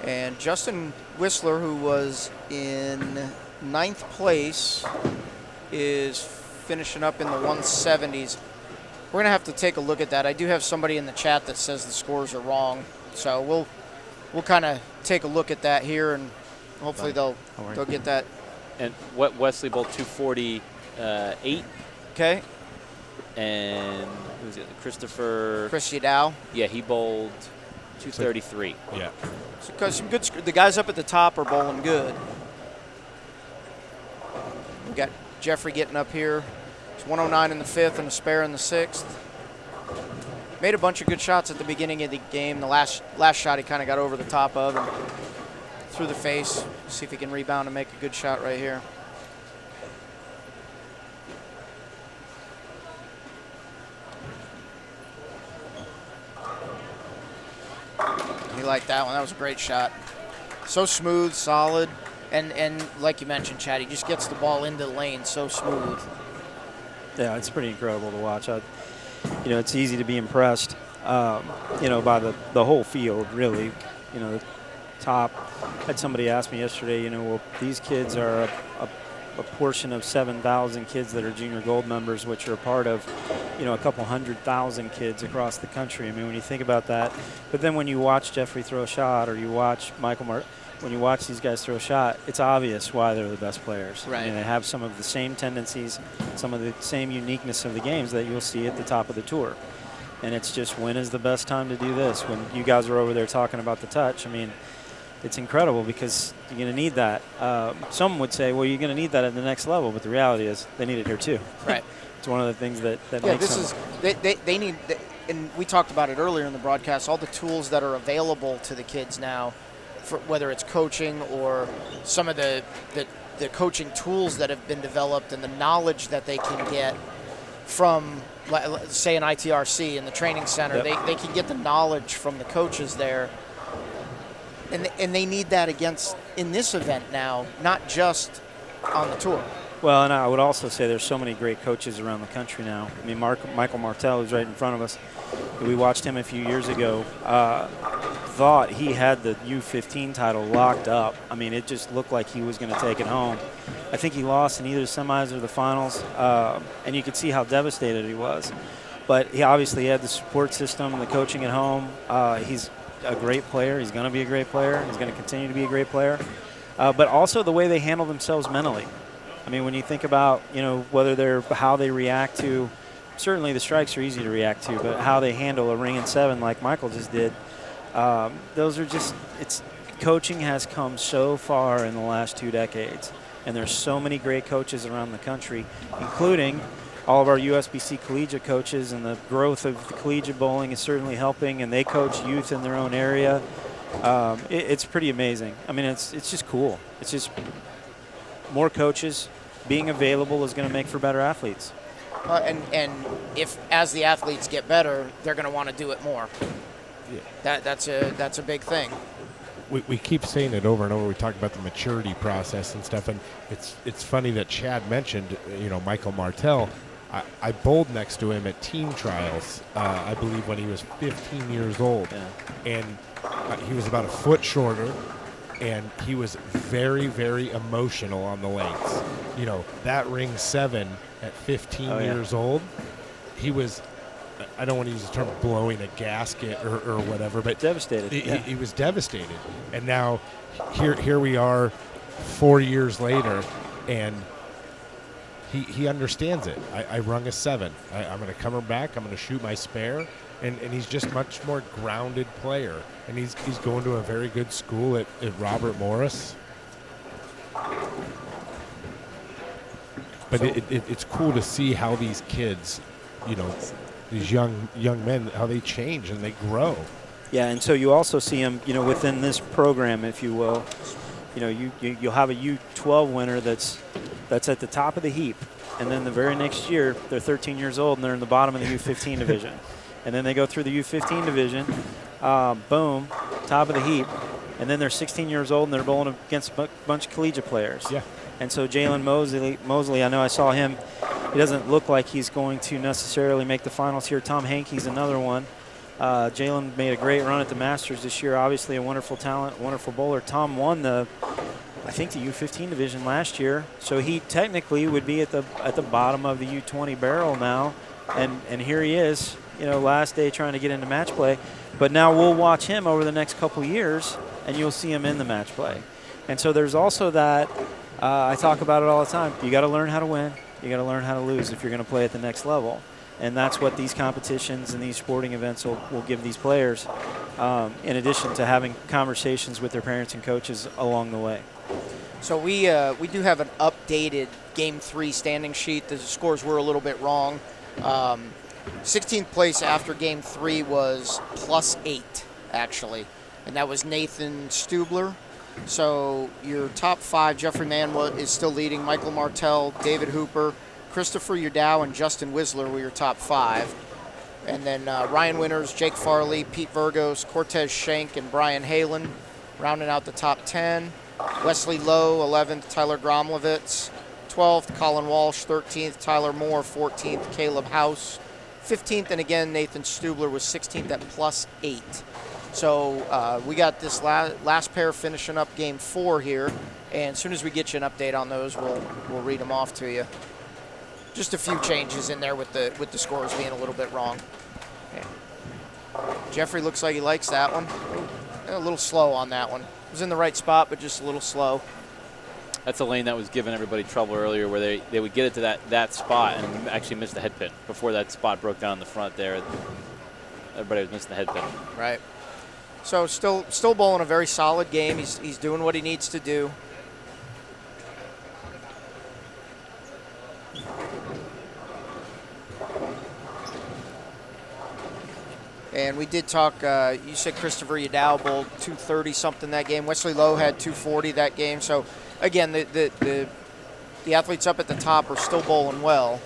And Justin Whistler, who was in 9th place, is finishing up in the 170s. We're going to have to take a look at that. I do have somebody in the chat that says the scores are wrong. So we'll kind of take a look at that here, and hopefully they'll get that. And Wesley bowled 248. Okay. And who was it? Chris Yadao. Yeah, he bowled 233. Yeah. So some good. The guys up at the top are bowling good. We got Jeffrey getting up here. It's 109 in the 5th and a spare in the 6th. Made a bunch of good shots at the beginning of the game. The last shot he kind of got over the top of and through the face. See if he can rebound and make a good shot right here. He liked that one. That was a great shot. So smooth, solid, and like you mentioned, Chad, he just gets the ball into the lane so smooth. Yeah, it's pretty incredible to watch. It's easy to be impressed, by the whole field, really. The top. Had somebody ask me yesterday, well, these kids are a portion of 7,000 kids that are junior gold members, which are a part of, a couple 100,000 kids across the country. I mean, when you think about that. But then when you watch Jeffrey throw a shot, or you watch when you watch these guys throw a shot, it's obvious why they're the best players. Right. I mean, they have some of the same tendencies, some of the same uniqueness of the games that you'll see at the top of the tour. And it's just, when is the best time to do this? When you guys are over there talking about the touch, I mean, it's incredible because you're going to need that. Some would say, well, you're going to need that at the next level, but the reality is they need it here too. Right. It's one of the things that yeah, makes this them. is they need, and we talked about it earlier in the broadcast, all the tools that are available to the kids now, for whether it's coaching or some of the coaching tools that have been developed and the knowledge that they can get from, say, an ITRC in the training center. Yep. They can get the knowledge from the coaches there. And they need that in this event now, not just on the tour. Well, and I would also say there's so many great coaches around the country now. I mean, Michael Martell, who's right in front of us, we watched him a few years ago, thought he had the U15 title locked up. I mean, it just looked like he was going to take it home. I think he lost in either the semis or the finals, and you could see how devastated he was. But he obviously had the support system and the coaching at home. He's a great player. He's going to be a great player. He's going to continue to be a great player. But also the way they handle themselves mentally. I mean, when you think about, how they react to, certainly the strikes are easy to react to, but how they handle a ring and 7 like Michael just did, those are just, coaching has come so far in the last 2 decades. And there's so many great coaches around the country, including all of our USBC collegiate coaches, and the growth of the collegiate bowling is certainly helping, and they coach youth in their own area. It's pretty amazing. I mean, it's just cool. It's just more coaches being available is going to make for better athletes. And if, as the athletes get better, they're going to want to do it more. Yeah. That's a big thing. We keep saying it over and over. We talk about the maturity process and stuff, and it's funny that Chad mentioned, Michael Martell. I bowled next to him at team trials, I believe, when he was 15 years old. Yeah. And he was about a foot shorter, and he was very, very emotional on the lanes. That ring 7 at 15 years old, he was, I don't want to use the term blowing a gasket or whatever, but devastated. He was devastated. And now here we are 4 years later, and he understands it. I rung a 7. I'm going to come back. I'm going to shoot my spare. And he's just much more grounded player. And he's going to a very good school at Robert Morris. But it's cool to see how these kids, these young men, how they change and they grow. Yeah, and so you also see them, within this program, if you will. You'll have a U12 winner that's at the top of the heap, and then the very next year they're 13 years old and they're in the bottom of the U15 division, and then they go through the U15 division, boom, top of the heap, and then they're 16 years old and they're bowling against a bunch of collegiate players. Yeah. And so Jalen Mosley, I know I saw him. He doesn't look like he's going to necessarily make the finals here. Tom Hankey's another one. Jalen made a great run at the Masters this year. Obviously a wonderful talent, wonderful bowler. Tom won I think the U15 division last year, so he technically would be at the bottom of the U20 barrel now, and here he is, last day trying to get into match play. But now we'll watch him over the next couple years, and you'll see him in the match play. And so there's also that. I talk about it all the time. You got to learn how to win. You got to learn how to lose if you're going to play at the next level. And that's what these competitions and these sporting events will give these players, in addition to having conversations with their parents and coaches along the way. So we do have an updated Game 3 standing sheet. The scores were a little bit wrong. 16th place after Game 3 was +8, actually. And that was Nathan Stubler. So your top 5, Jeffrey Mann is still leading. Michael Martell, David Hooper, Christopher Udow, and Justin Whistler were your top 5. And then Ryan Winters, Jake Farley, Pete Virgos, Cortez Schenk, and Brian Halen rounding out the top 10. Wesley Lowe, 11th, Tyler Gromlovitz, 12th, Colin Walsh, 13th, Tyler Moore, 14th, Caleb House, 15th, and again, Nathan Stubler was 16th at +8. So we got this last pair finishing up Game 4 here, and as soon as we get you an update on those, we'll read them off to you. Just a few changes in there with the scores being a little bit wrong. Okay. Jeffrey looks like he likes that one. A little slow on that one. Was in the right spot, but just a little slow. That's a lane that was giving everybody trouble earlier, where they would get it to that spot and actually miss the head pin before that spot broke down in the front there. Everybody was missing the head pin. Right. So still bowling a very solid game. He's doing what he needs to do. And we did talk, you said Christopher Udow bowled 230 something that game. Wesley Lowe had 240 that game. So again, the athletes up at the top are still bowling well.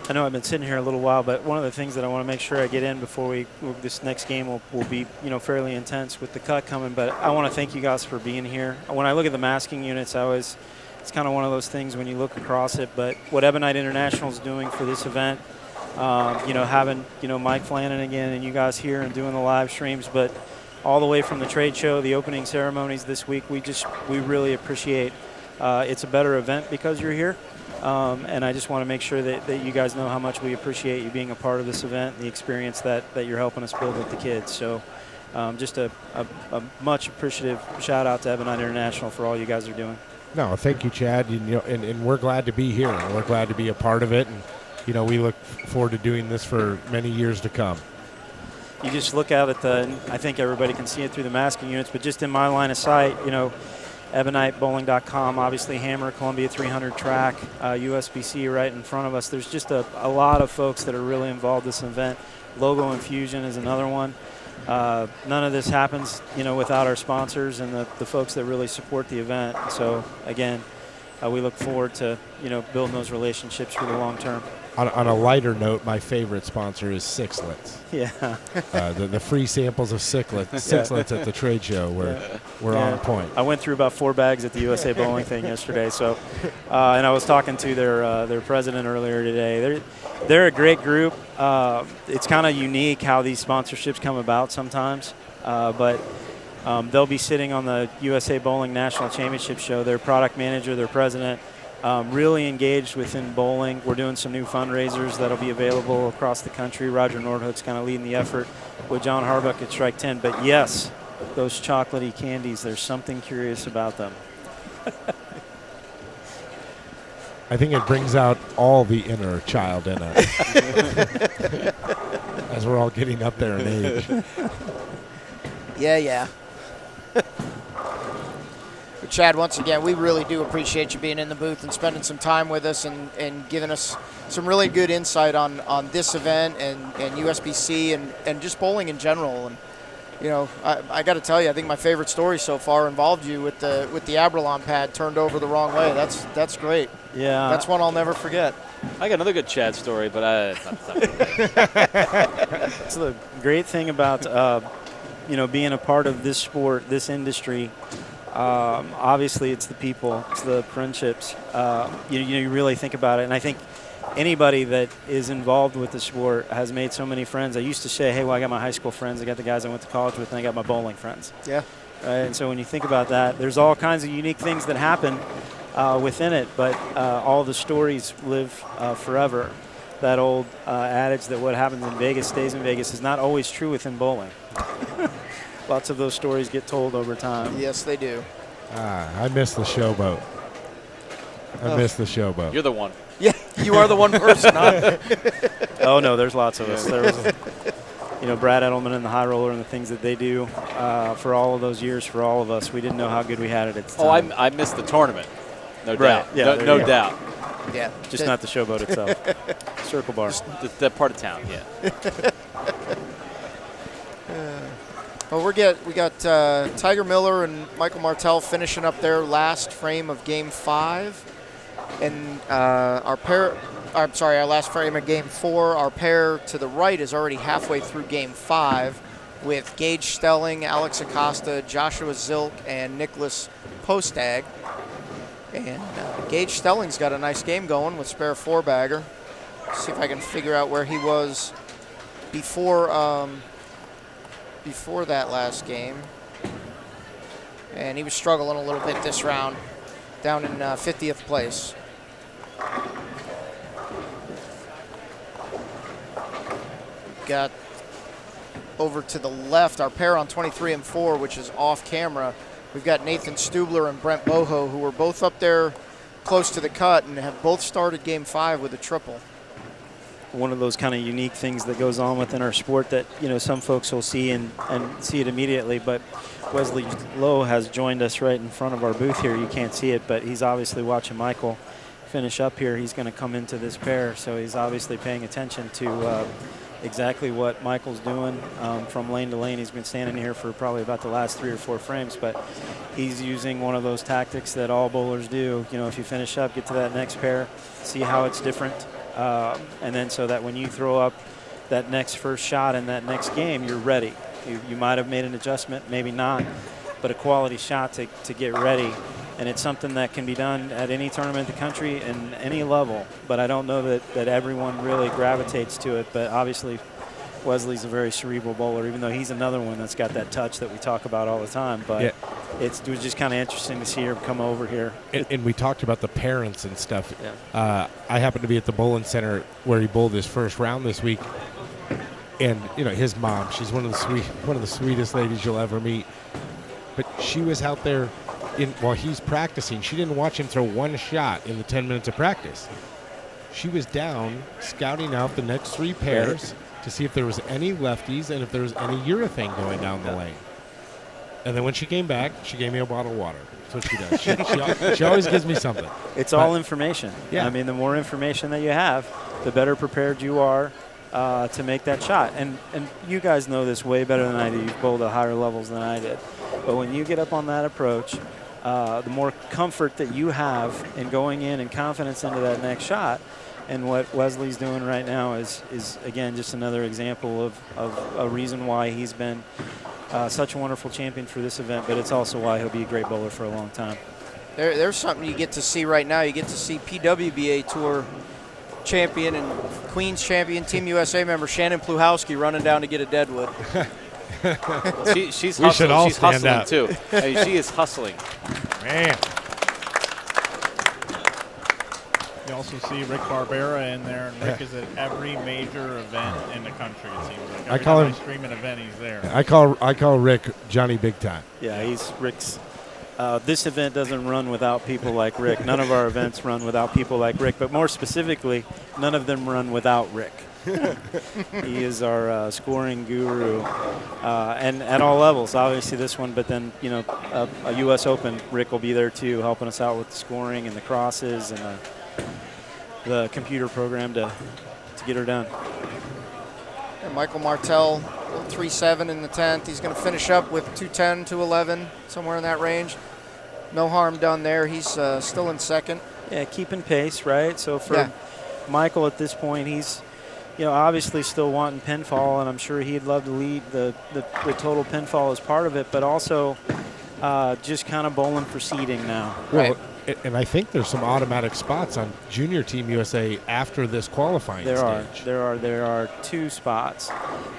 I know I've been sitting here a little while, but one of the things that I want to make sure I get in before this next game will be fairly intense with the cut coming. But I want to thank you guys for being here. When I look at the masking units, it's kind of one of those things when you look across it. But what Ebonite International is doing for this event, having Mike Flanagan and you guys here and doing the live streams, but all the way from the trade show, the opening ceremonies this week, we really appreciate. It's a better event because you're here. And I just want to make sure that you guys know how much we appreciate you being a part of this event and the experience that you're helping us build with the kids. So just a much appreciative shout out to Ebonite International for all you guys are doing. No, thank you, Chad. And we're glad to be here. And we're glad to be a part of it. And, we look forward to doing this for many years to come. You just look out at I think everybody can see it through the masking units, but just in my line of sight, EboniteBowling.com, obviously Hammer, Columbia 300 track, USBC right in front of us. There's just a lot of folks that are really involved in this event. Logo Infusion is another one. None of this happens, without our sponsors and the folks that really support the event. So again, we look forward to, building those relationships for the long term. On a lighter note, my favorite sponsor is Sixlets. Yeah. The free samples of Sixlets at the trade show were on point. I went through about 4 bags at the USA Bowling thing yesterday. So, and I was talking to their president earlier today. They're a great group. It's kind of unique how these sponsorships come about sometimes, but they'll be sitting on the USA Bowling National Championship show. Their product manager, their president. Really engaged within bowling. We're doing some new fundraisers that'll be available across the country. Roger Nordhook's kind of leading the effort with John Harbuck at Strike 10. But yes, those chocolatey candies, there's something curious about them. I think it brings out all the inner child in us as we're all getting up there in age. Yeah. But Chad, once again, we really do appreciate you being in the booth and spending some time with us and giving us some really good insight on this event and USBC and just bowling in general. And I got to tell you, I think my favorite story so far involved you with the Abralon pad turned over the wrong way. That's great. Yeah, that's one I'll never forget. I got another good Chad story, but It's the great thing about being a part of this sport, this industry. Obviously, it's the people, it's the friendships. You really think about it, and I think anybody that is involved with the sport has made so many friends. I used to say, hey, well, I got my high school friends, I got the guys I went to college with, and I got my bowling friends. Yeah. And so when you think about that, there's all kinds of unique things that happen within it, but all the stories live forever. That old adage that what happens in Vegas stays in Vegas is not always true within bowling. Lots of those stories get told over time. Yes, they do. I miss the showboat. I miss the showboat. You're the one. Yeah, you are the one person. Huh? Oh, no, there's lots of us. There was, Brad Edelman and the high roller and the things that they do for all of those years for all of us. We didn't know how good we had it at the time. I missed the tournament. No Right. doubt. Yeah, no doubt. Yeah. Just not the showboat itself. Circle bar. That part of town, yeah. Well, we got Tiger Miller and Michael Martell finishing up their last frame of Game 5, and our last frame of Game 4. Our pair to the right is already halfway through Game 5, with Gage Stelling, Alex Acosta, Joshua Zilk, and Nicholas Postag. And Gage Stelling's got a nice game going with spare 4-bagger. See if I can figure out where he was before that last game. And he was struggling a little bit this round, down in 50th place. Got over to the left, our pair on 23 and 4, which is off camera. We've got Nathan Stubler and Brent Boho, who were both up there close to the cut and have both started Game 5 with a triple. One of those kind of unique things that goes on within our sport that, some folks will see and see it immediately, but Wesley Lowe has joined us right in front of our booth here. You can't see it, but he's obviously watching Michael finish up here. He's going to come into this pair, so he's obviously paying attention to exactly what Michael's doing from lane to lane. He's been standing here for probably about the last 3 or 4 frames, but he's using one of those tactics that all bowlers do. If you finish up, get to that next pair, see how it's different, and then so that when you throw up that next first shot in that next game, you're ready. You might have made an adjustment, maybe not, but a quality shot to get ready. And it's something that can be done at any tournament in the country and any level. But I don't know that everyone really gravitates to it. But obviously, Wesley's a very cerebral bowler, even though he's another one that's got that touch that we talk about all the time. But Yeah. it was just kind of interesting to see her come over here. And we talked about the parents and stuff. Yeah. I happened to be at the bowling center where he bowled his first round this week, and his mom, she's one of the sweetest ladies you'll ever meet. But she was out there while he's practicing. She didn't watch him throw one shot in the 10 minutes of practice. She was down scouting out the next 3 pairs to see if there was any lefties and if there was any urethane going down the lane. And then when she came back, she gave me a bottle of water. That's what she does. She always gives me something. It's all information. Yeah. I mean, the more information that you have, the better prepared you are to make that shot. And you guys know this way better than I do. You've bowled at higher levels than I did. But when you get up on that approach, the more comfort that you have in going in and confidence into that next shot. And what Wesley's doing right now is again, just another example of a reason why he's been such a wonderful champion for this event, but it's also why he'll be a great bowler for a long time. There's something you get to see right now. You get to see PWBA Tour champion and Queens champion, Team USA member Shannon Pluhowski running down to get a deadwood. She's We should hustling. all She's stand hustling up. too. I mean, she is hustling. Man. You also see Rick Barbera in there, and Rick is at every major event in the country, it seems like. Every call time him- I stream an event, he's there. I call Rick Johnny Big Time. Yeah, he's Rick's. This event doesn't run without people like Rick. None of our events run without people like Rick, but more specifically, none of them run without Rick. He is our scoring guru, and at all levels. Obviously this one, but then a U.S. Open, Rick will be there too, helping us out with the scoring and the crosses and the computer program to get her done. And Michael Martell, 3-7 in the 10th. He's going to finish up with 210, 211, somewhere in that range. No harm done there. He's still in second. Yeah, keeping pace, right? So for Michael at this point, he's obviously still wanting pinfall, and I'm sure he'd love to lead the total pinfall as part of it, but also just kind of bowling for seeding now. Well, And I think there's some automatic spots on Junior Team USA after this qualifying stage. There are 2 spots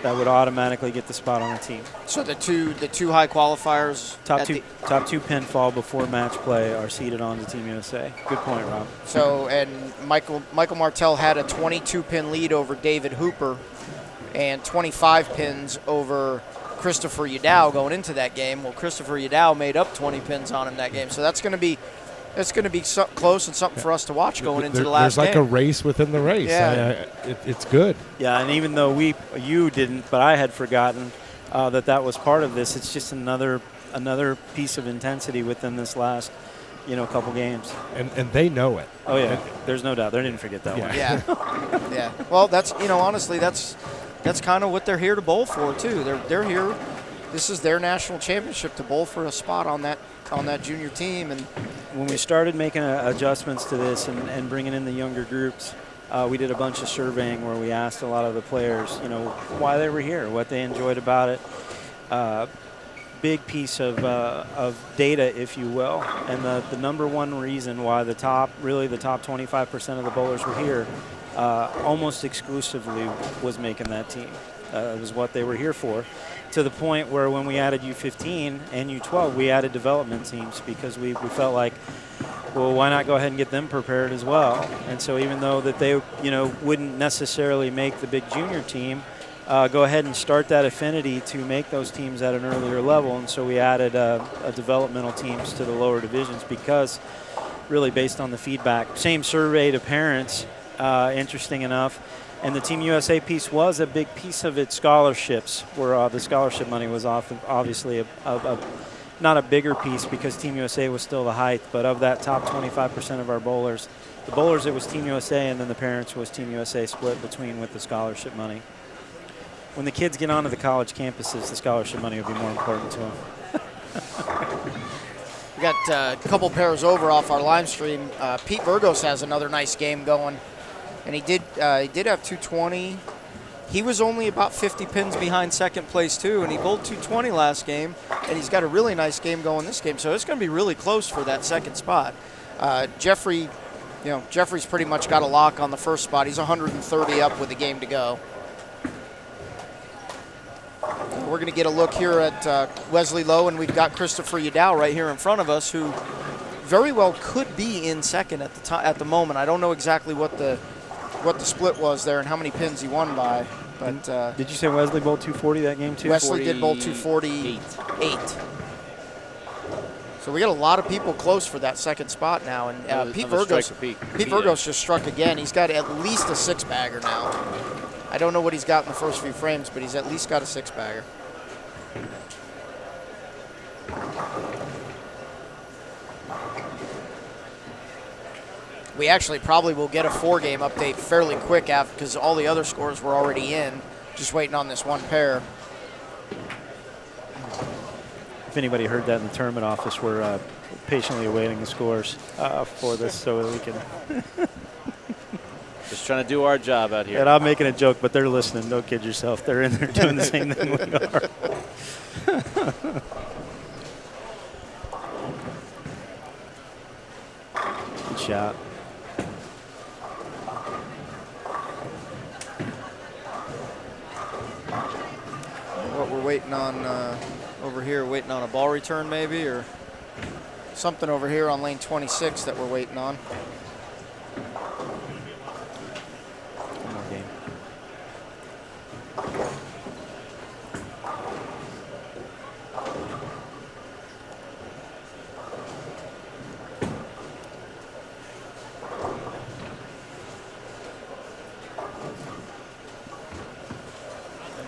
that would automatically get the spot on the team. So the two high qualifiers. Top 2 pinfall before match play are seeded on to Team USA. Good point, Rob. So, and Michael Martell had a 22-pin lead over David Hooper and 25 pins over Christopher Yadao going into that game. Well, Christopher Yadao made up 20 pins on him that game. So that's going to be close and something for us to watch going into the last game. There's like a race within the race. Yeah. It's good. Yeah, and even though you didn't, but I had forgotten that was part of this. It's just another piece of intensity within this last, couple games. And they know it. Oh yeah, there's no doubt. They didn't forget that one. Yeah. Yeah. Well, that's honestly that's kind of what they're here to bowl for too. They're here. This is their national championship to bowl for a spot on that junior team. And when we started making adjustments to this and bringing in the younger groups, we did a bunch of surveying where we asked a lot of the players, why they were here, what they enjoyed about it. Big piece of data, if you will, and the number one reason why the top 25% of the bowlers were here almost exclusively was making that team. It was what they were here for, to the point where when we added U15 and U12, we added development teams because we felt like, well, why not go ahead and get them prepared as well? And so even though that they wouldn't necessarily make the big junior team, go ahead and start that affinity to make those teams at an earlier level. And so we added developmental teams to the lower divisions because really based on the feedback. Same survey to parents, interesting enough. And the Team USA piece was a big piece of its scholarships, where the scholarship money was obviously not a bigger piece because Team USA was still the height, but of that top 25% of our bowlers, it was Team USA, and then the parents was Team USA split between with the scholarship money. When the kids get onto the college campuses, the scholarship money will be more important to them. We got a couple pairs over off our live stream. Pete Burgos has another nice game going. And he did have 220. He was only about 50 pins behind second place too, and he bowled 220 last game, and he's got a really nice game going this game. So it's going to be really close for that second spot. Jeffrey's pretty much got a lock on the first spot. He's 130 up with a game to go. We're going to get a look here at Wesley Lowe, and we've got Christopher Yadao right here in front of us, who very well could be in second at the moment. I don't know exactly what the split was there and how many pins he won by. But did you say Wesley bowled 240 that game too? Wesley did bowl 248. So we got a lot of people close for that second spot now. And Pete Burgos just struck again. He's got at least a six-bagger now. I don't know what he's got in the first few frames, but he's at least got a six-bagger. We actually probably will get a 4-game update fairly quick after, because all the other scores were already in, just waiting on this one pair. If anybody heard that in the tournament office, we're patiently awaiting the scores for this so that we can. Just trying to do our job out here. And I'm making a joke, but they're listening. Don't kid yourself. They're in there doing the same thing we are. Good shot. What we're waiting on over here, waiting on a ball return maybe, or something over here on lane 26 that we're waiting on. One more game.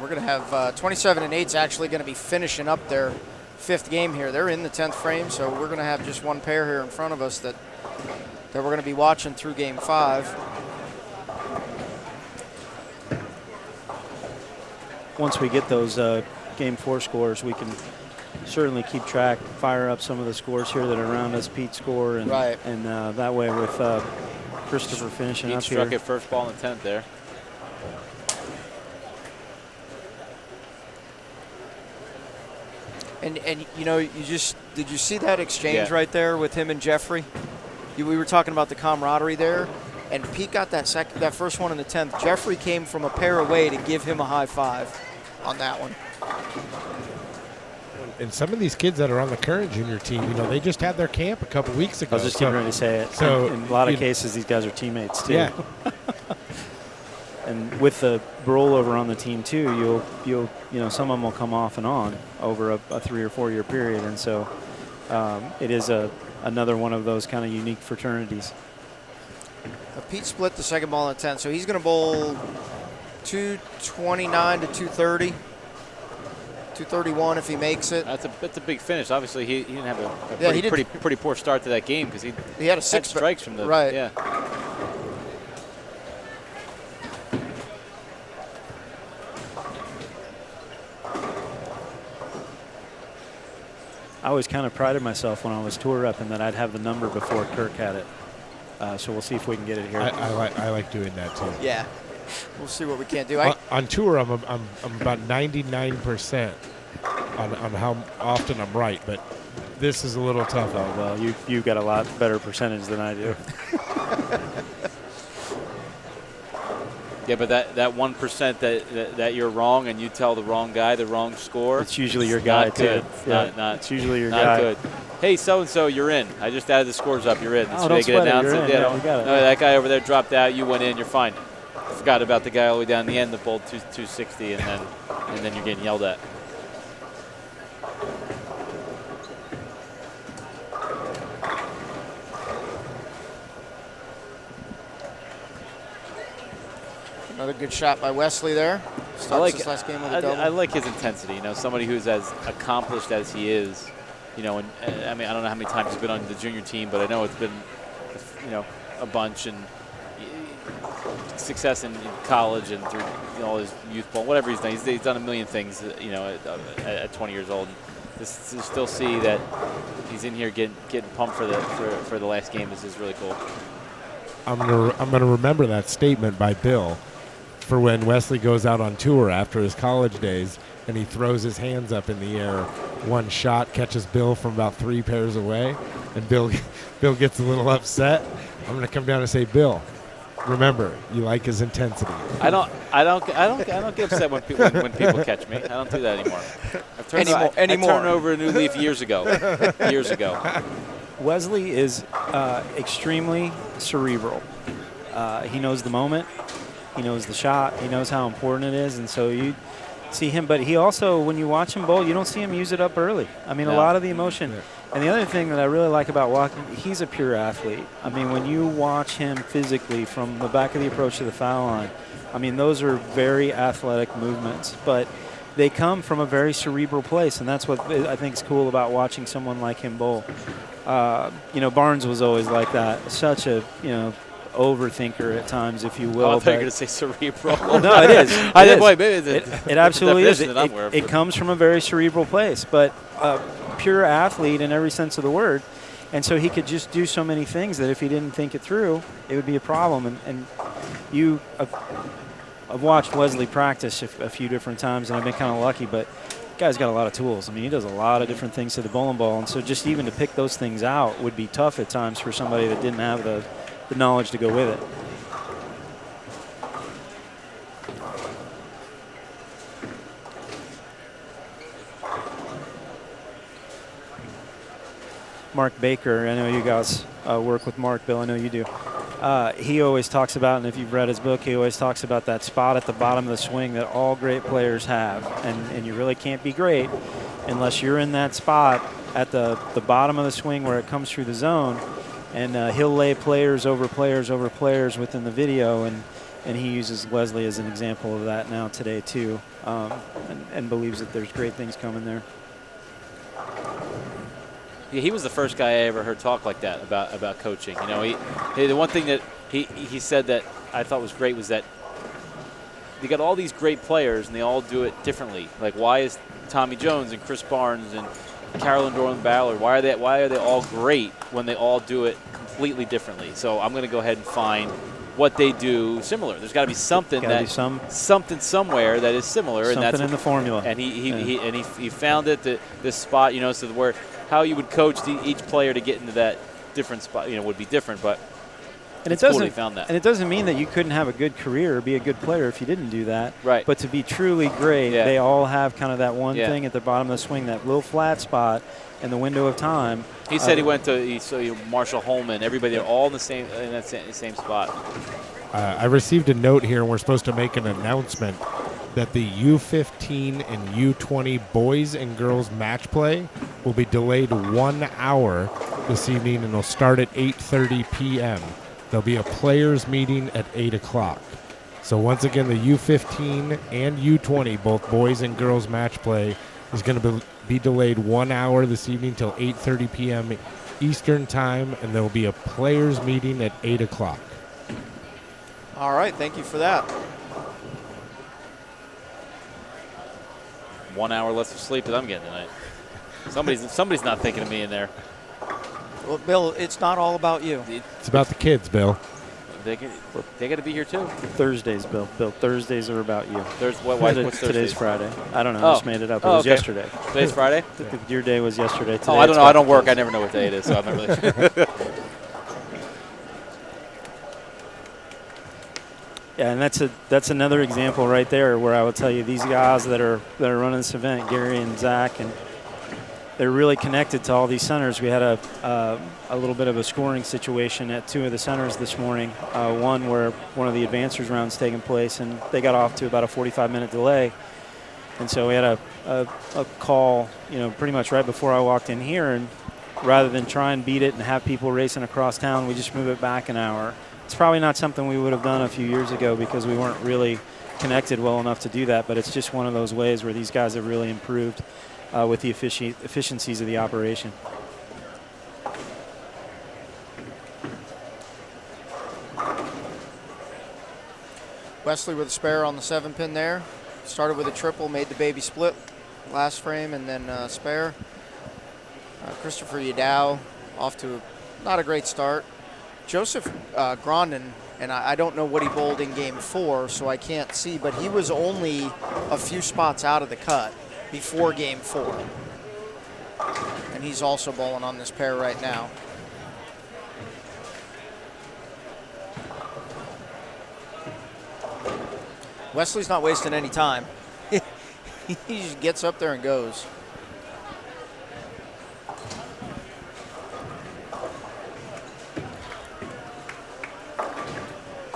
We're going to have 27 and 8's actually going to be finishing up their 5th game here. They're in the 10th frame, so we're going to have just one pair here in front of us that we're going to be watching through game 5. Once we get those game 4 scores, we can certainly keep track, fire up some of the scores here that are around us, Pete's score, and, right. And that way with Christopher finishing Pete up struck here. at first ball in the 10th there. And you know, did you see that exchange right there with him and Jeffrey? we were talking about the camaraderie there, and Pete got that first one in the 10th. Jeffrey came from a pair away to give him a high five on that one. And some of these kids that are on the current junior team, they just had their camp a couple weeks ago. I was just getting ready to say it. So in a lot of cases, these guys are teammates too. Yeah. And with the rollover on the team too, you'll some of them will come off and on over a 3 or 4 year period, and so it is another one of those kind of unique fraternities. Pete split the second ball in the 10th, so he's going to bowl 229 to 230. 231 if he makes it. That's a big finish. Obviously, he didn't have a pretty poor start to that game because he had a 6 strikes from the right. Yeah. I always kind of prided myself when I was tour repping that I'd have the number before Kirk had it. So we'll see if we can get it here. I like doing that too. Yeah. We'll see what we can do. On tour, I'm about 99% on how often I'm right, but this is a little tough. Oh, well, you've got a lot better percentage than I do. Yeah, but that 1% that you're wrong and you tell the wrong guy the wrong score. It's usually your guy not too. Good. Yeah, it's usually your not guy. Good. Hey, so and so, you're in. I just added the scores up. You're in. Oh, don't sweat it. You're in. Yeah, we got it. No, that guy over there dropped out. You went in. You're fine. Forgot about the guy all the way down the end that bowled 260, and then you're getting yelled at. Another good shot by Wesley there. Starts his last game with a double. I like his intensity. Somebody who's as accomplished as he is. And I mean, I don't know how many times he's been on the junior team, but I know it's been, a bunch, and success in college and through all his youth ball, whatever he's done. He's done a million things, at 20 years old. And to still see that he's in here getting pumped for the last game is really cool. I'm gonna remember that statement by Bill for when Wesley goes out on tour after his college days and he throws his hands up in the air. One shot catches Bill from about 3 pairs away, and Bill gets a little upset. I'm gonna come down and say, Bill, remember, you like his intensity. I don't get upset when people catch me. I don't do that anymore. I turned over a new leaf years ago. Wesley is extremely cerebral. He knows the moment. He knows the shot. He knows how important it is, and so you see him. But he also, when you watch him bowl, you don't see him use it up early. I mean, a lot of the emotion. Yeah. And the other thing that I really like about Walker, he's a pure athlete. I mean, when you watch him physically from the back of the approach to the foul line, I mean, those are very athletic movements, but they come from a very cerebral place, and that's what I think is cool about watching someone like him bowl. Barnes was always like that, such a, overthinker at times, if you will. Oh, I thought you were going to say cerebral. No, it is. It absolutely is. It comes from a very cerebral place, but pure athlete in every sense of the word. And so he could just do so many things that if he didn't think it through, it would be a problem. And I've watched Wesley practice a few different times, and I've been kind of lucky, but the guy's got a lot of tools. I mean, he does a lot of different things to the bowling ball, and so just even to pick those things out would be tough at times for somebody that didn't have the knowledge to go with it. Mark Baker, I know you guys work with Mark, Bill, I know you do. He always talks about, and if you've read his book, he always talks about that spot at the bottom of the swing that all great players have. And you really can't be great unless you're in that spot at the bottom of the swing where it comes through the zone. And he'll lay players over players over players within the video, and he uses Wesley as an example of that now today too, and believes that there's great things coming there. Yeah, he was the first guy I ever heard talk like that about coaching. The one thing that he said that I thought was great was that you got all these great players and they all do it differently. Like, why is Tommy Jones and Chris Barnes and Carolyn Dorland Ballard, why are they all great when they all do it completely differently? So I'm going to go ahead and find what they do similar. There's got to be something something somewhere that is similar, something, and that's in the formula. And he found it, this spot, so where how you would coach each player to get into that different spot, would be different, but And it's it cool doesn't they found that. And it doesn't mean that you couldn't have a good career or be a good player if you didn't do that. Right. But to be truly great, Yeah. they all have kind of that one Yeah. thing at the bottom of the swing, that little flat spot in the window of time. He said he saw Marshall Holman, everybody, they're all in that same spot. I received a note here, and we're supposed to make an announcement that the U15 and U20 boys and girls match play will be delayed 1 hour this evening, and it'll start at 8:30 p.m. There'll be a players' meeting at 8 o'clock. So once again, the U15 and U20, both boys and girls match play, is going to be delayed 1 hour this evening till 8:30 p.m. Eastern time, and there will be a players' meeting at 8 o'clock. All right, thank you for that. 1 hour less of sleep that I'm getting tonight. Somebody's not thinking of me in there. Well, Bill, it's not all about you. It's about the kids, Bill. They got to be here too. Thursdays, Bill. Thursdays are about you. What's Today's Thursdays? Friday. I don't know. I just made it up. It was okay. yesterday. Today's Friday? Your day was yesterday. Today I don't it's know. I don't work. Thursday. I never know what day it is, so I'm not really sure. Yeah, and that's another example right there where I would tell you these guys that are running this event, Gary and Zach, and they're really connected to all these centers. We had a little bit of a scoring situation at two of the centers this morning. One where one of the advancers rounds taking place, and they got off to about a 45-minute delay. And so we had a call, pretty much right before I walked in here, and rather than try and beat it and have people racing across town, we just move it back an hour. It's probably not something we would have done a few years ago because we weren't really connected well enough to do that, but it's just one of those ways where these guys have really improved with the efficiencies of the operation. Wesley with a spare on the 7-pin there. Started with a triple, made the baby split last frame, and then spare. Christopher Yadao off to not a great start. Joseph Grondin, and I don't know what he bowled in game 4, so I can't see, but he was only a few spots out of the cut before game 4. And he's also bowling on this pair right now. Wesley's not wasting any time. He just gets up there and goes.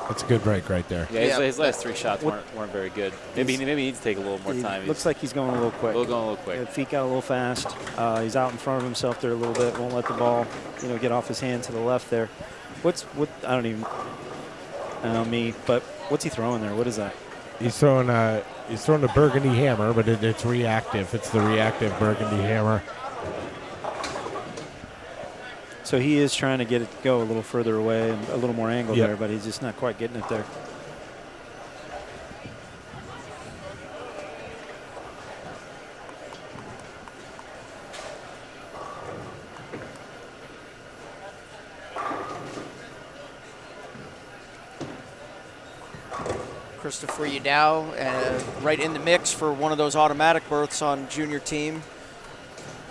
That's a good break right there. Yeah, his last three shots weren't very good. Maybe he needs to take a little more time. Looks like he's going a little quick. Going a little quick. Yeah, feet got a little fast. He's out in front of himself there a little bit. Won't let the ball, get off his hand to the left there. I don't even know me, but what's he throwing there? What is that? He's throwing a burgundy hammer, but it's reactive. It's the reactive burgundy hammer. So he is trying to get it to go a little further away and a little more angle there, but he's just not quite getting it there. Christopher Yadao right in the mix for one of those automatic berths on junior team.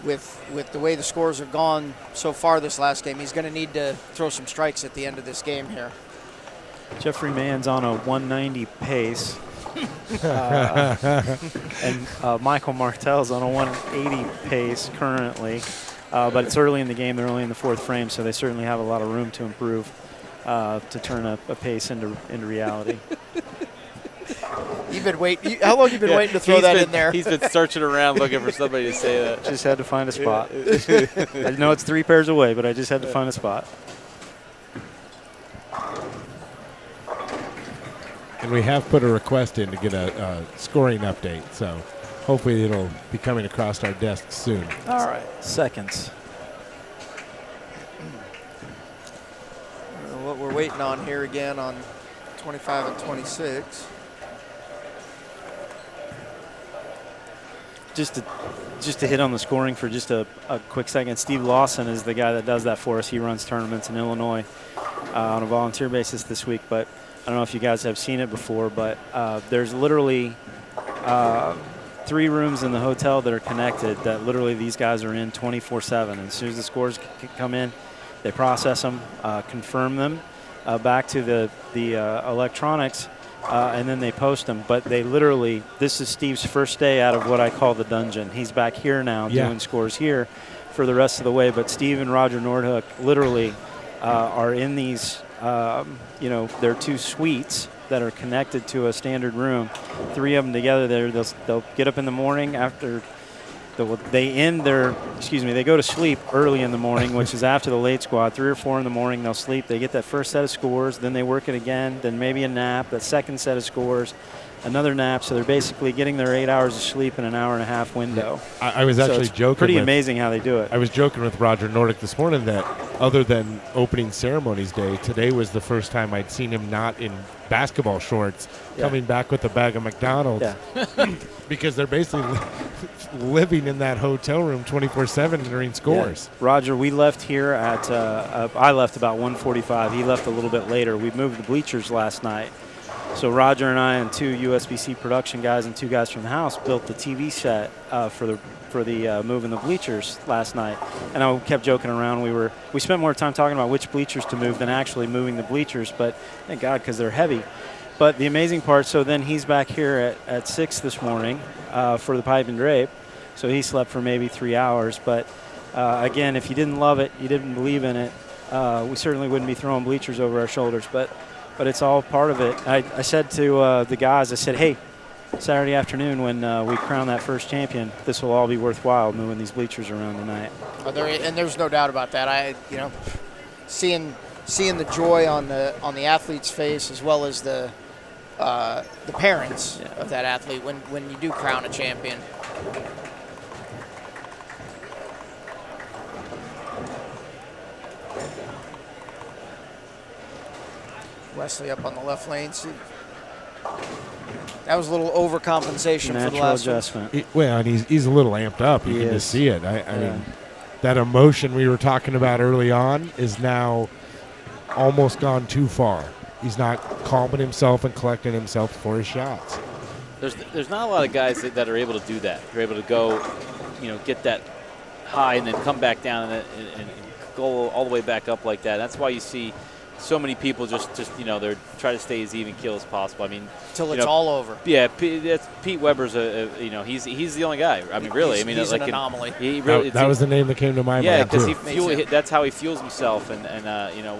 With the way the scores have gone so far this last game, he's going to need to throw some strikes at the end of this game here. Jeffrey Mann's on a 190 pace. And Michael Martell's on a 180 pace currently. But it's early in the game. They're only in the fourth frame, so they certainly have a lot of room to improve to turn a pace into reality. You've been waiting. How long have you been waiting to throw that in there? He's been searching around looking for somebody to say that. Just had to find a spot. I know it's 3 pairs away, but I just had to find a spot. And we have put a request in to get a scoring update, so hopefully it'll be coming across our desks soon. All right, seconds. What we're waiting on here again on 25 and 26. Just to hit on the scoring for just a quick second, Steve Lawson is the guy that does that for us. He runs tournaments in Illinois on a volunteer basis this week, but I don't know if you guys have seen it before, but there's literally 3 rooms in the hotel that are connected that literally these guys are in 24/7. And as soon as the scores come in, They process them, confirm them back to the electronics, and then they post them. But they literally, this is Steve's first day out of what I call the dungeon. He's back here now doing scores here for the rest of the way. But Steve and Roger Nordhook literally are in these, they're 2 suites that are connected to a standard room. 3 of them together there. They'll get up in the morning after they go to sleep early in the morning, which is after the late squad. 3 or 4 in the morning, they'll sleep. They get that first set of scores, then they work it again, then maybe a nap, that second set of scores, another nap. So they're basically getting their 8 hours of sleep in an hour-and-a-half window. I was actually joking. Pretty amazing how they do it. I was joking with Roger Nordic this morning that other than opening ceremonies day, today was the first time I'd seen him not in basketball shorts coming back with a bag of McDonald's because they're basically living in that hotel room 24/7 during scores. Yeah. Roger, we left here at I left about 1:45. He left a little bit later. We moved the bleachers last night. So Roger and I and 2 USBC production guys and 2 guys from the house built the TV set for the moving the bleachers last night. And I kept joking around. We spent more time talking about which bleachers to move than actually moving the bleachers. But thank God, because they're heavy. But the amazing part, so then he's back here at 6 this morning for the pipe and drape. So he slept for maybe 3 hours. But again, if you didn't love it, you didn't believe in it, we certainly wouldn't be throwing bleachers over our shoulders. But it's all part of it. I said to the guys, I said, hey, Saturday afternoon when we crown that first champion, this will all be worthwhile moving these bleachers around tonight. And there's no doubt about that. Seeing the joy on the athlete's face as well as the parents of that athlete when you do crown a champion. Wesley up on the left lane. See, that was a little overcompensation for the last adjustment. And he's a little amped up. You can just see it. I mean, that emotion we were talking about early on is now almost gone too far. He's not calming himself and collecting himself for his shots. There's not a lot of guys that are able to do that. They're able to go, get that high and then come back down and go all the way back up like that. That's why you see so many people just they're trying to stay as even keel as possible. I mean, till it's all over. Yeah, Pete Weber's he's the only guy. I mean, really. He's an anomaly. That was the name that came to my mind. Yeah, because that's how he fuels himself, and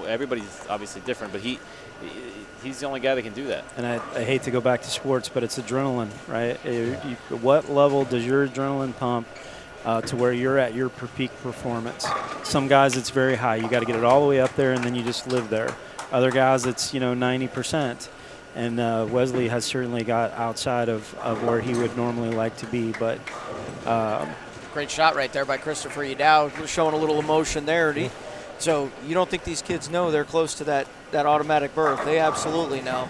everybody's obviously different, but he's the only guy that can do that. And I hate to go back to sports, but it's adrenaline, right? What level does your adrenaline pump to where you're at your peak performance? Some guys, it's very high. You got to get it all the way up there, and then you just live there. Other guys, it's 90%. And Wesley has certainly got outside of where he would normally like to be. But great shot right there by Christopher Yadow, showing a little emotion there. So you don't think these kids know they're close to that automatic berth? They absolutely know.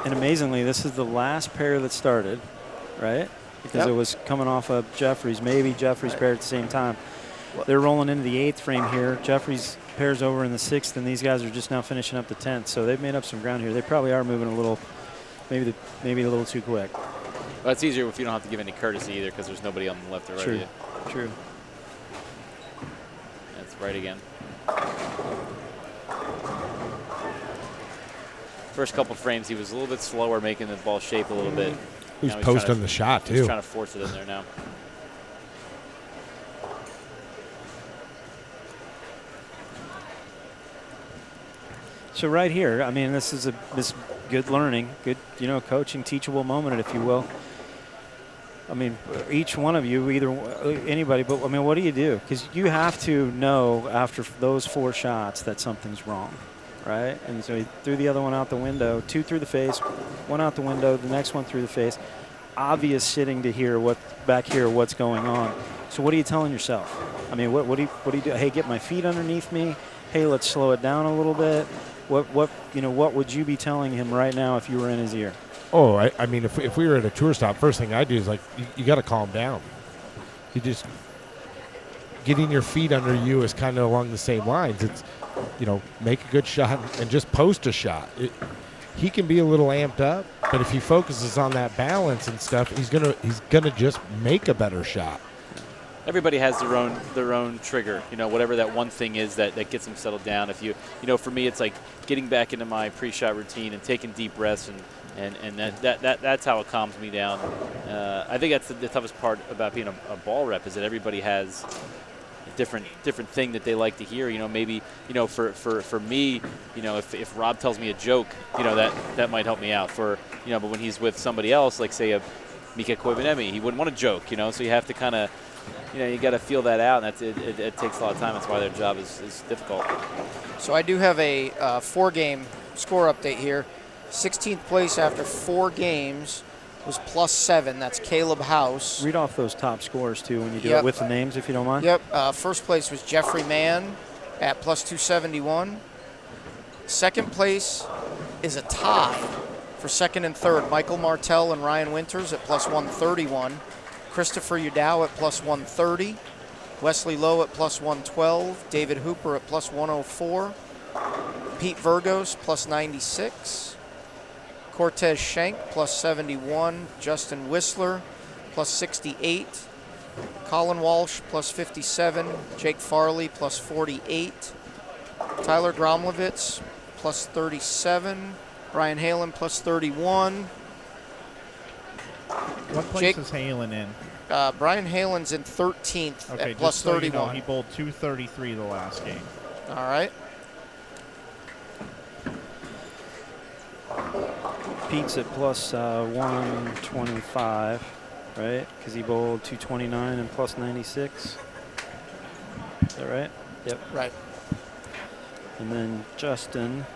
And amazingly, this is the last pair that started, right? Because it was coming off of Jeffries, maybe Jeffries' pair at the same time. They're rolling into the 8th frame here. Jeffries pairs over in the 6th, and these guys are just now finishing up the 10th. So they've made up some ground here. They probably are moving a little, maybe a little too quick. Well, it's easier if you don't have to give any courtesy either, because there's nobody on the left or right of you. True. That's right again. First couple frames, he was a little bit slower, making the ball shape a little bit. He's posting the shot, too. He's trying to force it in there now. So right here, I mean, this is this good learning, good, coaching, teachable moment, if you will. I mean, each one of you, anybody, but I mean, what do you do? Because you have to know after those 4 shots that something's wrong, right? And so he threw the other one out the window, 2 through the face, 1 out the window, the next one through the face. Obvious sitting to hear what's going on. So what are you telling yourself? I mean, what do you do? Hey, get my feet underneath me. Hey, let's slow it down a little bit. What would you be telling him right now if you were in his ear? Oh, I mean, if we were at a tour stop, first thing I do is you got to calm down. You just getting your feet under you is kind of along the same lines. It's make a good shot and just post a shot. He can be a little amped up, but if he focuses on that balance and stuff, he's gonna just make a better shot. everybody has their own trigger. You know, whatever that one thing is that gets them settled down. If you know, for me, it's like getting back into my pre-shot routine and taking deep breaths, and that's how it calms me down. I think that's the toughest part about being a ball rep is that everybody has a different thing that they like to hear. You know, maybe, you know, for me, you know, if Rob tells me a joke, you know, that might help me out. For, you know, but when he's with somebody else, like say a Mika Koivuniemen, he wouldn't want to joke, you know, so you have to kind of, you know, you got to feel that out, and it takes a lot of time. That's why their job is difficult. So I do have a 4-game score update here. 16th place after 4 games was +7. That's Caleb House. Read off those top scores, too, when you do Yep. it with the names, if you don't mind. Yep. First place was Jeffrey Mann at +271. Second place is a tie for second and third. Michael Martell and Ryan Winters at +131. Christopher Udow at +130. Wesley Lowe at +112. David Hooper at +104. Pete Virgos +96. Cortez Schenk +71. Justin Whistler +68. Colin Walsh +57. Jake Farley +48. Tyler Gromlovitz +37. Brian Halen +31. What place is Halen in? Brian Halen's in 13th Okay, at just so you know, +31. he bowled 233 the last game. All right. Pete's at +125, right? Because he bowled 229 and +96. Is that right? Yep. Right. And then Justin.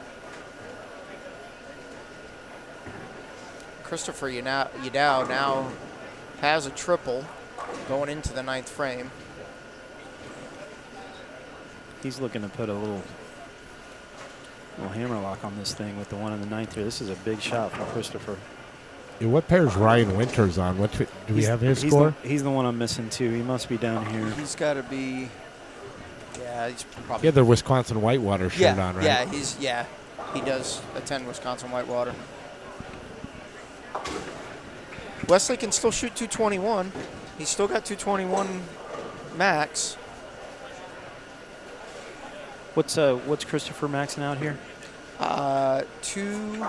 Christopher Udow now has a triple going into the 9th frame. He's looking to put a little hammer lock on this thing with the 1 in the 9th here. This is a big shot from Christopher. Yeah, what pair's Ryan Winters on? Do we have his score? He's the one I'm missing too. He must be down here. He's got to be. Yeah, he's probably. He had the Wisconsin Whitewater shirt on, right? Yeah, he does attend Wisconsin Whitewater. Wesley can still shoot 221. He's still got 221 max. What's Christopher maxing out here? I think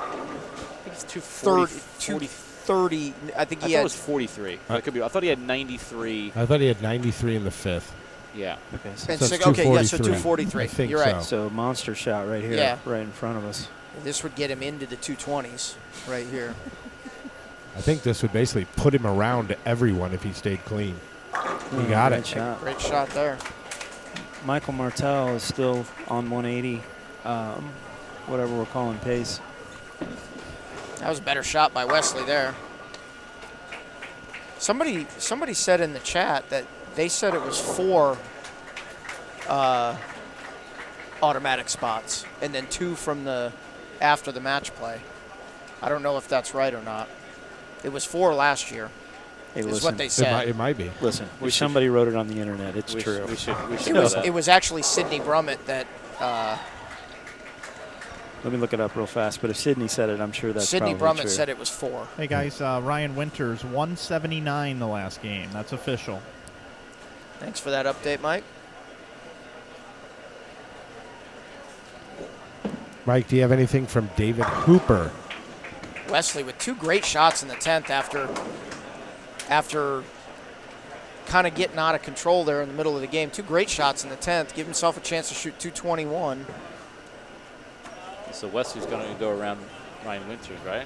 it's 230. I think he thought had. it was 43. I could be. I thought he had 93. I thought he had 93 in the 5th. Yeah. Okay. And So it's okay, yeah, so 243. 243. I think You're right. so. So monster shot right here, Yeah. right in front of us. This would get him into the 220s right here. I think this would basically put him around everyone if he stayed clean. He got Great it. shot. Great shot there. Michael Martell is still on 180, whatever we're calling pace. That was a better shot by Wesley there. Somebody said in the chat that they said it was 4 automatic spots and then 2 from the after the match play. I don't know if that's right or not. It was 4 last year. Hey, Is listen, what they said. It might be. Listen, somebody wrote it on the internet. It's true. We should It know was that. it was actually Sidney Brummett that Let me look it up real fast. But if Sydney said it, I'm sure that's Sidney probably Brummett true. said it was 4. Hey, guys, Ryan Winters, 179 the last game. That's official. Thanks for that update, Mike. Mike, do you have anything from David Hooper? Wesley with 2 great shots in the 10th after kind of getting out of control there in the middle of the game. 2 great shots in the 10th. Give himself a chance to shoot 221. So Wesley's going to go around Ryan Winters, right?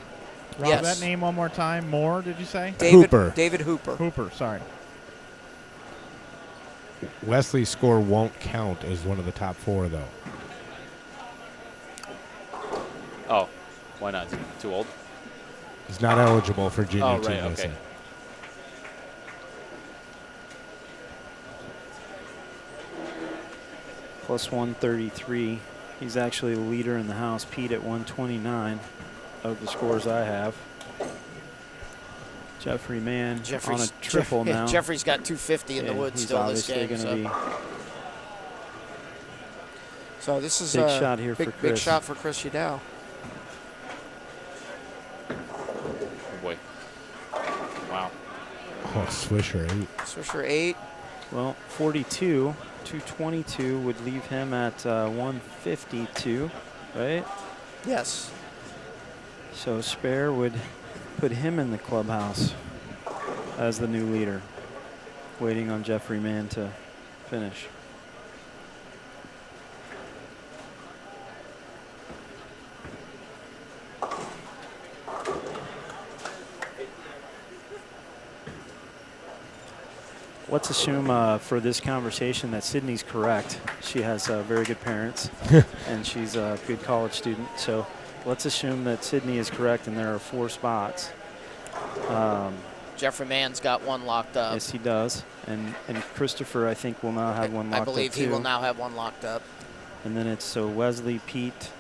Rob, Yes. that name one more time. Moore, did you say? Hooper. David Hooper. Hooper, sorry. Wesley's score won't count as one of the top 4, though. Oh, why not? Too old? He's not eligible for junior Oh, team right, USA. okay. Plus 133. He's actually the leader in the house. Pete at 129 of the scores I have. Jeffrey Mann on a triple now. Jeffrey's got 250 in the woods he's still this obviously game. gonna be So this is big a shot here for big Chris. shot for Chris Udow. Oh, boy. Wow. Oh, Swisher 8. Swisher 8. Well, 42, 222 would leave him at 152, right? Yes. So Spare would put him in the clubhouse as the new leader, waiting on Jeffrey Mann to finish. Let's assume for this conversation that Sydney's correct. She has very good parents, and she's a good college student. So let's assume that Sydney is correct, and there are 4 spots. Jeffrey Mann's got one locked up. Yes, he does. And Christopher, I think, will now have one locked up, I believe he will now have one locked up. And then it's so Wesley, Pete.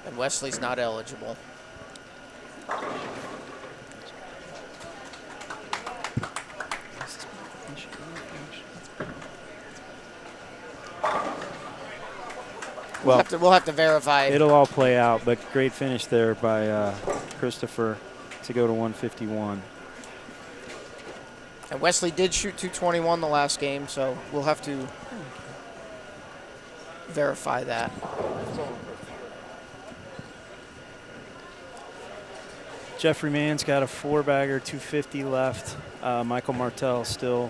And Wesley's not eligible. Well, we'll have to verify. It'll all play out, but great finish there by Christopher to go to 151. And Wesley did shoot 221 the last game, so we'll have to verify that. Jeffrey Mann's got a 4-bagger, 250 left. Michael Martell still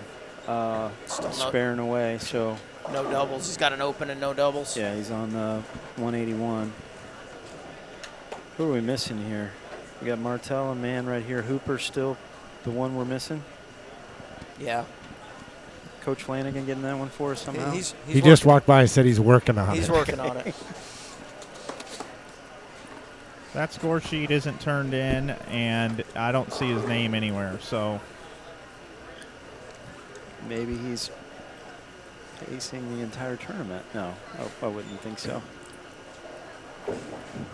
sparing away, so. No doubles. He's got an open and no doubles. Yeah, he's on 181. Who are we missing here? We got Martell and Mann right here. Hooper still the one we're missing. Yeah. Coach Flanagan getting that one for us somehow? He just walked by and said he's working on it. He's working on it. That score sheet isn't turned in, and I don't see his name anywhere. So maybe he's pacing the entire tournament. No, I wouldn't think so.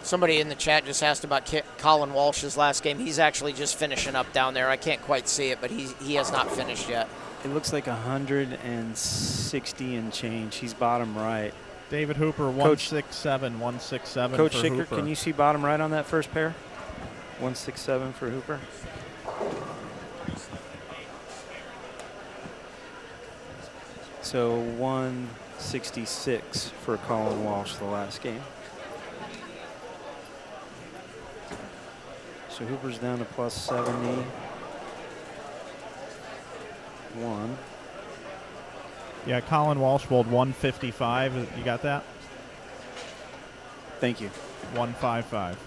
Somebody in the chat just asked about Colin Walsh's last game. He's actually just finishing up down there. I can't quite see it, but he has not finished yet. It looks like 160 and change. He's bottom right. David Hooper, 167, 167 Coach for Schicker, Hooper. can you see bottom right on that first pair? 167 for Hooper. So 166 for Colin Walsh the last game. So Hooper's down to plus 71. Yeah, Colin Walsh bowled 155. You got that? Thank you. 155.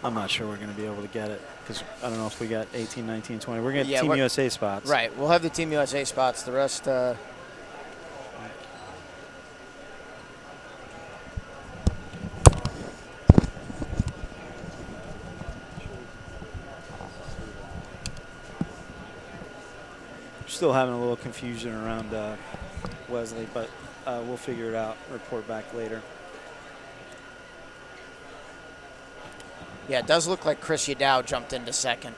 I'm not sure we're going to be able to get it because I don't know if we got 18, 19, 20. We're going to get Team USA spots. Right. We'll have the Team USA spots. The rest. Still having a little confusion around Wesley, but we'll figure it out. Report back later. Yeah, it does look like Chris Yadow jumped into second.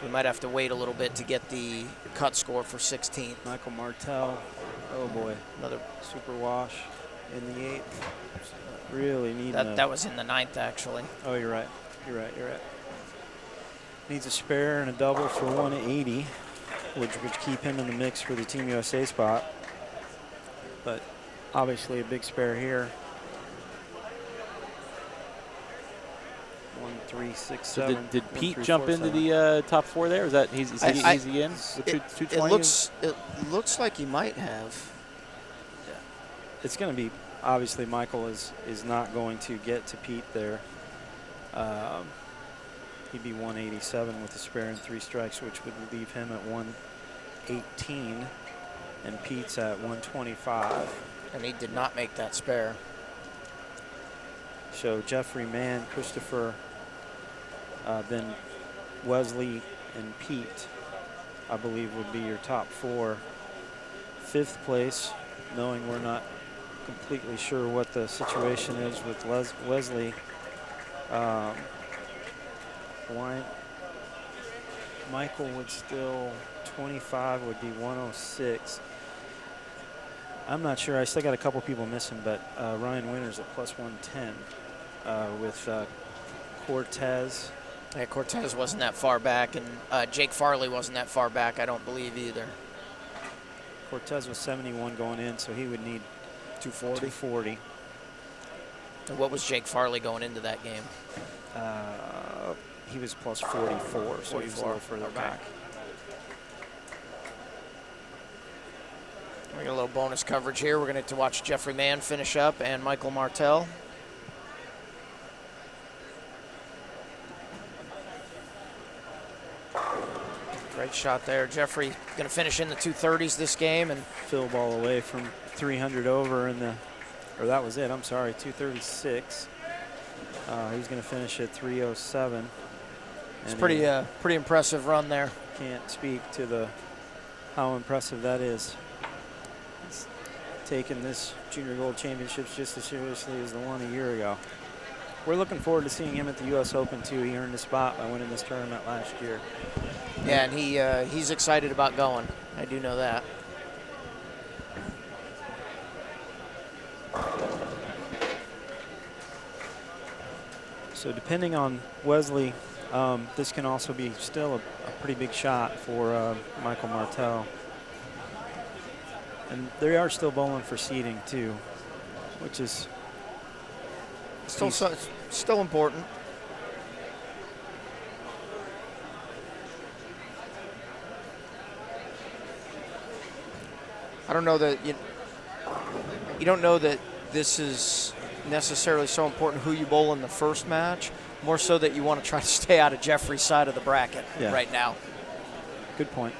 We might have to wait a little bit to get the cut score for 16th. Michael Martell, oh boy, Another super wash in the 8th. Really need that was in the 9th, actually. Oh, you're right. You're right. Needs a spare and a double for 180, which would keep him in the mix for the Team USA spot. But obviously a big spare here. 1, 3, 6, 7. So did Pete jump into the top 4 there? Is that is he in? It looks like he might have. Yeah. It's going to be. Obviously, Michael is not going to get to Pete there. He'd be 187 with a spare and 3 strikes, which would leave him at 118, and Pete's at 125. And he did not make that spare. So Jeffrey Mann, Christopher, then Wesley and Pete, I believe, would be your top 4. 5th place, knowing we're not completely sure what the situation is with Wesley. Michael would still, 25 would be 106. I'm not sure. I still got a couple people missing, but Ryan Winters at plus 110 with Cortez. Yeah, Cortez wasn't that far back, and Jake Farley wasn't that far back, I don't believe either. Cortez was 71 going in, so he would need 240. 240. And what was Jake Farley going into that game? He was plus 44, so he was a little further back. We got a little bonus coverage here. We're going to get to watch Jeffrey Mann finish up and Michael Martell. Great shot there. Jeffrey going to finish in the 230s this game. And Phil ball away from 300 over in the, or that was it, I'm sorry, 236. He's going to finish at 307. It's pretty impressive run there. Can't speak to how impressive that is. He's taken this Junior Gold Championships just as seriously as the one a year ago. We're looking forward to seeing him at the U.S. Open, too. He earned a spot by winning this tournament last year. Yeah, and he's excited about going. I do know that. So depending on Wesley, this can also be still a pretty big shot for Michael Martell. And they are still bowling for seeding, too, which is still important. I don't know that you don't know that this is necessarily so important who you bowl in the first match, more so that you want to try to stay out of Jeffrey's side of the bracket right now. Good point.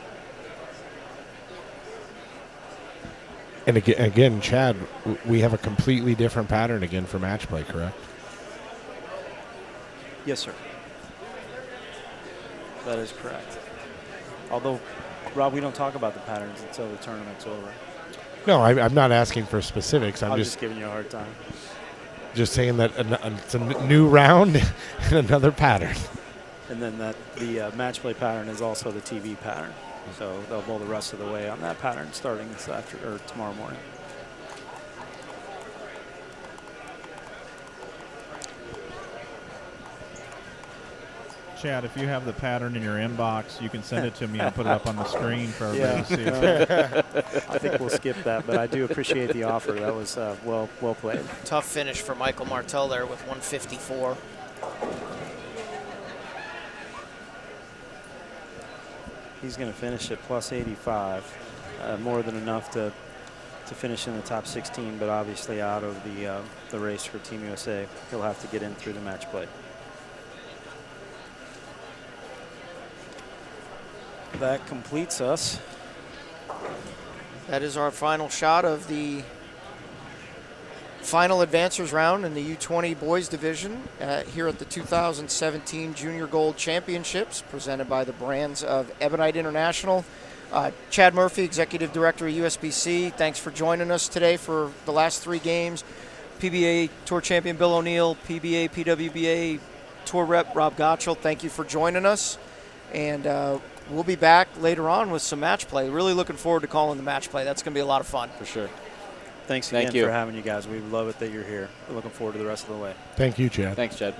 And again, Chad, we have a completely different pattern again for match play, correct? Yes, sir. That is correct. Although, Rob, we don't talk about the patterns until the tournament's over. No, I'm not asking for specifics. I'm just giving you a hard time. Just saying that it's a new round and another pattern. And then the match play pattern is also the TV pattern. So they'll bowl the rest of the way on that pattern starting tomorrow morning. Chad, if you have the pattern in your inbox, you can send it to me and put it up on the screen for everybody to see. I think we'll skip that, but I do appreciate the offer. That was well played. Tough finish for Michael Martell there with 154. He's going to finish at plus 85, more than enough to finish in the top 16, but obviously out of the race for Team USA. He'll have to get in through the match play. That completes us. That is our final shot of the final advancers round in the U20 boys division here at the 2017 Junior Gold Championships presented by the brands of Ebonite International. Chad Murphy, Executive Director of USBC, thanks for joining us today for the last three games. PBA Tour Champion Bill O'Neill, PBA, PWBA Tour Rep Rob Gottschall, thank you for joining us. And we'll be back later on with some match play. Really looking forward to calling the match play. That's going to be a lot of fun. For sure. Thanks again for having you guys. We love it that you're here. We're looking forward to the rest of the way. Thank you, Chad. Thanks, Chad.